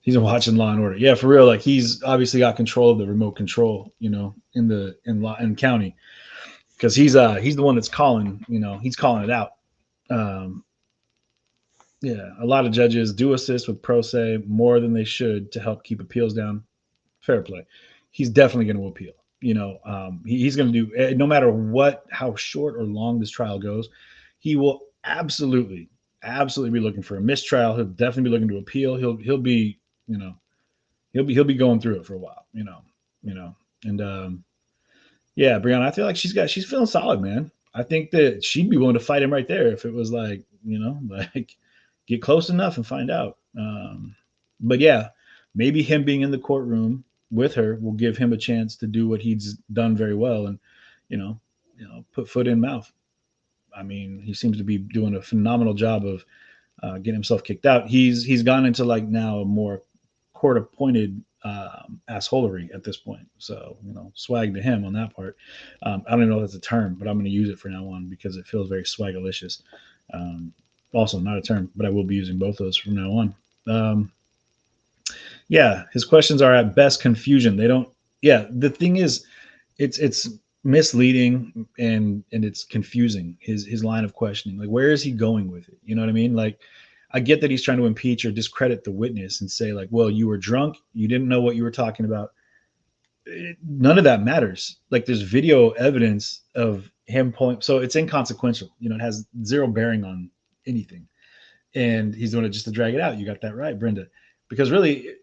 He's watching Law and Order. Yeah, for real. Like, he's obviously got control of the remote control, in county, because he's the one that's calling, he's calling it out. Yeah, a lot of judges do assist with pro se more than they should to help keep appeals down. Fair play. He's definitely going to appeal. He's going to do, no matter how short or long this trial goes, he will absolutely be looking for a mistrial. He'll definitely be looking to appeal. He'll be, he'll be going through it for a while, and yeah, Brianna, I feel like she's feeling solid, man. I think that she'd be willing to fight him right there if it was like, get close enough and find out. But yeah, maybe him being in the courtroom with her will give him a chance to do what he's done very well and, put foot in mouth. I mean, he seems to be doing a phenomenal job of getting himself kicked out. He's gone into like now a more court-appointed assholery at this point. So, swag to him on that part. I don't even know if that's a term, but I'm going to use it from now on because it feels very swagalicious. Also not a term, but I will be using both those from now on. Yeah, his questions are at best confusion. The thing is, it's misleading and it's confusing, his line of questioning. Like, where is he going with it? You know what I mean? Like, I get that he's trying to impeach or discredit the witness and say like, well, you were drunk, you didn't know what you were talking about. None of that matters. Like, there's video evidence of him pulling, so it's inconsequential. It has zero bearing on anything, and he's doing it just to drag it out. You got that right, Brenda, because really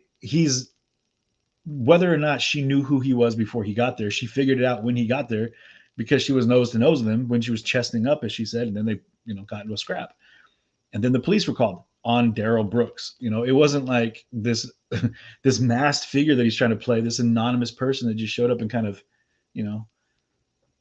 whether or not she knew who he was before he got there, she figured it out when he got there because she was nose to nose with him when she was chesting up, as she said, and then they got into a scrap, and then the police were called on Darrell Brooks. It wasn't like this this masked figure that he's trying to play, this anonymous person that just showed up and kind of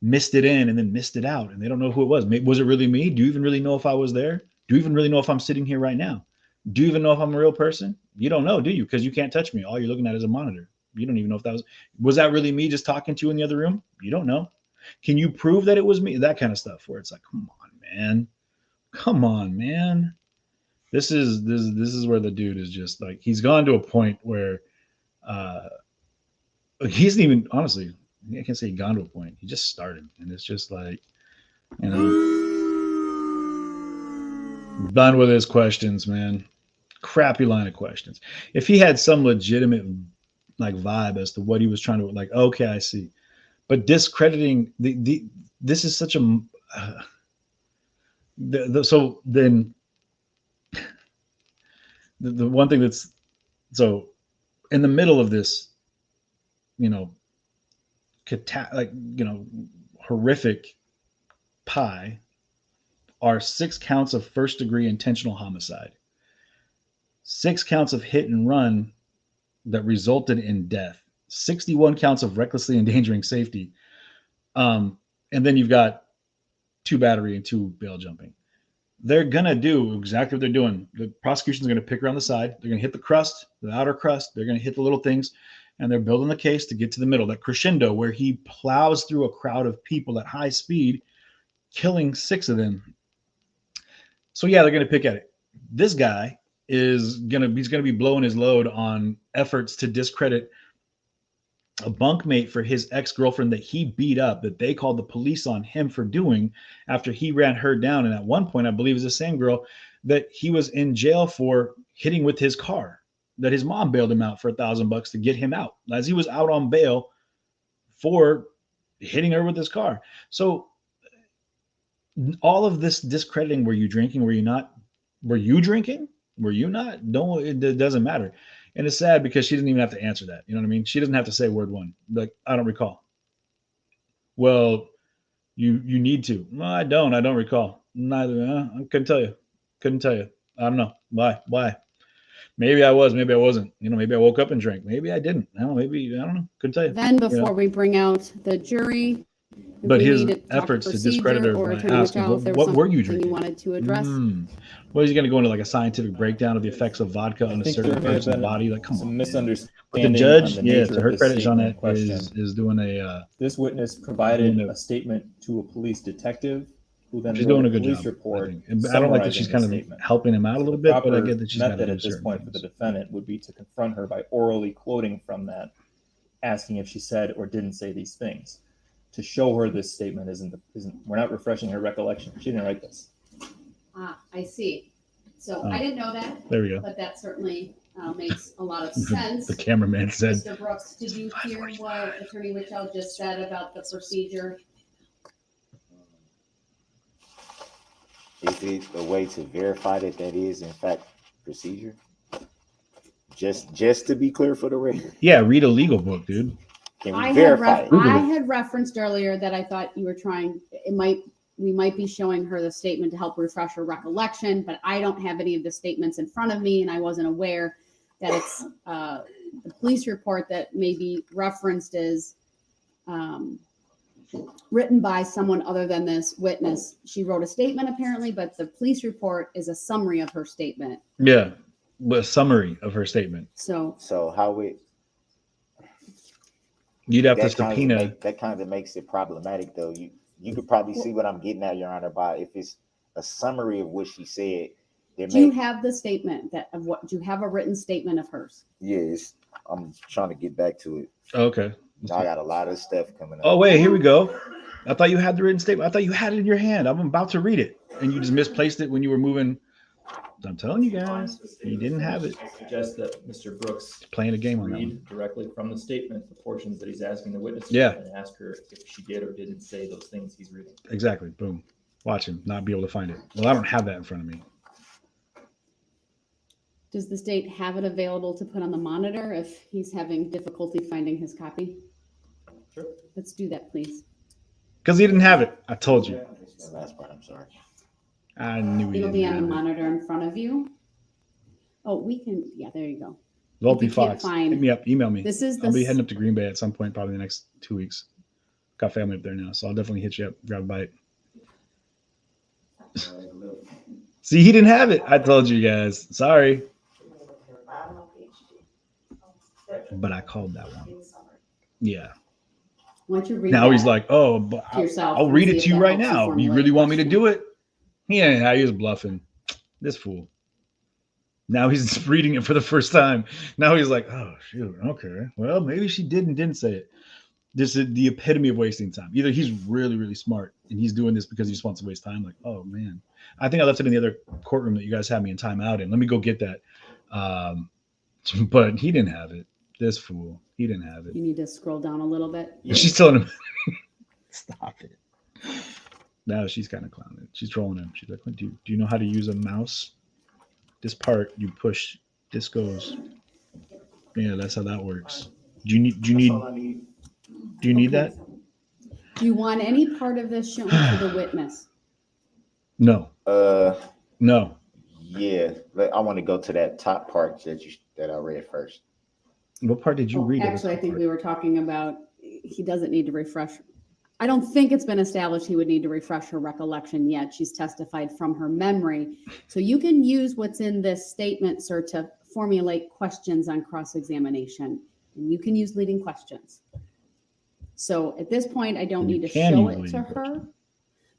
missed it in and then missed it out, and they don't know who it was. Was it really me? Do you even really know if I was there? Do you even really know if I'm sitting here right now? Do you even know if I'm a real person? You don't know, do you? Because you can't touch me. All you're looking at is a monitor. You don't even know if that was that really me just talking to you in the other room? You don't know. Can you prove that it was me? That kind of stuff where it's like, come on, man. This is where the dude is just like, he's gone to a point where he isn't even, honestly, I can't say he gone to a point. He just started, and it's just like, done with his questions, man. Crappy line of questions. If he had some legitimate like vibe as to what he was trying to, like, okay, I see. But discrediting this is such a so then the one thing that's so in the middle of this, horrific pie are 6 counts of first-degree intentional homicide, 6 counts of hit and run that resulted in death, 61 counts of recklessly endangering safety, and then you've got 2 battery and 2 bail jumping. They're going to do exactly what they're doing. The prosecution's going to pick around the side. They're going to hit the crust, the outer crust. They're going to hit the little things, and they're building the case to get to the middle, that crescendo where he plows through a crowd of people at high speed, killing 6 of them. So yeah, they're going to pick at it. This guy he's going to be blowing his load on efforts to discredit a bunkmate for his ex-girlfriend that he beat up, that they called the police on him for doing after he ran her down. And at one point, I believe it's the same girl that he was in jail for hitting with his car, that his mom bailed him out for $1,000 to get him out as he was out on bail for hitting her with his car. So all of this discrediting, were you drinking? Were you not? Were you drinking? Were you not? No, it doesn't matter. And it's sad because she doesn't even have to answer that. You know what I mean? She doesn't have to say word one. Like, I don't recall. Well, you need to. No, I don't recall. Neither. I couldn't tell you. I don't know. Why? Maybe I was, maybe I wasn't. Maybe I woke up and drank. Maybe I didn't. I don't know. Couldn't tell you. Then before we bring out the jury, if But we his need to talk efforts to procedure discredit her or by Attorney asking, Mitchell, if there what was were you something drinking? you wanted to address. What is he going to go into like a scientific breakdown of the effects of vodka on a think certain there may have person's been body? Like, come some on. misunderstanding. But the on judge, the yeah, nature to of her this credit, statement in Jeanette is doing a. This witness provided doing a statement to a police detective who then She's wrote doing a a good police job. report. And I don't like that she's kind of statement. helping him out a little The bit, but I proper get that she's got to method do at this certain point for the things. defendant would be to confront her by orally quoting from that, asking if she said or didn't say these things. To show her this statement isn't we're not refreshing her recollection. She didn't write this. I see. So I didn't know that, There we go. but that certainly makes a lot of sense. The cameraman said, Mr. Brooks, did you hear what Attorney Mitchell just said about the procedure? Is it a way to verify that is in fact procedure? Just to be clear for the record. yeah, read a legal book, dude. Can we verify it? Google I it. had referenced earlier that I thought you were trying, we might be showing her the statement to help refresh her recollection, but I don't have any of the statements in front of me, and I wasn't aware that it's the police report that may be referenced as written by someone other than this witness. She wrote a statement apparently, but the police report is a summary of her statement. Yeah, a summary of her statement. So how it You'd have to that kind of subpoena. that kind of makes it problematic though. You could probably see what I'm getting at, Your Honor, by if it's a summary of what she said. do you have the statement do you have a written statement of hers? Yes, I'm trying to get back to it. Okay. I got a lot of stuff coming up. Oh, wait, here we go. I thought you had the written statement. I thought you had it in your hand. I'm about to read it. And you just misplaced it when you were moving. I'm telling you guys, you didn't have it. I suggest that Mr. Brooks Playing a game on that one. read directly from the statement the portions that he's asking the witness Yeah. and ask her if she did or didn't say those things he's reading. Exactly. Boom. Watch him not be able to find it. Well, I don't have that in front of me. Does the state have it available to put on the monitor if he's having difficulty finding his copy? Sure. Let's do that, please. Because he didn't have it. I told you. The last part, I'm sorry. I knew he It'll didn't be on have the it. monitor in front of you. Oh, we can, yeah, there you go. Volpe you can't Fox. find- Hit me up. Email me. This is I'll be the, heading up to Green Bay at some point, probably the next 2 weeks. Got family up there now, so I'll definitely hit you up, grab a bite. See, he didn't have it. I told you guys. Sorry. But I called that one. Yeah. why don't you read Now he's that like, oh, but to yourself I'll and read see it if to you that right helps now. You formulate really a want me to question. do it? Yeah, he was bluffing. This fool. Now he's reading it for the first time. Now he's like, oh, shoot. Okay. Well, maybe she did and didn't say it. This is the epitome of wasting time. Either he's really, really smart and he's doing this because he just wants to waste time. Like, oh, man. I think I left it in the other courtroom that you guys had me in timeout in. Let me go get that. But he didn't have it. This fool. He didn't have it. You need to scroll down a little bit. She's telling him, stop it. Now she's kind of clowning. She's trolling him. She's like, do you know how to use a mouse? This part you push, this goes. Yeah, that's how that works. Do you need that? Do you want any part of this shown to the witness? No. No. Yeah, I want to go to that top part that I read first. What part did you read? Actually, I think we were talking about he doesn't need to refresh. I don't think it's been established he would need to refresh her recollection yet. She's testified from her memory. So you can use what's in this statement, sir, to formulate questions on cross-examination. And you can use leading questions. So at this point, I don't need to show it to her,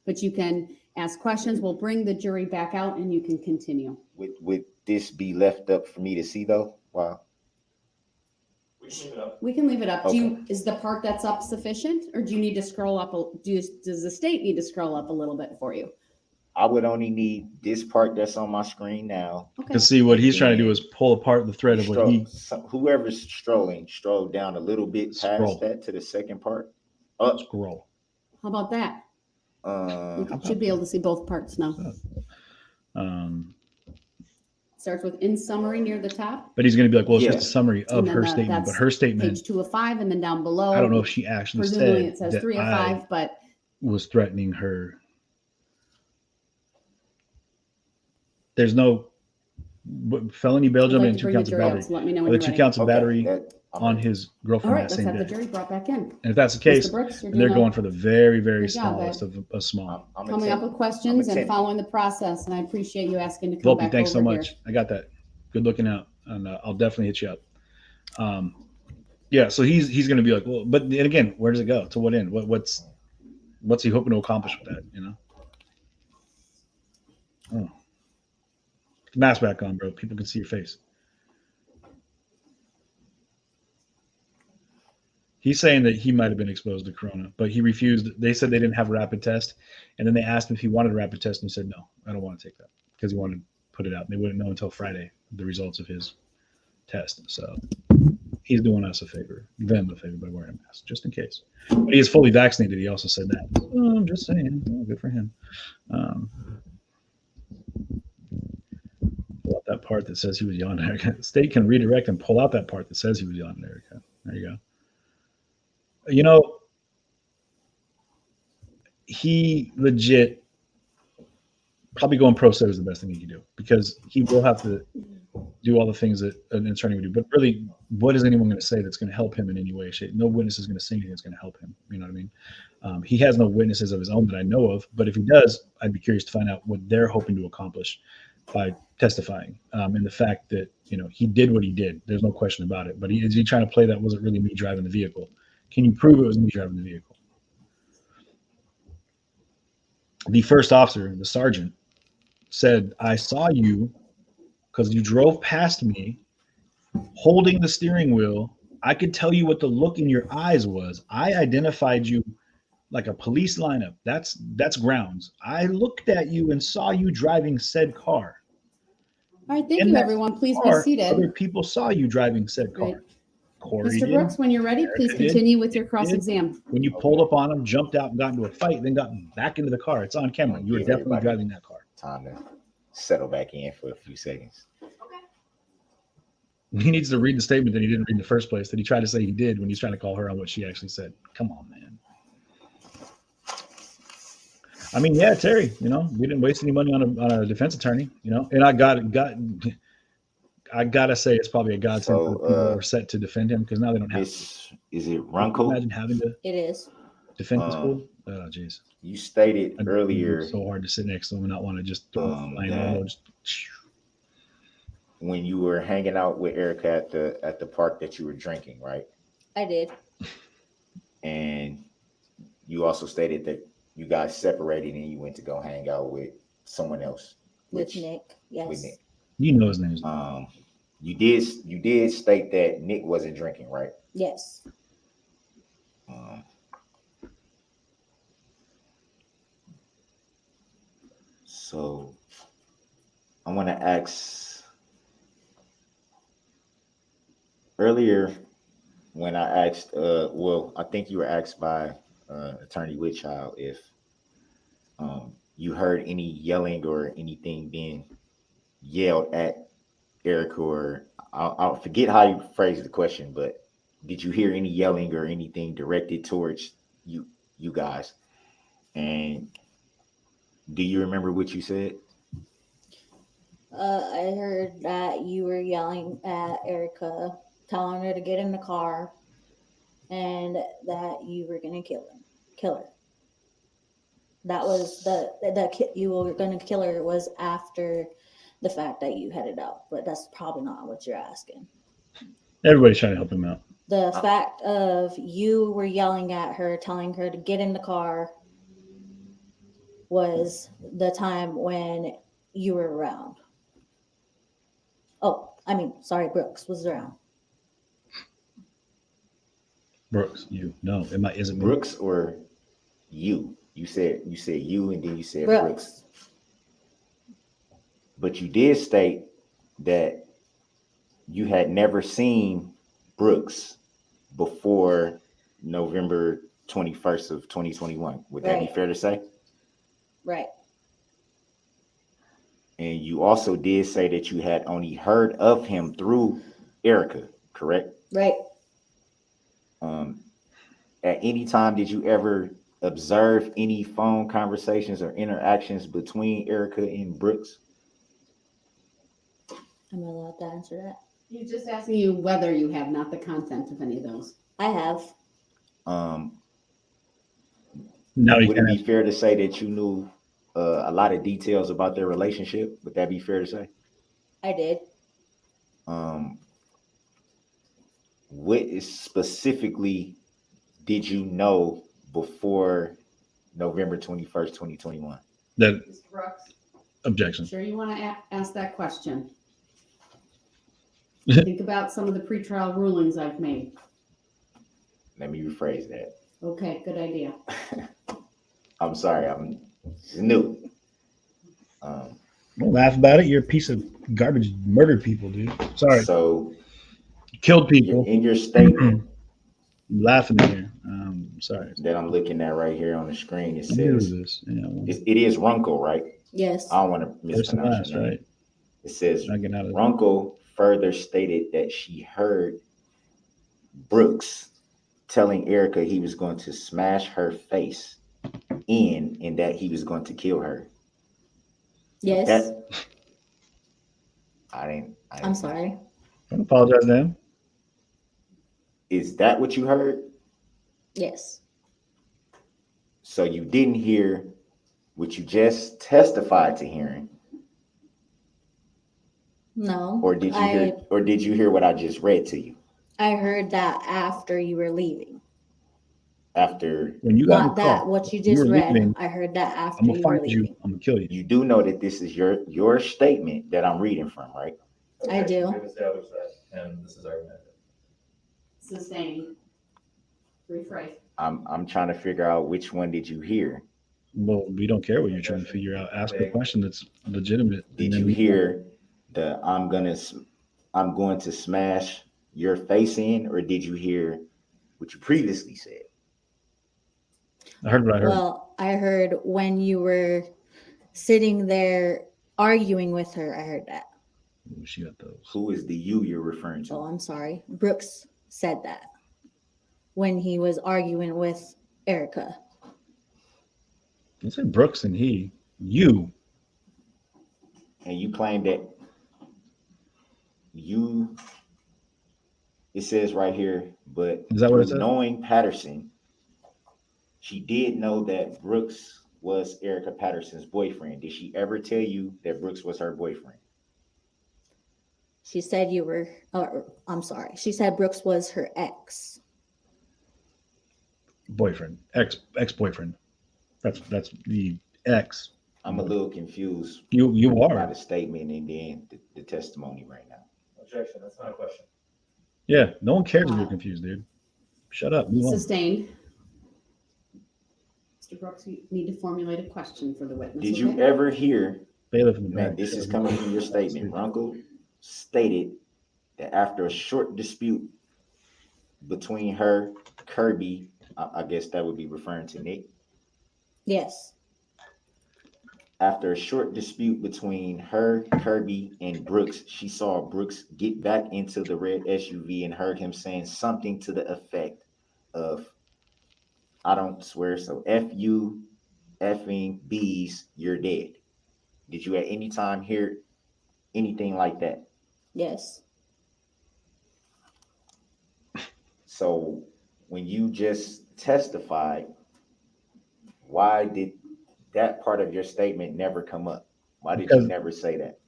but you can ask questions. We'll bring the jury back out and you can continue. Would this be left up for me to see though? Wow. We can leave it up. Okay. Is the part that's up sufficient, or do you need to scroll up? Does the state need to scroll up a little bit for you? I would only need this part that's on my screen now. Okay. To see what he's trying to do is pull apart the thread of what he. Whoever's stroll down a little bit past that to the second part. Up. Scroll. How about that? You should be able to see both parts now. Starts with in summary near the top. But he's going to be like, well, it's just a summary of And then her statement. But that's her statement, Page 2 of 5, and then down below. I don't know if she actually Presumably said it says that 3 of 5, but was threatening her. There's no felony bail I'd jumping like and to 2 bring the counts of jury battery. out, so let me know when The you're 2 ready. counts of Okay, battery I'm on ready. his All girlfriend right, that let's same have the day. jury brought back in. And if that's the case, Mr. Brooks, you're they're doing going for the very, very Good job, smallest bud. of a small. I'm coming up with questions and following the process, and I appreciate you asking to come Volpe, back thanks so over much. here. I got that. Good looking out, and I'll definitely hit you up. Yeah, so he's going to be like, well, but and again, where does it go? To what end? What's he hoping to accomplish with that? You know. Oh. Put the mask back on, bro. People can see your face. He's saying that he might have been exposed to corona, but he refused. They said they didn't have a rapid test, and then they asked him if he wanted a rapid test, and he said, no, I don't want to take that, because he wanted to put it out. And they wouldn't know until Friday the results of his test. So he's doing us a favor, them a favor, by wearing a mask, just in case. But he is fully vaccinated. He also said that. Oh, I'm just saying. Oh, good for him. Pull out that part that says he was yelling at Erica. State can redirect and pull out that part that says he was yelling at Erica. There you go. You know, he legit probably going pro se is the best thing he can do, because he will have to do all the things that an attorney would do. But really, what is anyone going to say that's going to help him in any way, shape? No witness is going to say anything that's going to help him. You know what I mean? He has no witnesses of his own that I know of. But if he does, I'd be curious to find out what they're hoping to accomplish by testifying. And the fact that, you know, he did what he did. There's no question about it. But is he trying to play that wasn't really me driving the vehicle? Can you prove it was me driving the vehicle? The first officer, the sergeant, said, I saw you because you drove past me holding the steering wheel. I could tell you what the look in your eyes was. I identified you like a police lineup. That's grounds. I looked at you and saw you driving said car. All right, thank you, everyone. Please be seated. Other people saw you driving said car. Right. Corey Mr. Brooks, when you're ready, please Erica did. continue with your Did. cross-exam. When you pulled up on him, jumped out and got into a fight, then got back into the car. It's on camera. You were Give definitely everybody driving that car. time to settle back in for a few seconds. He needs to read the statement that he didn't read in the first place, that he tried to say he did when he's trying to call her on what she actually said. Come on, man. I mean, yeah, Terry, you know, we didn't waste any money on a defense attorney, you know, and I gotta say it's probably a godsend for the people that were set to defend him, because now they don't have to. Is it Runco? Imagine having to It is. defend this fool. Oh, jeez. You stated earlier It's so hard to sit next to him and not want to just throw a flying elbow. when you were hanging out with Erica at the park that you were drinking, right? I did. And you also stated that you guys separated and you went to go hang out with someone else. With Nick. Yes. With Nick. You know his name. You did state that Nick wasn't drinking, right? Yes. So I want to ask, earlier when I asked, I think you were asked by Attorney Whitchild if you heard any yelling or anything being yelled at Eric, or I'll forget how you phrased the question, but did you hear any yelling or anything directed towards you guys? And do you remember what you said? I heard that you were yelling at Erica, telling her to get in the car, and that you were gonna kill her. That was you were gonna kill her was after the fact that you headed out, but that's probably not what you're asking. Everybody's trying to help him out. The fact of you were yelling at her, telling her to get in the car, was the time when you were around. Oh, I mean, sorry, Brooks was around. Brooks, you. No, isn't Brooks or you? You said you, and then you said Brooks. Brooks. But you did state that you had never seen Brooks before November 21st of 2021. Would that be fair to say? Right. And you also did say that you had only heard of him through Erica, correct? Right. At any time, did you ever observe any phone conversations or interactions between Erica and Brooks? I'm allowed to answer that. He's just asking you whether you have, not the content of any of those. I have. No, you Would it can't. be fair to say that you knew a lot of details about their relationship? Would that be fair to say? I did. What is specifically did you know before November 21st, 2021? That Mr. Brooks, objection. sure you want to ask that question? Think about some of the pretrial rulings I've made. Let me rephrase that. Okay, good idea. I'm sorry, I'm new. Don't laugh about it. You're a piece of garbage. You murdered people, dude. Sorry. So You killed people. in your statement I'm laughing here. Sorry. that I'm looking at right here on the screen, it I'm new to says this. Yeah, well, it is Runkle, right? Yes. I don't want to first and mispronounce last, your name. right? It says Not getting out of it. Runkle further stated that she heard Brooks telling Erica he was going to smash her face in and that he was going to kill her. Yes. That I didn't I'm sorry. Don't apologize to him. Is that what you heard? Yes. So you didn't hear what you just testified to hearing, No. or did you hear what I just read to you I heard that after you were leaving. after? When you got in Not the that car, what you you just were read. leaving. I heard that after I'm gonna you were find you. leaving. I'm gonna kill you. You do know that this is your statement that I'm reading from, right? I do. We've established that, and this is argumentative. Sustained. Rephrase. I'm trying to figure out which one did you hear. Well, we don't care what you're trying to figure out. Ask a question that's legitimate. Did and you then- hear the I'm going to smash your face in, or did you hear what you previously said? I heard what I heard. Well, I heard when you were sitting there arguing with her, I heard that. Ooh, she got those. Who is the you you're referring to? Oh, I'm sorry. Brooks said that when he was arguing with Erica. I said Brooks and he. You. And you claim that it says right here, but Is that what it through says? knowing Patterson, she did know that Brooks was Erica Patterson's boyfriend. Did she ever tell you that Brooks was her boyfriend? She said you were, or I'm sorry. She said Brooks was her ex. Boyfriend. Ex-boyfriend. That's the ex. I'm a little confused You by are. the statement and then the testimony right now. Objection, that's not a question. Yeah. No one cares if you're confused, dude. Shut up. Move on. Sustained. Mr. Brooks, you need to formulate a question for the witness. Did you okay? ever hear, Bailiff in the man, back. this Shut is up. coming from your statement, Runkle stated that after a short dispute between her, Kirby, I guess that would be referring to Nick. Yes. After a short dispute between her, Kirby, and Brooks, she saw Brooks get back into the red SUV and heard him saying something to the effect of, I don't swear, so F you, effing bees, you're dead. Did you at any time hear anything like that? Yes. So when you just testified, why did that part of your statement never come up? Why did you Because- never say that?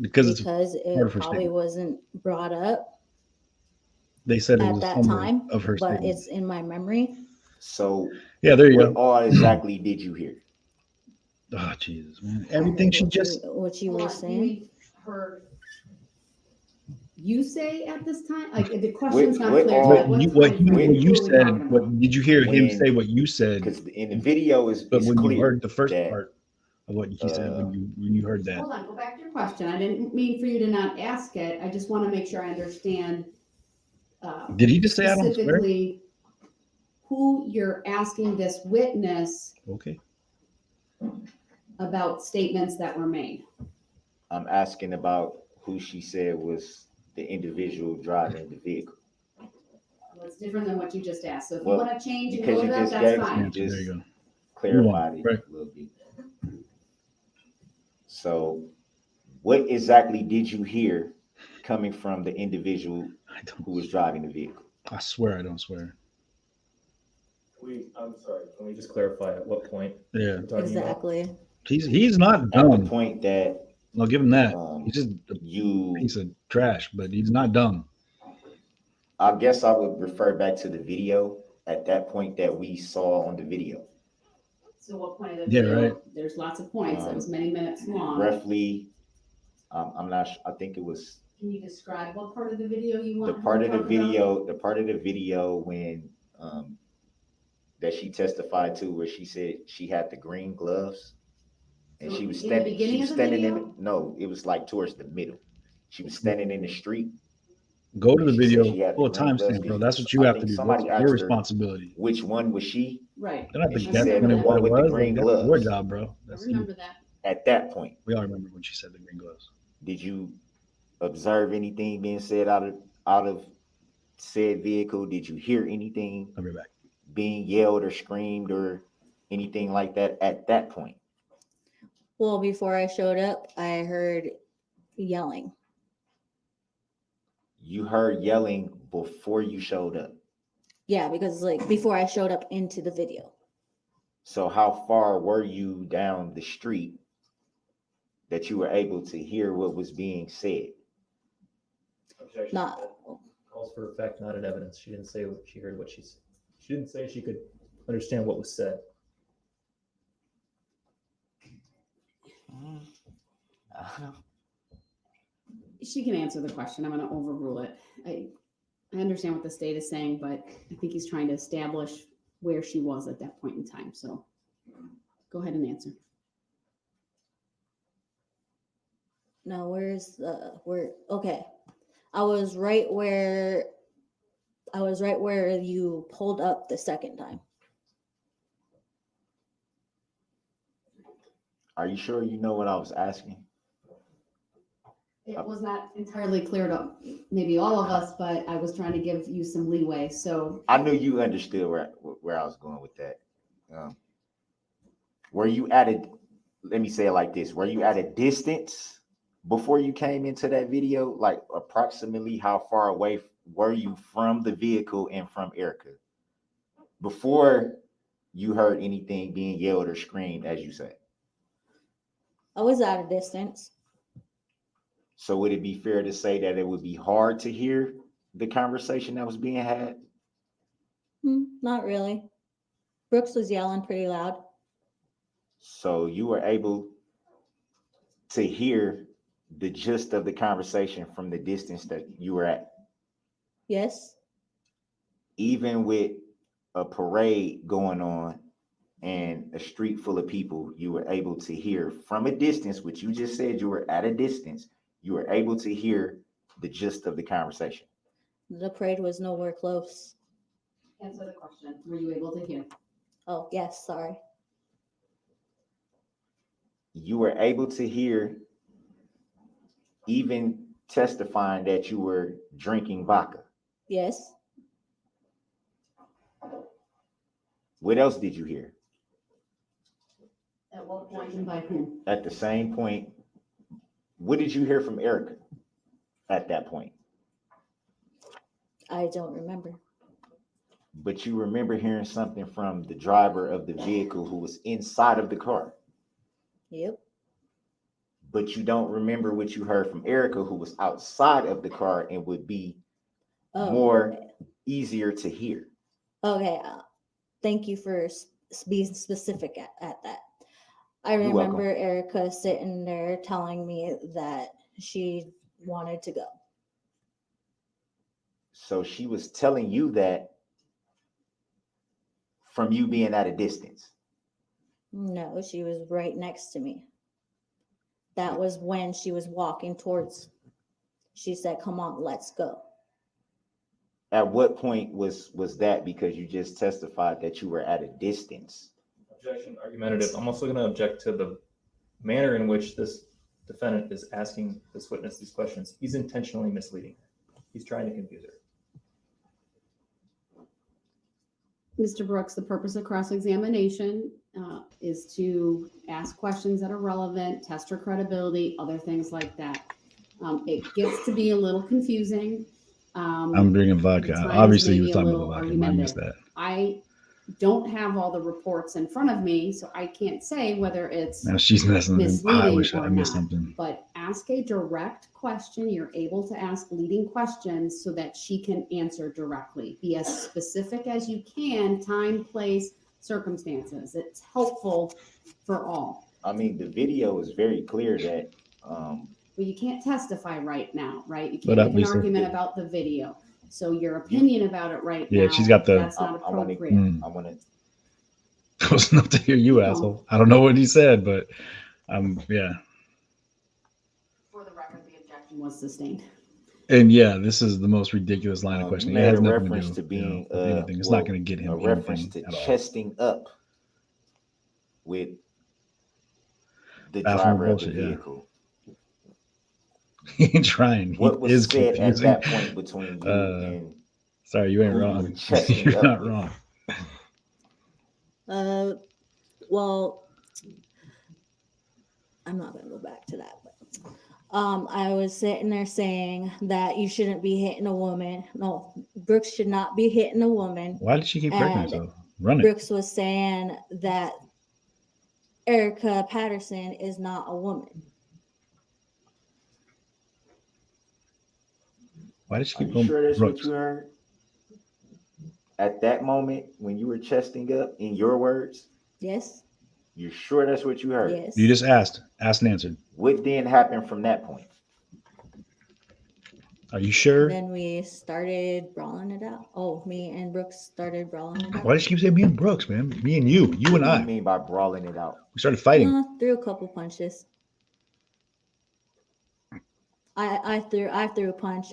Because it's Because part it of her probably statement. wasn't brought up they said it at was a that summary time, of her but statement. it's in my memory. So Yeah, there you what go. all exactly did you hear? Oh, Jesus, man. Everything she just What you Hold were on, saying. we heard you say at this time? Like, the question's not What clear. all- What what time frame? you Who are we said. talking What about? did you hear him When- say? What you said, Because in the video is but it's when clear you heard the first that- part of what he said, when you heard that, Hold on, go back to your question. I didn't mean for you to not ask it. I just want to make sure I understand. did he just say I don't swear? Specifically, who you're asking this witness Okay. about statements that were made. I'm asking about who she said was the individual driving the vehicle. Well, it's different than what you just asked. So if you Well, want to change and because go you to that, just that's gave- fine. Yeah, there you go. Clarified it Right. a little bit. So What exactly did you hear coming from the individual who was driving the vehicle? I swear I don't swear. I'm sorry, can we just clarify at what point? Yeah, we're talking about? Exactly. he's not At the dumb. point that I'll give him that. um, He's just a you, piece of trash, but he's not dumb. I guess I would refer back to the video at that point that we saw on the video. So what point of the Yeah, video? right. There's lots of points. It was many minutes long. Roughly, I'm not. I think it was Can you describe what part of the video you want? the part of the video. The part of the video when that she testified to, where she said she had the green gloves, and So she was in the standing. beginning She was of the standing in. video? No, it was like towards the middle. She was standing in the street. Go to the She video. said she had Pull a the green gloves. timestamp, bro. That's what you I have to think do. somebody That's asked your her responsibility. which one was she? Right. They're not I the remember guessing that. what it With the was. green That's gloves. your job, bro. I That's remember that. At that point, we all remember when she said the green gloves. did you observe anything being said out of said vehicle? Did you hear anything I'll be back. being yelled or screamed or anything like that at that point? Well, before I showed up, I heard yelling. You heard yelling before you showed up. Yeah, because like before I showed up into the video. So how far were you down the street that you were able to hear what was being said? Objection. Not Calls for effect, not an evidence. She didn't say what she heard. What she said. She didn't say she could understand what was said. She can answer the question. I'm going to overrule it. I understand what the state is saying, but I think he's trying to establish where she was at that point in time. So go ahead and answer. no, where okay. I was right where you pulled up the second time. Are you sure you know what I was asking? It was not entirely clear to maybe all of us, but I was trying to give you some leeway. So I knew you understood where I was going with that. Were you at a, let me say it like this, were you at a distance before you came into that video? Like approximately how far away were you from the vehicle and from Erica before you heard anything being yelled or screamed, as you say? I was at a distance. So would it be fair to say that it would be hard to hear the conversation that was being had? Not really. Brooks was yelling pretty loud. So you were able to hear the gist of the conversation from the distance that you were at? Yes. Even with a parade going on and a street full of people, you were able to hear from a distance, which you just said you were at a distance, you were able to hear the gist of the conversation. The parade was nowhere close. answer the question. Were you able to hear? Oh, yes, sorry. You were able to hear, even testifying that you were drinking vodka. Yes. What else did you hear? At what point and by whom? At the same point, what did you hear from Erica at that point? I don't remember. But you remember hearing something from the driver of the vehicle who was inside of the car. Yep. But you don't remember what you heard from Erica, who was outside of the car and would be more easier to hear. Okay. Thank you for being specific at that. I You're welcome. remember Erica sitting there telling me that she wanted to go. So she was telling you that from you being at a distance. No, she was right next to me. That was when she was walking towards. She said, "Come on, let's go." At what point was that? Because you just testified that you were at a distance. Objection, argumentative. I'm also going to object to the manner in which this defendant is asking this witness these questions. He's intentionally misleading her. He's trying to confuse her. Mr. Brooks, the purpose of cross-examination is to ask questions that are relevant, test her credibility, other things like that. It gets to be a little confusing. I'm drinking vodka. the times Obviously, you maybe were a talking about the little vodka. I missed argumentative. that. I don't have all the reports in front of me, so I can't say whether it's Now she's messing with him. I misleading wish or I missed not. something. But ask a direct question. You're able to ask leading questions so that she can answer directly. Be as specific as you can, time, place, circumstances. It's helpful for all. I mean, the video is very clear that, But you can't testify right now, right? You But can't make an Lisa- argument about the video. So your opinion about it right Yeah, now, she's got the- that's not I wanna- appropriate. I want to, Close enough to hear you, asshole. I don't know what he said, but yeah. For the record, the objection was sustained. And yeah, this is the most ridiculous line of you questioning. made It has a nothing reference to to do being, with anything. It's well, not going to get him a reference anything to at all. chesting up with the That's some driver of bullshit, the yeah. vehicle. He ain't trying. What He was is said confusing. at that point between you and Sorry, you ain't who you wrong. were chesting You're up not with? wrong. Well, I'm not gonna go back to that, but I was sitting there saying that you shouldn't be hitting a woman. No, Brooks should not be hitting a woman. Why did she keep breaking And herself? Run it. Brooks was saying that Erica Patterson is not a woman. Why did she Are keep you going? sure that's Brooks? what you heard? At that moment, when you were chesting up, in your words, Yes, you sure that's what you heard? yes. You just asked and answered. What then happened from that point? Are you sure? Then we started brawling it out. Oh, me and Brooks started brawling it out. Why did she keep saying me and Brooks, man? Me and you and What do you I. mean by brawling it out? We started fighting. Threw a couple punches. I threw a punch.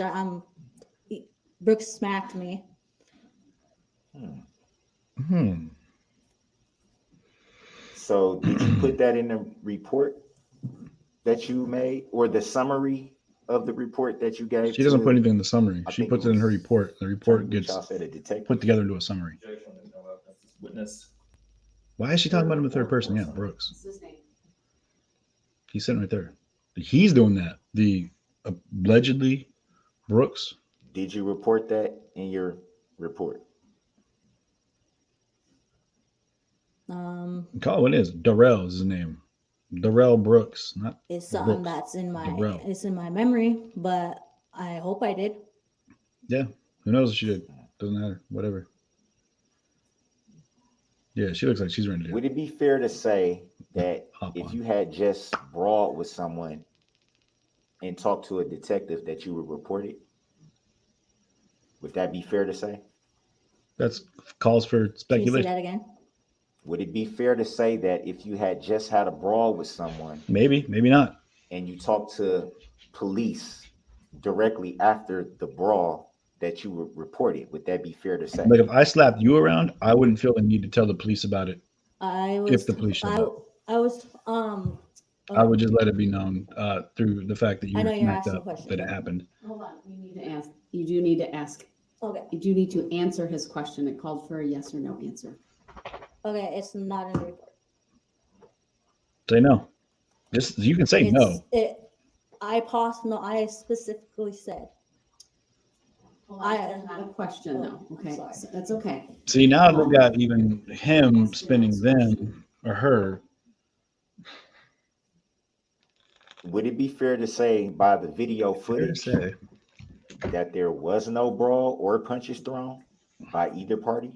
Brooks smacked me. So did you put that in the report that you made, or the summary of the report that you gave? She doesn't to- put anything in the summary. I She think puts it it in her was report. The report gets y'all said a detective. put together into a summary. Objection, there's no evidence. Witness. Why is she talking about him in third person? Yeah, Brooks. What's his name? He's sitting right there. He's doing that. The allegedly Brooks. Did you report that in your report? Call it what it is. Darrell is his name. Darrell Brooks. Not It's something Brooks. that's in my Darrell. it's in my memory, but I hope I did. Yeah. Who knows if she did? Doesn't matter. Whatever. Yeah, she looks like she's ready to do Would it be fair to say that Hop if on. you had just brawled with someone and talked to a detective that you would report it? Would that be fair to say? That's calls for Can you say speculation. that again? Would it be fair to say that if you had just had a brawl with someone Maybe, maybe not. and you talked to police directly after the brawl, that you would report it? Would that be fair to say? Like if I slapped you around, I wouldn't feel the need to tell the police about it. If the police showed up. I was I would just let it be known through the fact that you I know were you're smacked asking up questions. that it happened. Hold on. You need to ask. You do need to ask. okay. You do need to answer his question. It called for a yes or no answer. Okay, it's not in the report. Say no. Just you can say no. I specifically said. That's not a question though. I'm Okay, sorry. so that's okay. See, now they've got even him spinning them or her. Would it be fair to say by the video Fair to footage say. that there was no brawl or punches thrown by either party?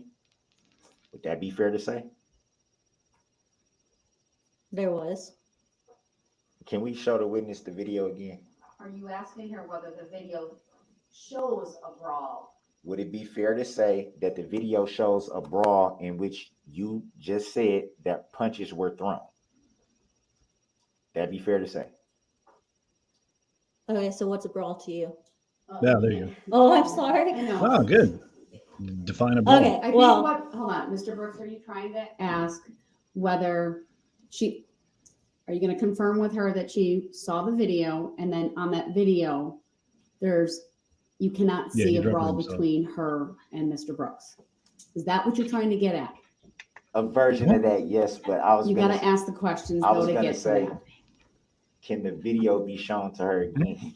Would that be fair to say? There was. Can we show the witness the video again? Are you asking her whether the video shows a brawl? Would it be fair to say that the video shows a brawl in which you just said that punches were thrown? That'd be fair to say. Okay, so what's a brawl to you? Yeah, there you go. Oh, I'm sorry. I know. Wow, good. Define a brawl. Okay, I think well, hold on, Mr. Brooks, are you trying to ask whether are you going to confirm with her that she saw the video and then on that video, you cannot Yeah, see he a dropped brawl himself. between her and Mr. Brooks? Is that what you're trying to get at? A version of that, yes, but I was You gonna, gotta ask the questions I though was to gonna get to say, that. can the video be shown to her again?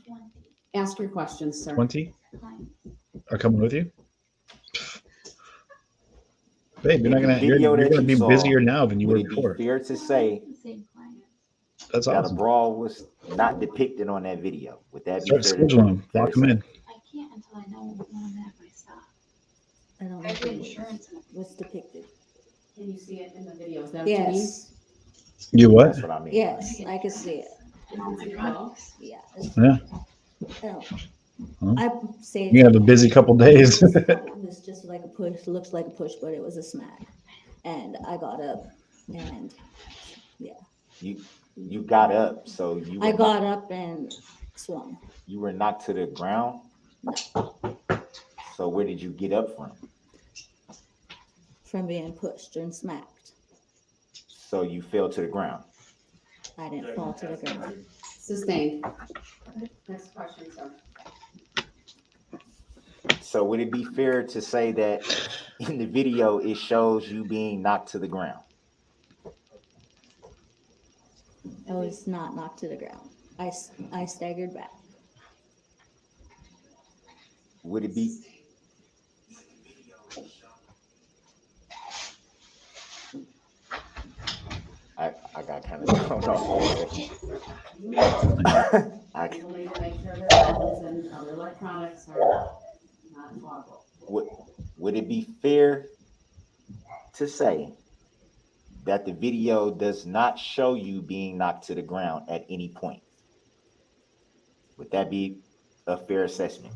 Ask your questions, sir. 20 are coming with you? Babe, you're not gonna. You're gonna be busier now than you were would it before. be fair to say That's that a awesome. brawl was not depicted on that video? Would that be Start fair scheduling them. Lock them in. I can't until I know when I'm at my stop. I don't I have know insurance. what's depicted. Can you see it in the video? Is that what you mean? Yes, You what? That's what I mean. yes, I can see it. And all my drugs. Yeah. Yeah. I say You have a busy couple days. it was just like a push, looks like a push, but it was a smack. And I got up and You got up, so you. I were got up and swung You were knocked to the ground. So where did you get up from being pushed and smacked. So you fell to the ground. I didn't fall to the ground. Sustained. Next question, sir. So would it be fair to say that in the video it shows you being knocked to the ground? I was not knocked to the ground. I staggered back. Would it be? I got kind of thrown off. You'll need to make sure their phones and other electronics are not toggled. Would it be fair to say that the video does not show you being knocked to the ground at any point? Would that be a fair assessment?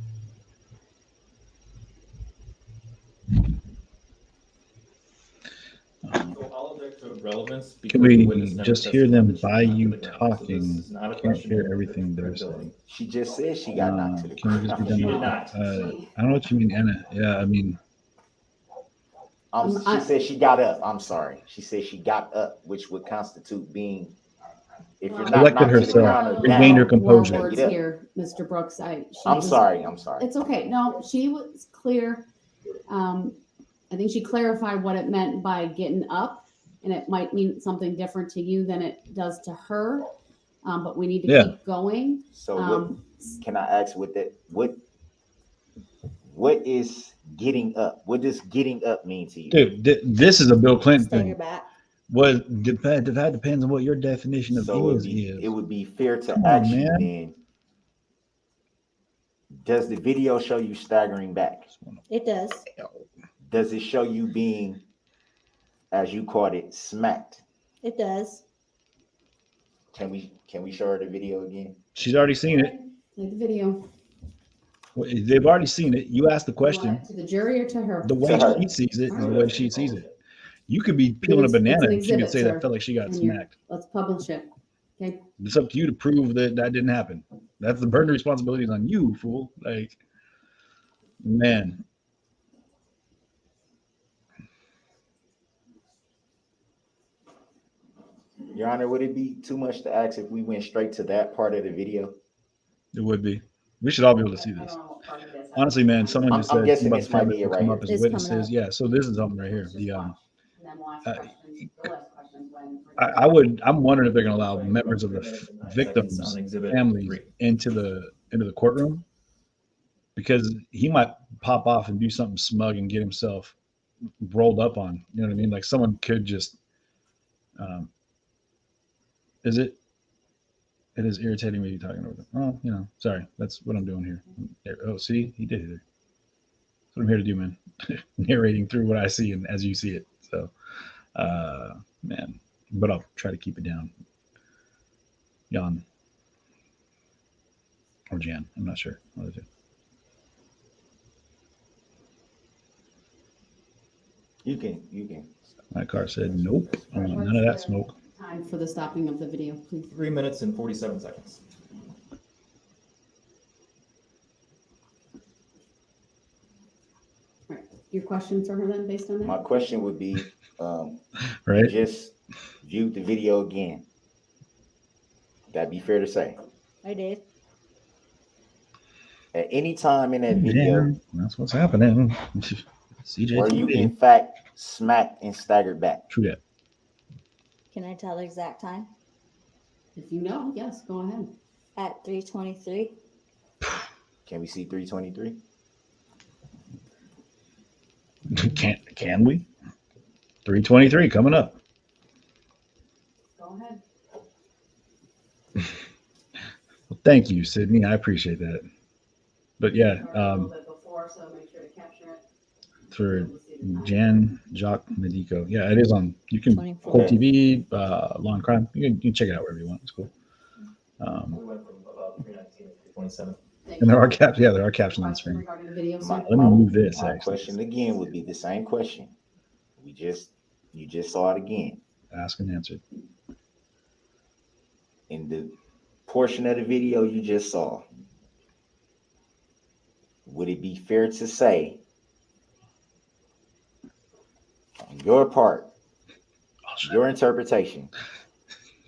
Relevance. Can we just hear them by you talking? Can't hear everything they're saying. She just said she got knocked to the Can we just be ground. done with that? I don't know what you mean, Anna. Yeah, I mean, She said she got up. I'm sorry. She said she got up, which would constitute being, if you're not collected knocked to the ground herself, or regained her down, composure. Words here, Mr. Brooks. I'm sorry. It's okay. No, she was clear. I think she clarified what it meant by getting up, and it might mean something different to you than it does to her. But we need to keep going. So what, can I ask what is getting up? What does getting up mean to you? Dude, this is a Bill Clinton Stagger thing. back. That depends on what your definition of So is. it would be fair to Come ask on, you man. then, does the video show you staggering back? It does. Does it show you being, as you called it, smacked? It does. Can we show her the video again? She's already seen it. Play the video. They've already seen it. You asked the question. To the jury or to her? The way she sees it is the way she sees it. You could be peeling a banana and she could say that felt like she got smacked. Let's publish it. Okay. It's up to you to prove that didn't happen. That's the burden of responsibility is on you, fool. Like, man. Your Honor, would it be too much to ask if we went straight to that part of the video? It would be. We should all be able to see this. Honestly, man, someone just I'm said guessing about this the might family be it will right come here. up as It's witnesses. coming up. Yeah, so this is something right here. The And then we'll ask questions. We'll ask questions when. I'm wondering if they're gonna allow members of the victims' families into the courtroom, because he might pop off and do something smug and get himself rolled up on. You know what I mean? Like someone could just it is irritating me talking over them. Oh, sorry. That's what I'm doing here. Oh, see, he did it. That's what I'm here to do, man. Narrating through what I see and as you see it. So, man, but I'll try to keep it down. Jan or Jan, I'm not sure. One of the two. You can. My car said nope. None of that smoke. Time for the stopping of the video, please. 3 minutes and 47 seconds. All right. Your question for her then, based on that? My question would be, Right? just viewed the video again. That'd be fair to say. I did. At any time in that video, Yeah, that's what's happening. Were you CJTV. in fact smacked and staggered back? True that. Can I tell the exact time? If you know, yes, go ahead. At 3:23. Can we see 323? Can we? 323 coming up. Go ahead. Well, thank you, Sydney. I appreciate that. But yeah, A little bit before, so make sure to capture it. for Jan Jacques Medico. Yeah, it is on. You can 24. Cold TV, Law and Crime. You can check it out wherever you want. It's cool. We went from about 319 to 327. And there are caps. Yeah, there are captions on the screen. Regarding the video, My- sir? Let me move this. My Actually, question again would be the same question. You just saw it again. ask and answer. In the portion of the video you just saw, would it be fair to say, on your part, your interpretation,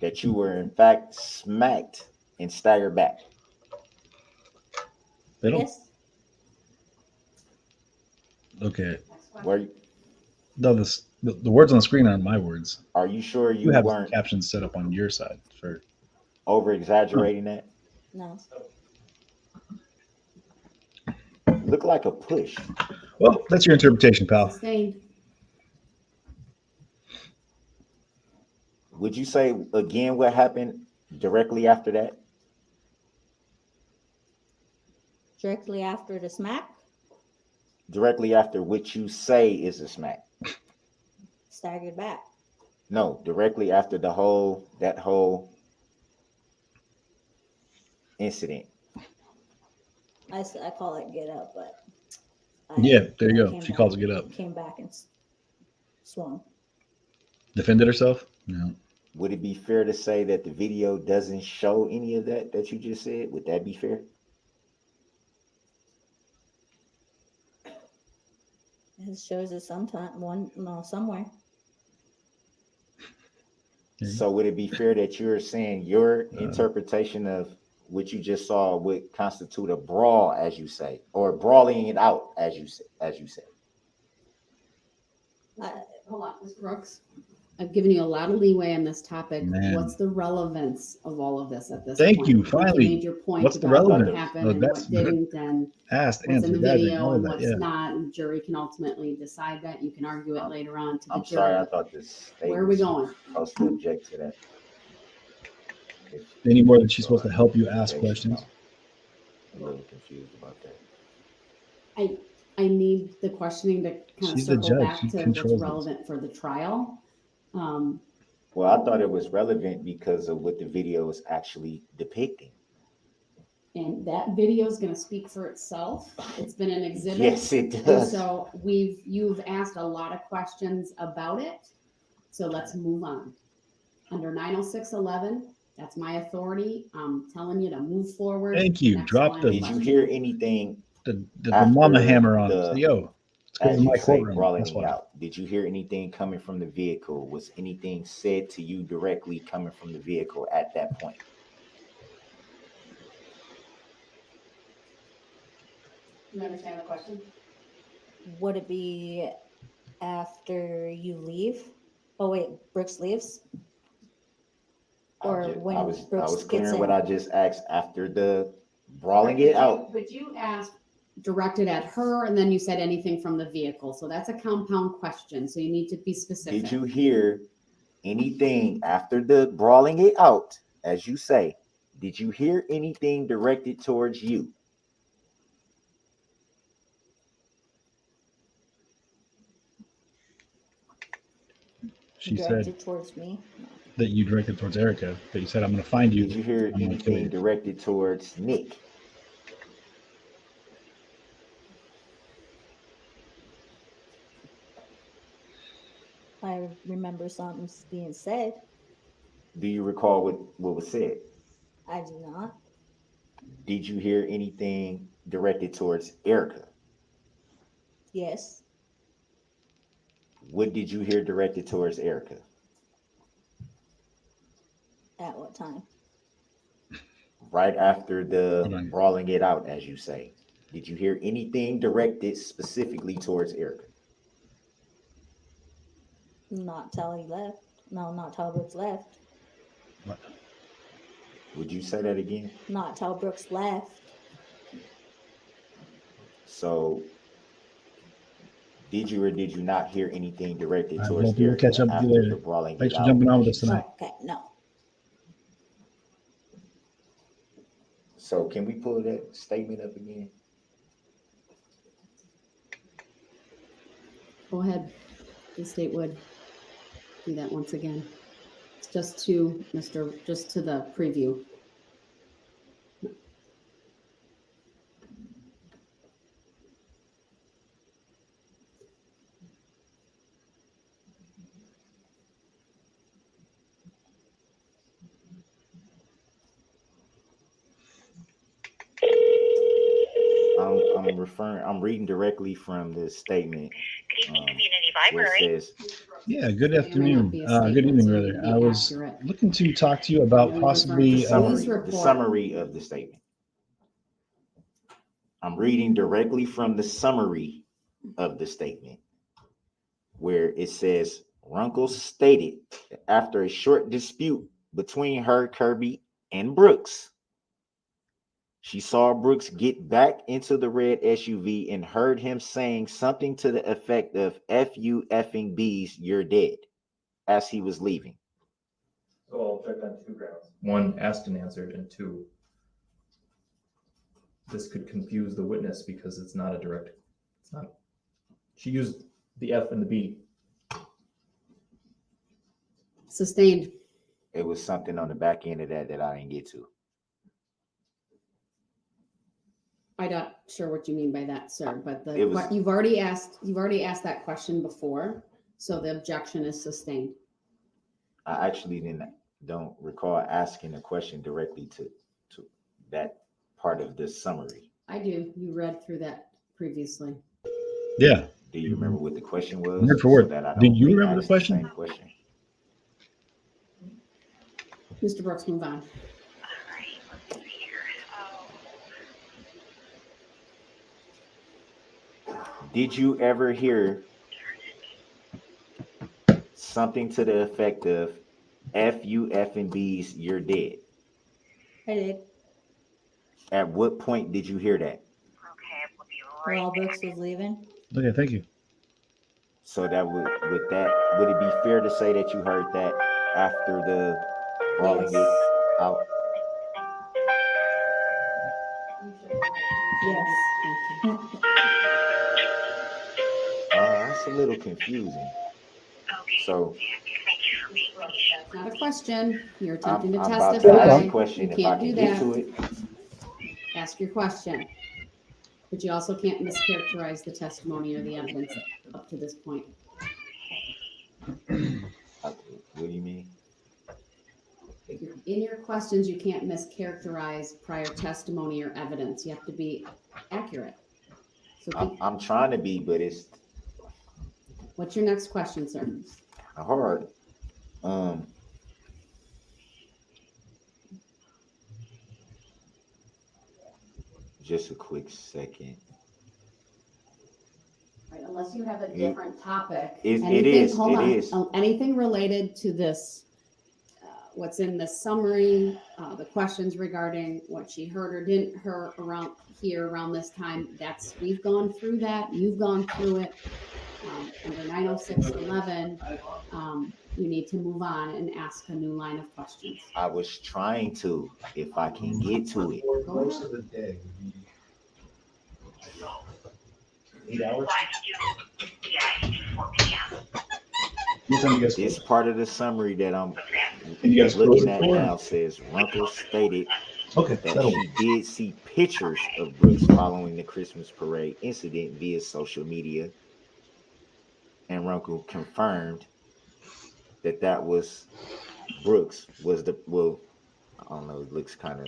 that you were in fact smacked and staggered back? They don't. Yes. Okay. Were you, No, the words on the screen aren't my words. are you sure You you have weren't captions set up on your side for. over exaggerating that? No. Look like a push. Well, that's your interpretation, pal. Sustained. Would you say again what happened directly after that? Directly after the smack, Directly after what you say is a smack? staggered back. No, directly after that whole incident. I call it get up, but Yeah, there you I go. came She back- calls it get up. Came back and swung. Defended herself? No. Would it be fair to say that the video doesn't show any of that you just said? Would that be fair? It shows it somewhere. Okay. So would it be fair that you're saying your interpretation of what you just saw would constitute a brawl, as you say, or brawling it out, as you say? Hold on, Ms. Brooks. I've given you a lot of leeway on this topic. Man. What's the relevance of all of this at this Thank point? you, I think finally. You made your point What's the about what relevance? happened No, and that's what didn't, and Asked, what's in the answered, gathered, video all of and that. what's Yeah. not. And jury can ultimately decide that. You can argue it later on to the I'm jury. sorry, I thought this. Where are we going? Supposed to object to that. Any more than she's supposed to help you ask questions? I'm a little confused about that. I need the questioning to kind of She's the circle judge. back She to controls what's this. relevant for the trial. Well, I thought it was relevant because of what the video is actually depicting. And that video is going to speak for itself. It's been an exhibit. Yes, it And does. so you've asked a lot of questions about it. So let's move on. Under 906.11, that's my authority. I'm telling you to move forward. Thank you. Next Drop line the- of Did you questioning. hear anything The After mama hammer on the- it. Yo, it's as in you my say, courtroom. brawling That's it why. out? Did you hear anything coming from the vehicle? Was anything said to you directly coming from the vehicle at that point? You understand the question? Would it be after you leave? Oh wait, Brooks leaves? Or I when was Brooks gets clearing what in? I just asked after the brawling it out. But you asked directed at her, and then you said anything from the vehicle. So that's a compound question. So you need to be specific. Did you hear anything after the brawling it out, as you say? Did you hear anything directed towards you? She Directed said towards me? that you directed towards Erica. That you said, I'm going to find you. Did you hear I'm gonna kill anything you. directed towards Nick? I remember something being said. Do you recall what was said? I do not. Did you hear anything directed towards Erica? Yes. What did you hear directed towards Erica? At what time? Right after Hold the on. brawling it out, as you say. Did you hear anything directed specifically towards Erica? Not till he left. No, not till Brooks left. Would you say that again? Not till Brooks left. So, did you or did you not hear anything directed All right, towards well, we'll Erica catch up with you after later. the brawling? Thanks get for out? jumping on with us tonight. Okay, no. So, can we pull that statement up again? Go ahead. The state would do that once again. Just to the preview. I'm reading directly from the statement. Where it says, Yeah, good There may not afternoon. be a Good statement, evening, so you rather. can be I was accurate. looking to talk to you about You're possibly referring to police the report. summary of the statement. I'm reading directly from the summary of the statement, where it says, Runkle stated that after a short dispute between her, Kirby, and Brooks, she saw Brooks get back into the red SUV and heard him saying something to the effect of "F you effing bees, you're dead," as he was leaving. So I'll object on 2 grounds. 1, asked and answered, and 2, this could confuse the witness because it's not. She used the F and the B. Sustained. It was something on the back end of that I didn't get to. I'm not sure what you mean by that, sir, but It you've already asked that question before, so the objection is sustained. I actually don't recall asking a question directly to that part of the summary. I do. You read through that previously. Yeah. Do you remember what the question was? Word for word. So that I don't Did you remember the ask question? same question? Mr. Brooks, move on. Did you ever hear something to the effect of "F you effing bees, you're dead"? I did. At what point did you hear that? While Brooks was leaving. Okay, thank you. So that would it be fair to say that you heard that after the brawling Yes. it out? Yes. Thank you. That's a little confusing. So That's not a question. You're I'm attempting to about to testify. ask a question. You If I can't can do get that. to it, Ask your question. But you also can't mischaracterize the testimony or the evidence up to this point. what do you mean? In your questions, you can't mischaracterize prior testimony or evidence. You have to be accurate. So I'm trying to be, but it's what's your next question, sir? hard. Just a quick second. Right, unless you have a different topic. It is. Anything related to this, what's in the summary, the questions regarding what she heard or didn't hear around this time, we've gone through that. You've gone through it. Under 906.11, you need to move on and ask a new line of questions. I was trying to, if I can get to it. Most of the day would be 8 hours. This part of the summary that I'm You guys close looking it at for? now says Runkle stated Okay, that that'll she did see pictures of Brooks following the Christmas parade incident via social media, and Runkle confirmed that was Brooks was the I don't know, it looks kind of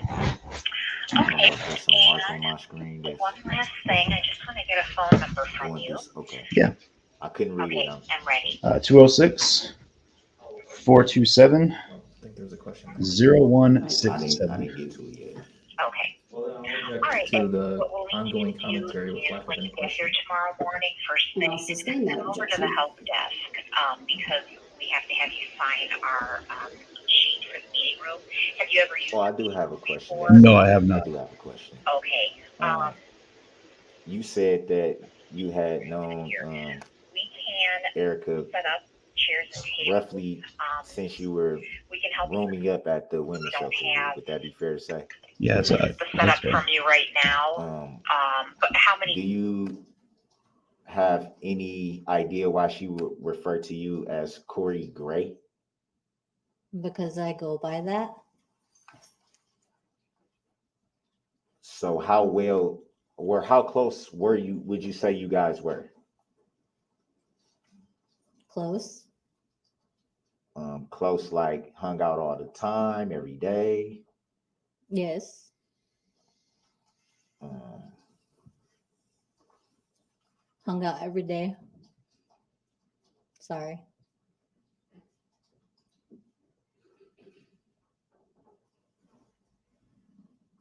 Okay, got some mark on my screen. one last thing, I just want to get a phone number from you. Okay. Yeah. I couldn't read Okay, it. I'm ready. 206 427 I think there's a question. 0167. I didn't get to it yet. Okay. object All right, to and the what we'll need ongoing you to do commentary with is lack of when any you get here questions. tomorrow morning, first And thing, I'll sustain that come over to objection. the help desk, because we have to have you sign our sheet for the meeting room. Have you ever used Oh, I the do meeting have a room question. before? No, I have I not. do have a question. Okay. You said that you had known We can Erica set up chairs and tables. roughly since you were We can help you. roaming up at the women's don't shelter. have- Would that be fair to say? Yeah, it's the setup fair. from you right now. But how many? Do you have any idea why she would refer to you as Corey Gray? Because I go by that. So how well or how close were you, would you say you guys were? Close. Close, like hung out all the time, every day. Yes. Hung out every day. Sorry.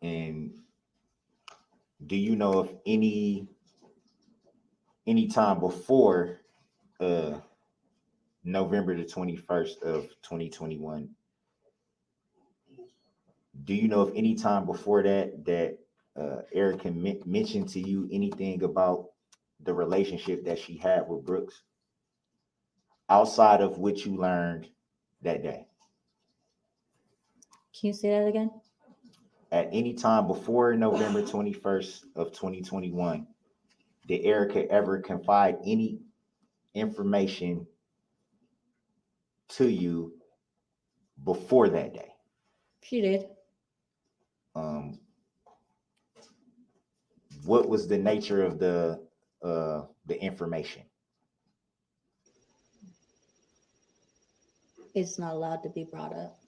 And do you know of any time before November the 21st of 2021? Do you know of any time before that Erica mentioned to you anything about the relationship that she had with Brooks outside of what you learned that day? Can you say that again? At any time before November 21st of 2021, did Erica ever confide any information to you before that day? She did. What was the nature of the information? It's not allowed to be brought up.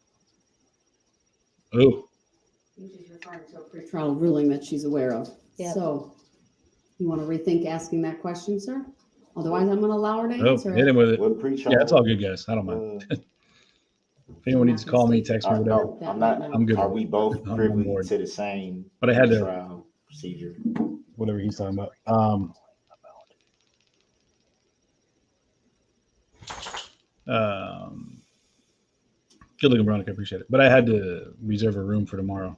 Oh, She's referring to a pretrial ruling that she's aware of. Yep. So you want to rethink asking that question, sir? Otherwise, I'm going to allow her to oh, answer hit it. him with it. What pretrial? Yeah, it's all good, guys. I don't mind. If anyone needs to call me, text me, whatever. No, I'm not. That I'm good. Are we both I'm on privy board. to the same But I had to, trial procedure? whatever he's talking about. Good looking, Veronica. I appreciate it. But I had to reserve a room for tomorrow,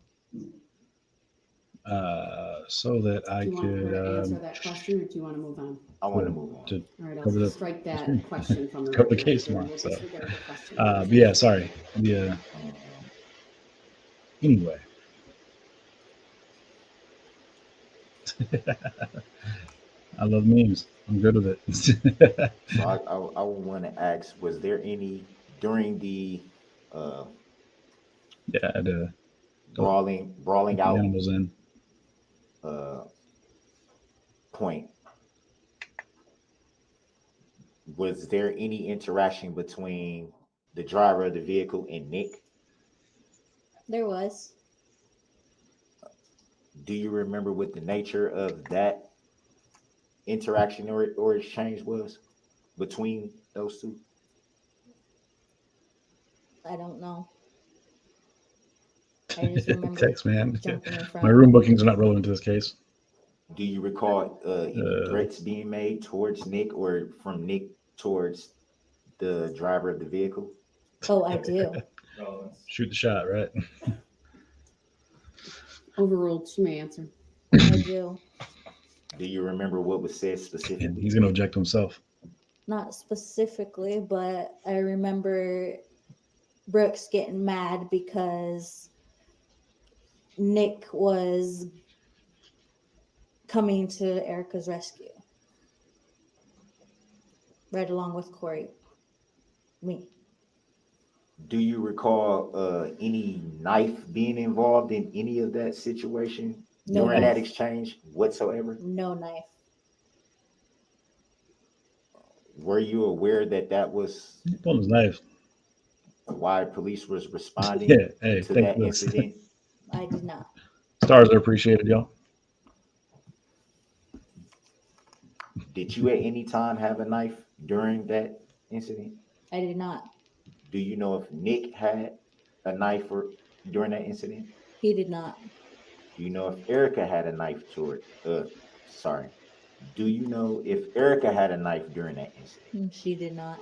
so that I Do you want her to answer could that question, or do you want to move on? I want to move on. to All right, cover I'll the strike that question from the cover the record. case We'll tomorrow. So, disregard the question. but yeah, sorry. Yeah. Anyway. I love memes. I'm good with it. So I would want to ask: was there any during the Yeah, I had to brawling put the out animals in. point? Was there any interaction between the driver of the vehicle and Nick? There was. Do you remember what the nature of that interaction or exchange was between those two? I don't know. I just remember Text, man. jumping in front. My room bookings are not relevant to this case. Do you recall any threats being made towards Nick or from Nick towards the driver of the vehicle? Oh, I do. Shoot the shot, right? Overruled. She may answer. I do. Do you remember what was said And specifically? he's going to object himself. Not specifically, but I remember Brooks getting mad because Nick was coming to Erica's rescue. Right along with Corey. Me. Do you recall any knife being involved in any of that situation No during that knife. exchange whatsoever? No knife. Were you aware that that was He pulled his knife. why police was responding Yeah, hey, to thank that you. incident? I did not. Stars are appreciated, y'all. Did you at any time have a knife during that incident? I did not. Do you know if Nick had a knife during that incident? He did not. Do you know if Erica had a knife do you know if Erica had a knife during that incident? She did not.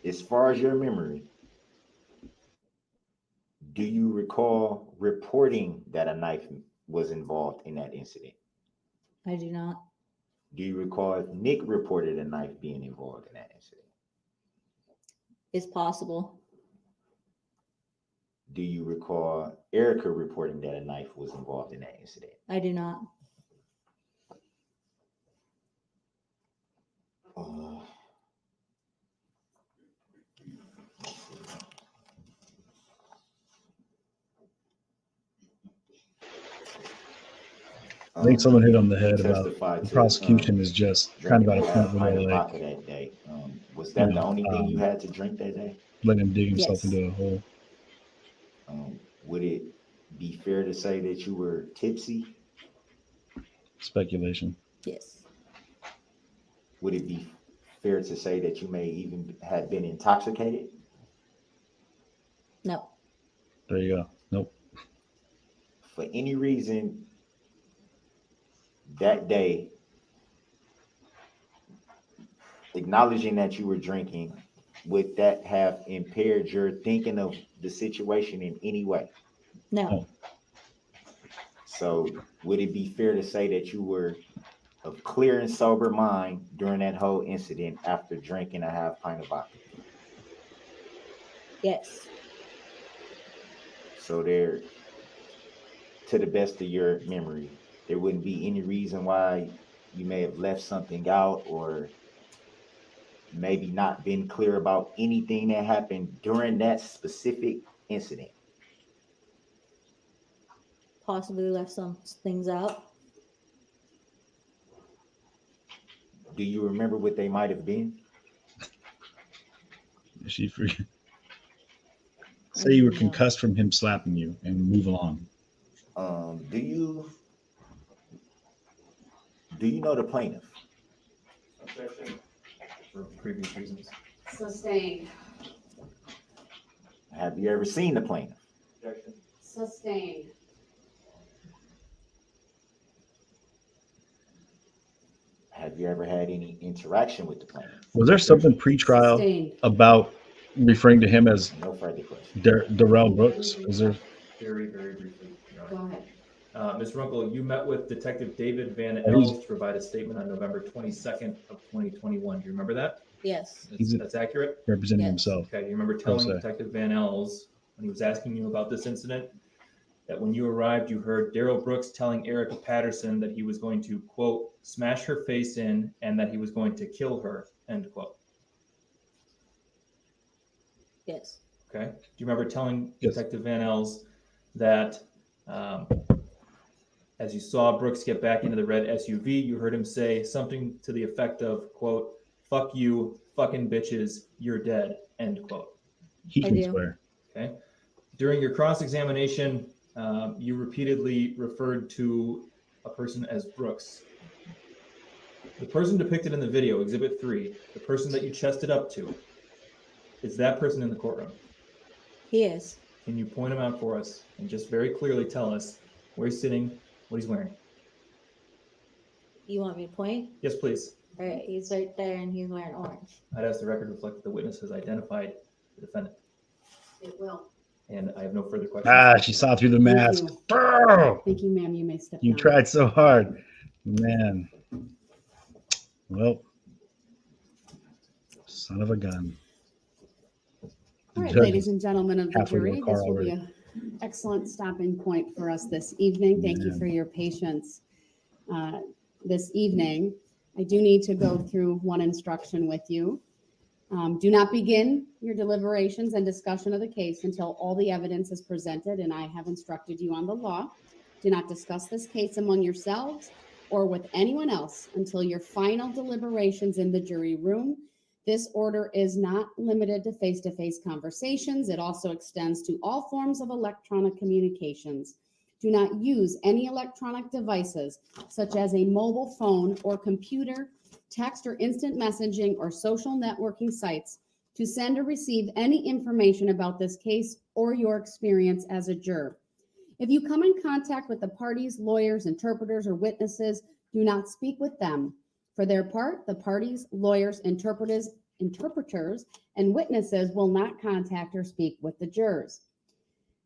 As far as your memory, do you recall reporting that a knife was involved in that incident? I do not. Do you recall if Nick reported a knife being involved in that incident? It's possible. Do you recall Erica reporting that a knife was involved in that incident? I do not. I think someone hit on the head about the prosecution is just kind of at a point where they're like, that day. Was that the only thing you had to drink that day? letting him dig himself Yes. into a hole. Would it be fair to say that you were tipsy? Speculation. Yes. Would it be fair to say that you may even have been intoxicated? No. There you go. Nope. For any reason that day, acknowledging that you were drinking, would that have impaired your thinking of the situation in any way? No. So would it be fair to say that you were of clear and sober mind during that whole incident after drinking a half pint of vodka? Yes. So there, to the best of your memory, there wouldn't be any reason why you may have left something out or maybe not been clear about anything that happened during that specific incident. Possibly left some things out. Do you remember what they might have been? She forget. Say you were concussed from him slapping you and move along. Do you know the plaintiff? Objection for previous reasons. Sustained. Have you ever seen the plaintiff? Objection. Sustained. Have you ever had any interaction with the plaintiff? Was there something pre-trial Sustained. about referring to him as No further questions. Darrell Brooks? Is there? Very, very briefly. Your Go Honor. ahead. Ms. Runkle, you met with Detective David Van Els to provide a statement on November 22nd of 2021. Do you remember that? Yes. That's accurate? Representing Yes. himself. Okay, you remember telling se. Detective Van Els, when he was asking you about this incident, that when you arrived, you heard Darrell Brooks telling Erica Patterson that he was going to, quote, smash her face in and that he was going to kill her, end quote. Yes. Okay. Do you remember telling Yes. Detective Van Els that as you saw Brooks get back into the red SUV, you heard him say something to the effect of, quote, fuck you, fucking bitches, you're dead, end quote. He I can do. swear. Okay. During your cross-examination, you repeatedly referred to a person as Brooks. The person depicted in the video, Exhibit 3, the person that you chested up to, is that person in the courtroom? He is. Can you point him out for us and just very clearly tell us where he's sitting, what he's wearing? You want me to point? Yes, please. All right. He's right there and he's wearing orange. I'd ask the record to reflect that the witness has identified the defendant. It will. And I have no further questions. Ah, she saw through the Thank mask. you. Oh, Thank you, ma'am. You may step you down. tried so hard. Man. Well, son of a gun. All right, Judge ladies and gentlemen of the halfway to a jury, car this will be already. an excellent stopping point for us this evening. Thank you Man. for your patience this evening. I do need to go through one instruction with you. Do not begin your deliberations and discussion of the case until all the evidence is presented and I have instructed you on the law. Do not discuss this case among yourselves or with anyone else until your final deliberations in the jury room. This order is not limited to face-to-face conversations. It also extends to all forms of electronic communications. Do not use any electronic devices such as a mobile phone or computer, text or instant messaging or social networking sites to send or receive any information about this case or your experience as a juror. If you come in contact with the parties, lawyers, interpreters, or witnesses, do not speak with them. For their part, the parties, lawyers, interpreters, and witnesses will not contact or speak with the jurors.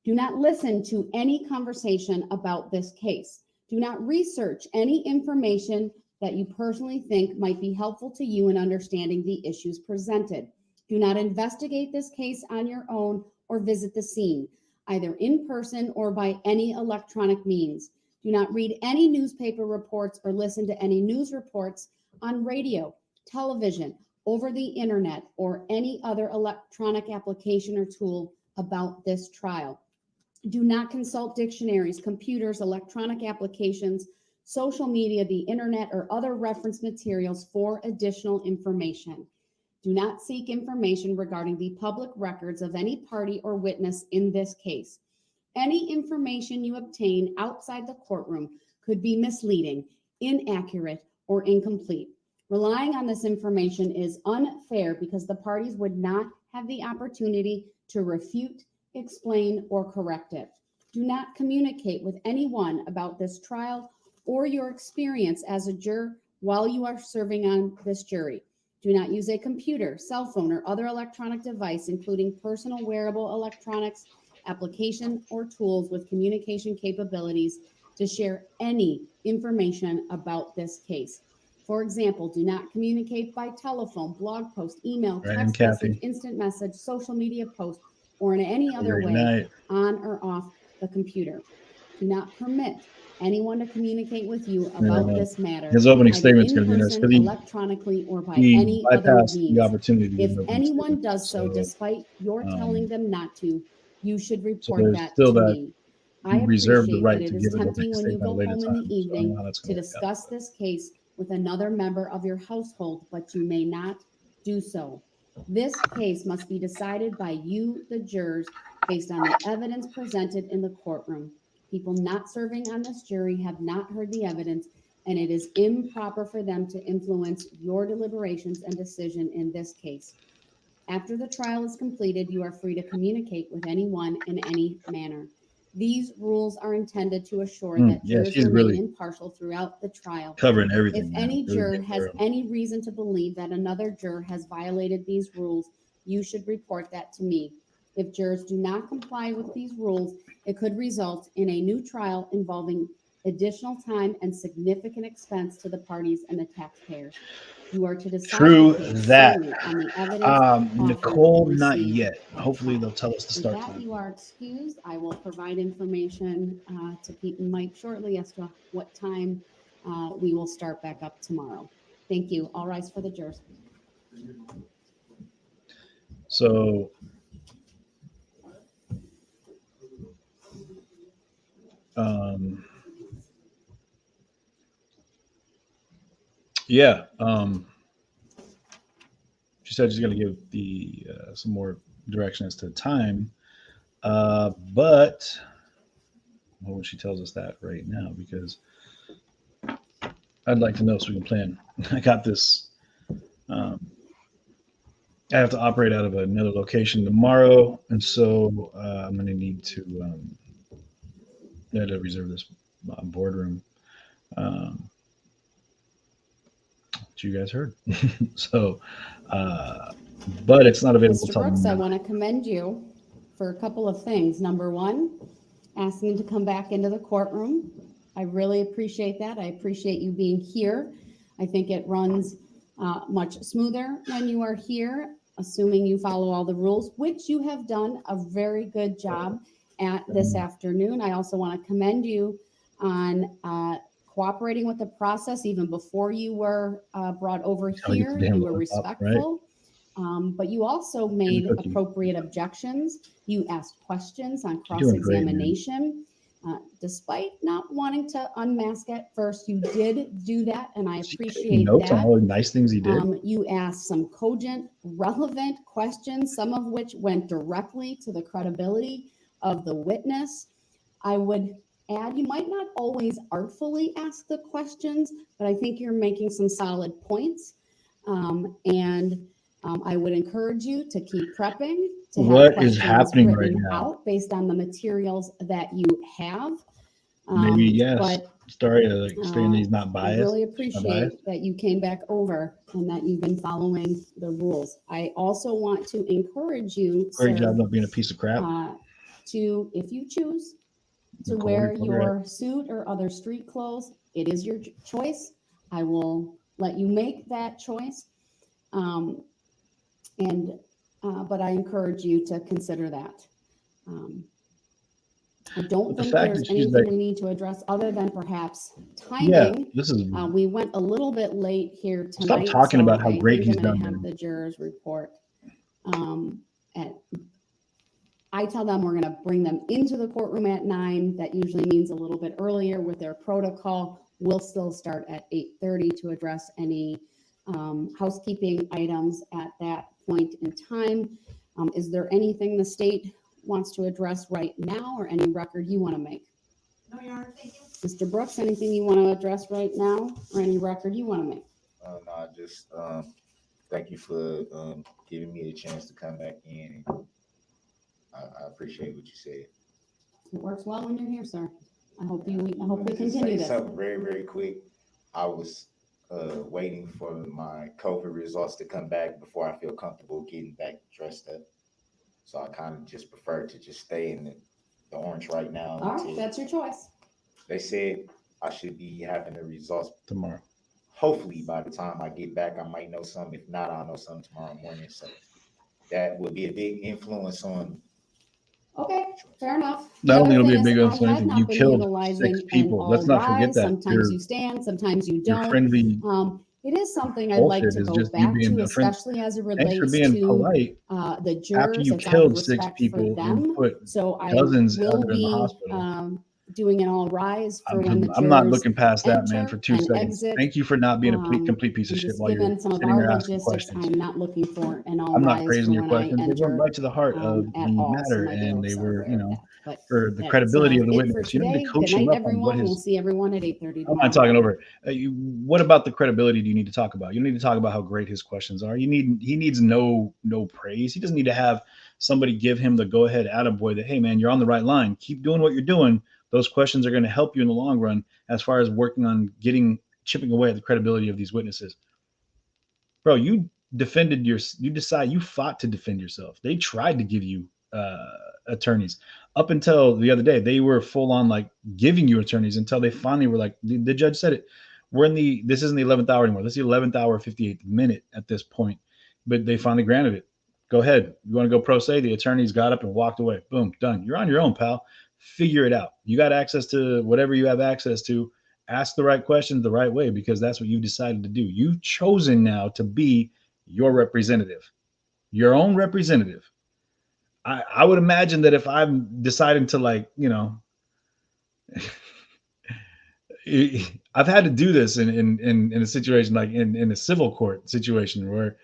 Do not listen to any conversation about this case. Do not research any information that you personally think might be helpful to you in understanding the issues presented. Do not investigate this case on your own or visit the scene, either in person or by any electronic means. Do not read any newspaper reports or listen to any news reports on radio, television, over the internet, or any other electronic application or tool about this trial. Do not consult dictionaries, computers, electronic applications, social media, the internet, or other reference materials for additional information. Do not seek information regarding the public records of any party or witness in this case. Any information you obtain outside the courtroom could be misleading, inaccurate, or incomplete. Relying on this information is unfair because the parties would not have the opportunity to refute, explain, or correct it. Do not communicate with anyone about this trial or your experience as a juror while you are serving on this jury. Do not use a computer, cell phone, or other electronic device, including personal wearable electronics, application, or tools with communication capabilities to share any information about this case. For example, do not communicate by telephone, blog post, email, text message, instant message, social media post, or in any other way on or off the computer. Do not permit anyone to communicate with you about this matter. His opening statement's going to be this. Electronically or by any other means. The opportunity if anyone does so, despite your telling them not to, you should report that to me. I appreciate that it is tempting when you go home in the evening to discuss this case with another member of your household, but you may not do so. This case must be decided by you, the jurors, based on the evidence presented in the courtroom. People not serving on this jury have not heard the evidence, and it is improper for them to influence your deliberations and decision in this case. After the trial is completed, you are free to communicate with anyone in any manner. These rules are intended to assure that jurors remain impartial throughout the trial. Covering everything. If any juror has any reason to believe that another juror has violated these rules, you should report that to me. If jurors do not comply with these rules, it could result in a new trial involving additional time and significant expense to the parties and the taxpayers. You are to decide True the case that. solely on the evidence Nicole, offered not received. yet. Hopefully they'll tell us to With start that, time. you are excused. I will provide information to Pete and Mike shortly as to what time we will start back up tomorrow. Thank you. All rise for the jurors. So she said she's going to give the some more direction as to time, but when she tells us that right now, because I'd like to know so we can plan. I got this. I have to operate out of another location tomorrow, and so I'm going to need to reserve this boardroom. You guys heard. So, but it's not available. Mr. Brooks, I want to commend you for a couple of things. Number one, asking to come back into the courtroom. I really appreciate that. I appreciate you being here. I think it runs much smoother when you are here, assuming you follow all the rules, which you have done a very good job at this afternoon. I also want to commend you on cooperating with the process even before you were brought over here. You were respectful, but you also made appropriate objections. You asked questions on cross-examination. Despite not wanting to unmask at first, you did do that, and I appreciate notes that. on all the nice things he did. You asked some cogent, relevant questions, some of which went directly to the credibility of the witness. I would add, you might not always artfully ask the questions, but I think you're making some solid points. And I would encourage you to keep prepping, to have What is questions happening right written now? out based on the materials that you have. Maybe yes. But Story like stating that he's not I biased. really Not biased. appreciate that you came back over and that you've been following the rules. I also want to encourage you, Great sir, job not being a piece of crap. to, if you choose to Nicole, wear you're your suit or other street clothes, it is your choice. I will let you make that choice. But I encourage you to consider that. I don't But the think fact there's that she's anything like- we need to address other than perhaps Yeah, timing. this is. We went a little bit late here Stop tonight. talking about how I great think he's I'm gonna done, have man. the jurors report. I tell them we're gonna bring them into the courtroom at 9. That usually means a little bit earlier with their protocol. We'll still start at 8:30 to address any housekeeping items at that point in time. Is there anything the state wants to address right now or any record you want to make? No, Your Honor, thank you. Mr. Brooks, anything you want to address right now or any record you want to make? No, just thank you for giving me a chance to come back in. I appreciate what you said. It works well when you're here, sir. I hope we Just continue say this. something very, very quick. I was waiting for my COVID results to come back before I feel comfortable getting back dressed up. So I kind of just prefer to just stay in the orange right now. All right, that's your choice. They said I should be having the results Tomorrow. hopefully by the time I get back. I might know something. If not, I'll know something tomorrow morning. So that would be a big influence on. Okay, fair enough. Not only it'll be a big influence. influence, you killed 6 people. Let's not forget that. Sometimes you stand, sometimes you Your don't. friendly It is something I'd like bullshit to is go just you back being to, a friend. especially as it Thanks for relates being to polite. the jurors. After you It's out of killed 6 respect for people them. and put So I dozens will other in the be hospital. doing an all rise for when the jurors I'm not looking past that, man, enter for 2 and seconds. exit. Thank you for not being a complete piece of And shit just while you're given some of sitting our there asking logistics, questions. I'm not looking for an all I'm not rise praising for your when I questions. They went enter right to the heart of at the all. So matter, my and they jokes are were, aware of that. But for the that's, credibility of the it for witness. You don't need today. to coach Good him night, up on what everyone. We'll his. see everyone at 8:30 I'm tomorrow. not talking over. What about the credibility do you need to talk about? You don't need to talk about how great his questions are. He needs no praise. He doesn't need to have somebody give him the go ahead attaboy that, hey man, you're on the right line. Keep doing what you're doing. Those questions are going to help you in the long run as far as working on chipping away at the credibility of these witnesses. Bro, you fought to defend yourself. They tried to give you attorneys. Up until the other day, they were full on like giving you attorneys until they finally were like, the judge said it. This isn't the 11th hour anymore. This is the 11th hour, 58th minute at this point. But they finally granted it. Go ahead. You want to go pro se? The attorneys got up and walked away. Boom, done. You're on your own, pal. Figure it out. You got access to whatever you have access to. Ask the right questions the right way because that's what you decided to do. You've chosen now to be your representative, your own representative. I would imagine that if I'm deciding to I've had to do this in a situation like in a civil court situation where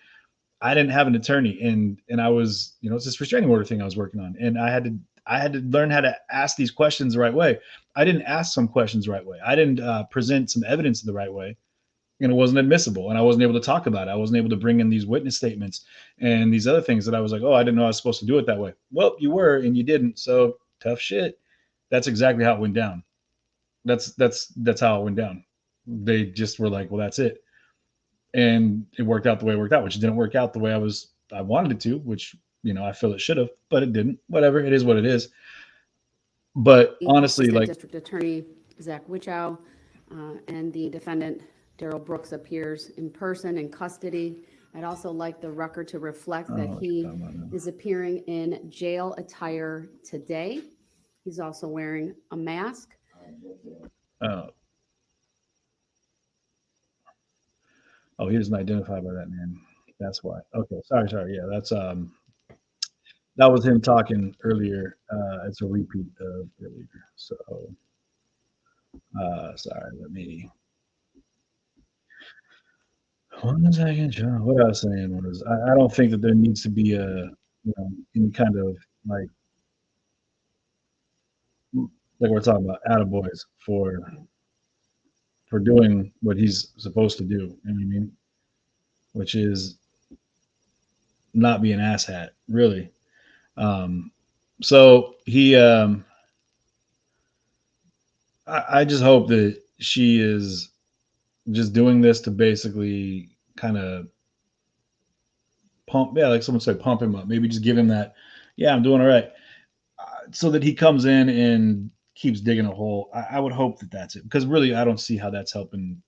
I didn't have an attorney and I was, it's this restraining order thing I was working on. And I had to learn how to ask these questions the right way. I didn't ask some questions the right way. I didn't present some evidence the right way. And it wasn't admissible. And I wasn't able to talk about it. I wasn't able to bring in these witness statements and these other things that I was like, oh, I didn't know I was supposed to do it that way. Well, you were, and you didn't. So tough shit. That's exactly how it went down. That's how it went down. They just were like, well, that's it. And it worked out the way it worked out, which didn't work out the way I wanted it to, which, I feel it should have, but it didn't. Whatever. It is what it is. But honestly, Assistant like District Attorney Zach Wichow and the defendant Darrell Brooks appears in person in custody. I'd also like the record to reflect that he is appearing in jail attire today. He's also wearing a mask. Oh, he doesn't identify by that name. That's why. Okay, sorry. Yeah, that's that was him talking earlier. It's a repeat of earlier. So sorry, let me 1 second, John. What I was saying was I don't think that there needs to be any kind of like we're talking about attaboys for doing what he's supposed to do. You know what I mean? Which is not be an asshat, really. So he, I just hope that she is just doing this to basically kind of pump, like someone said, pump him up. Maybe just give him that, yeah, I'm doing all right, so that he comes in and keeps digging a hole. I would hope that that's it, because really, I don't see how that's helping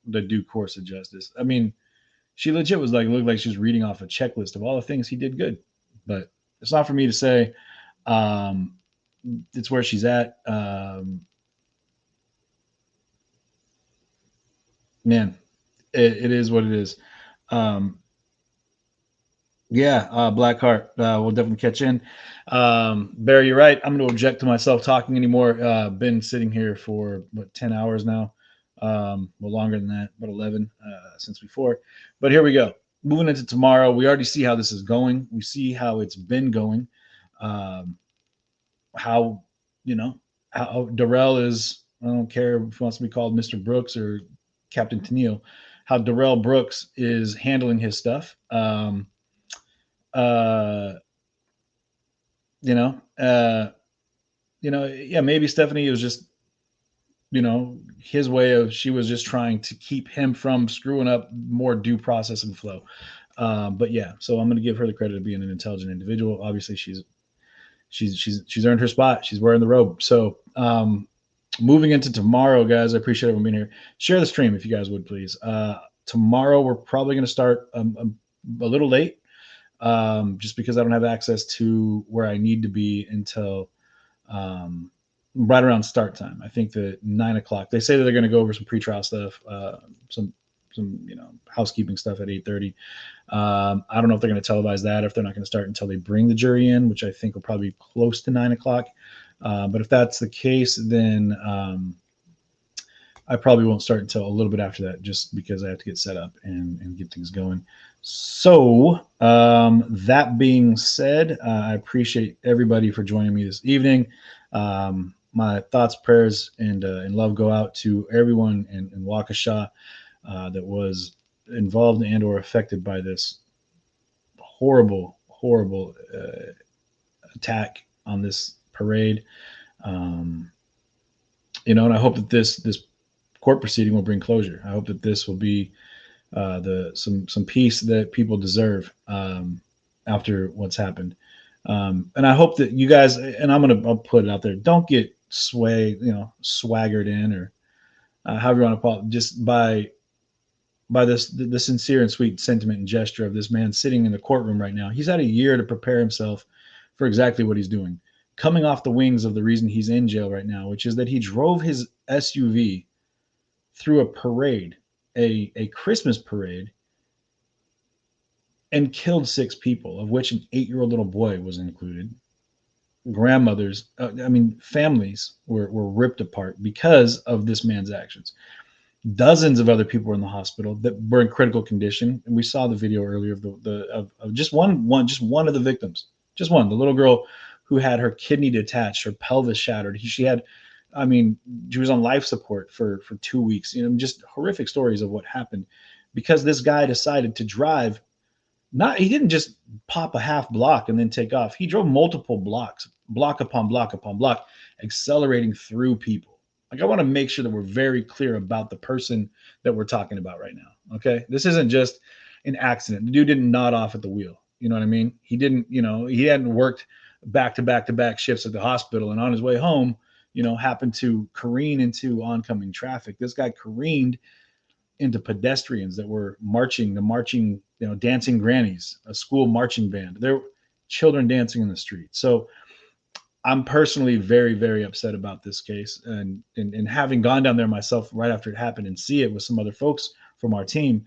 the due course of justice. I mean, she legit was looked like she was reading off a checklist of all the things he did good, but it's not for me to say. It's where she's at. Man, it is what it is. Blackheart, we'll definitely catch in. Barry, you're right. I'm going to object to myself talking anymore. Been sitting here for 10 hours now. Longer than that, but 11 since before. But here we go. Moving into tomorrow, we already see how this is going. We see how it's been going. How Darrell is, I don't care if he wants to be called Mr. Brooks or Captain Tennille, how Darrell Brooks is handling his stuff. Maybe Stephanie was just, his way of, she was just trying to keep him from screwing up more due process and flow. But yeah, so I'm going to give her the credit of being an intelligent individual. Obviously she's earned her spot. She's wearing the robe. So, moving into tomorrow, guys, I appreciate everyone being here. Share the stream if you guys would, please. Tomorrow we're probably going to start a little late, just because I don't have access to where I need to be until right around start time. I think that 9 o'clock. They say that they're going to go over some pretrial stuff, some housekeeping stuff at 8:30. I don't know if they're going to televise that, if they're not going to start until they bring the jury in, which I think will probably be close to 9 o'clock. But if that's the case, then I probably won't start until a little bit after that, just because I have to get set up and get things going. So that being said, I appreciate everybody for joining me this evening. My thoughts, prayers, and love go out to everyone in Waukesha that was involved and or affected by this horrible attack on this parade. And I hope that this court proceeding will bring closure. I hope that this will be some peace that people deserve after what's happened. And I hope that you guys, and I'll put it out there, don't get swaggered in, or however you want to call it, just by the sincere and sweet sentiment and gesture of this man sitting in the courtroom right now. He's had a year to prepare himself for exactly what he's doing, coming off the wings of the reason he's in jail right now, which is that he drove his SUV through a parade, a Christmas parade, and killed 6 people, of which an 8-year-old little boy was included. Grandmothers, families were ripped apart because of this man's actions. Dozens of other people were in the hospital that were in critical condition, and we saw the video earlier of just one of the victims, just one, the little girl who had her kidney detached, her pelvis shattered. She was on life support for 2 weeks. Just horrific stories of what happened because this guy decided to drive. He didn't just pop a half block and then take off. He drove multiple blocks, block upon block upon block, accelerating through people. I want to make sure that we're very clear about the person that we're talking about right now. Okay. This isn't just an accident. The dude didn't nod off at the wheel. You know what I mean? He didn't, he hadn't worked back to back shifts at the hospital, and on his way home, happened to careen into oncoming traffic. This guy careened into pedestrians that were marching, Dancing Grannies, a school marching band. There were children dancing in the street. So I'm personally very, very upset about this case, and having gone down there myself right after it happened and see it with some other folks from our team,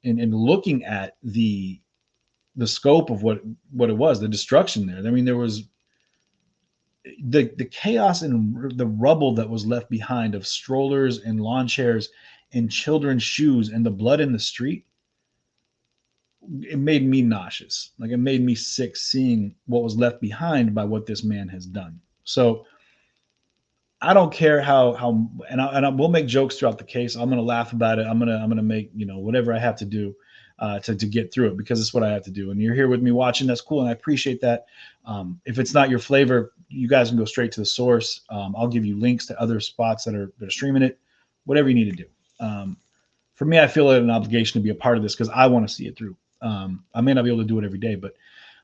and looking at the scope of what it was, the destruction there. There was the chaos and the rubble that was left behind of strollers and lawn chairs and children's shoes and the blood in the street. It made me nauseous. It made me sick seeing what was left behind by what this man has done. So I don't care how and I will make jokes throughout the case. I'm going to laugh about it. I'm going to make, whatever I have to do. to get through it, because it's what I have to do. And you're here with me watching. That's cool. And I appreciate that. If it's not your flavor, you guys can go straight to the source. I'll give you links to other spots that are streaming it, whatever you need to do. For me, I feel an obligation to be a part of this because I want to see it through. I may not be able to do it every day, but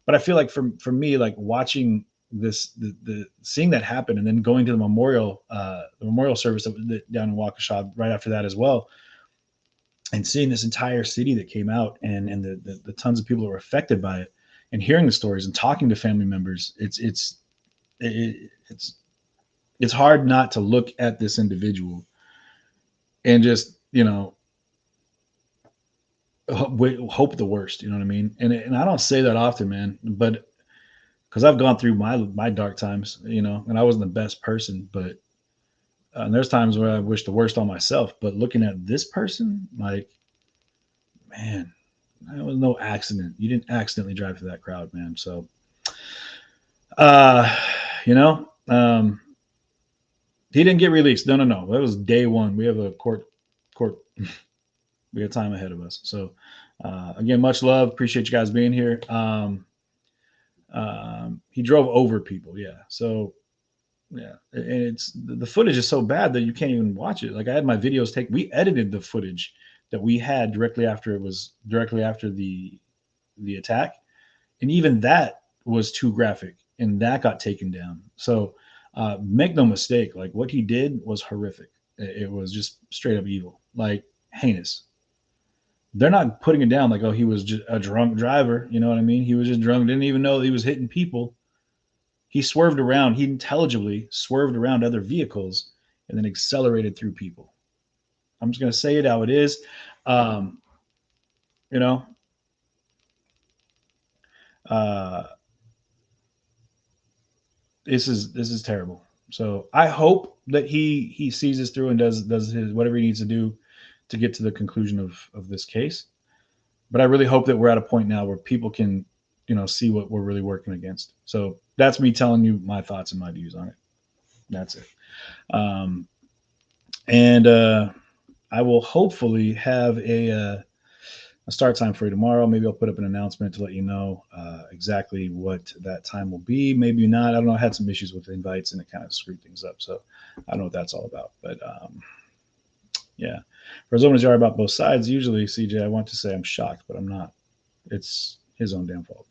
I feel like for me, like watching this, the seeing that happen, and then going to the memorial service that was down in Waukesha right after that as well, and seeing this entire city that came out, and the tons of people that were affected by it, and hearing the stories and talking to family members, it's hard not to look at this individual and just, you know, hope the worst. You know what I mean? And I don't say that often, man, but because I've gone through my dark times, you know, and I wasn't the best person, but and there's times where I wish the worst on myself. But looking at this person, like, man, that was no accident. You didn't accidentally drive through that crowd, man. So, you know, he didn't get released. No. That was day one. We have a court. We got time ahead of us. So, again, much love. Appreciate you guys being here. He drove over people. Yeah. So, yeah. And the footage is so bad that you can't even watch it. Like, I had my videos taken. We edited the footage that we had directly after the attack. And even that was too graphic, and that got taken down. So, make no mistake, like, what he did was horrific. It was just straight up evil, like heinous. They're not putting it down like, oh, he was just a drunk driver. You know what I mean? He was just drunk. Didn't even know he was hitting people. He swerved around. He intelligibly swerved around other vehicles and then accelerated through people. I'm just going to say it how it is. You know, this is terrible. So I hope that he sees this through and does his whatever he needs to do to get to the conclusion of this case. But I really hope that we're at a point now where people can, you know, see what we're really working against. So that's me telling you my thoughts and my views on it. That's it. And I will hopefully have a start time for you tomorrow. Maybe I'll put up an announcement to let you know exactly what that time will be. Maybe not. I don't know. I had some issues with invites and it kind of screwed things up. So I don't know what that's all about. But yeah. For as open as you are about both sides, usually, CJ, I want to say I'm shocked, but I'm not. It's his own damn fault.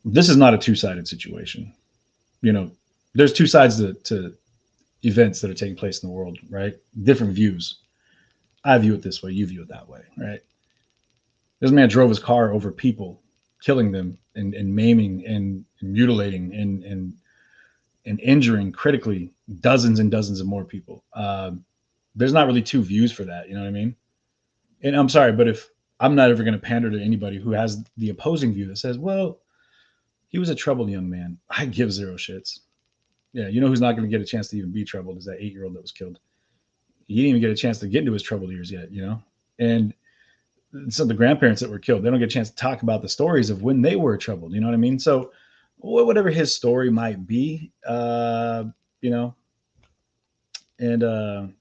This is not a two-sided situation. You know, there's two sides to events that are taking place in the world, right? Different views. I view it this way. You view it that way, right? This man drove his car over people, killing them and maiming and mutilating and injuring critically dozens and dozens of more people. There's not really two views for that. You know what I mean? And I'm sorry, but if I'm not ever going to pander to anybody who has the opposing view that says, well, he was a troubled young man, I give zero shits. Yeah. You know who's not going to get a chance to even be troubled is that 8-year-old that was killed. He didn't even get a chance to get into his troubled years yet, you know? And so the grandparents that were killed, they don't get a chance to talk about the stories of when they were troubled. You know what I mean? So whatever his story might be, you know, and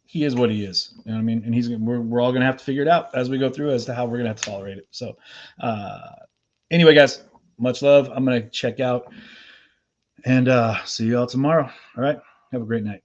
he is what he is. You know what I mean? And we're all going to have to figure it out as we go through as to how we're going to have to tolerate it. So anyway, guys, much love. I'm going to check out and see you all tomorrow. All right. Have a great night.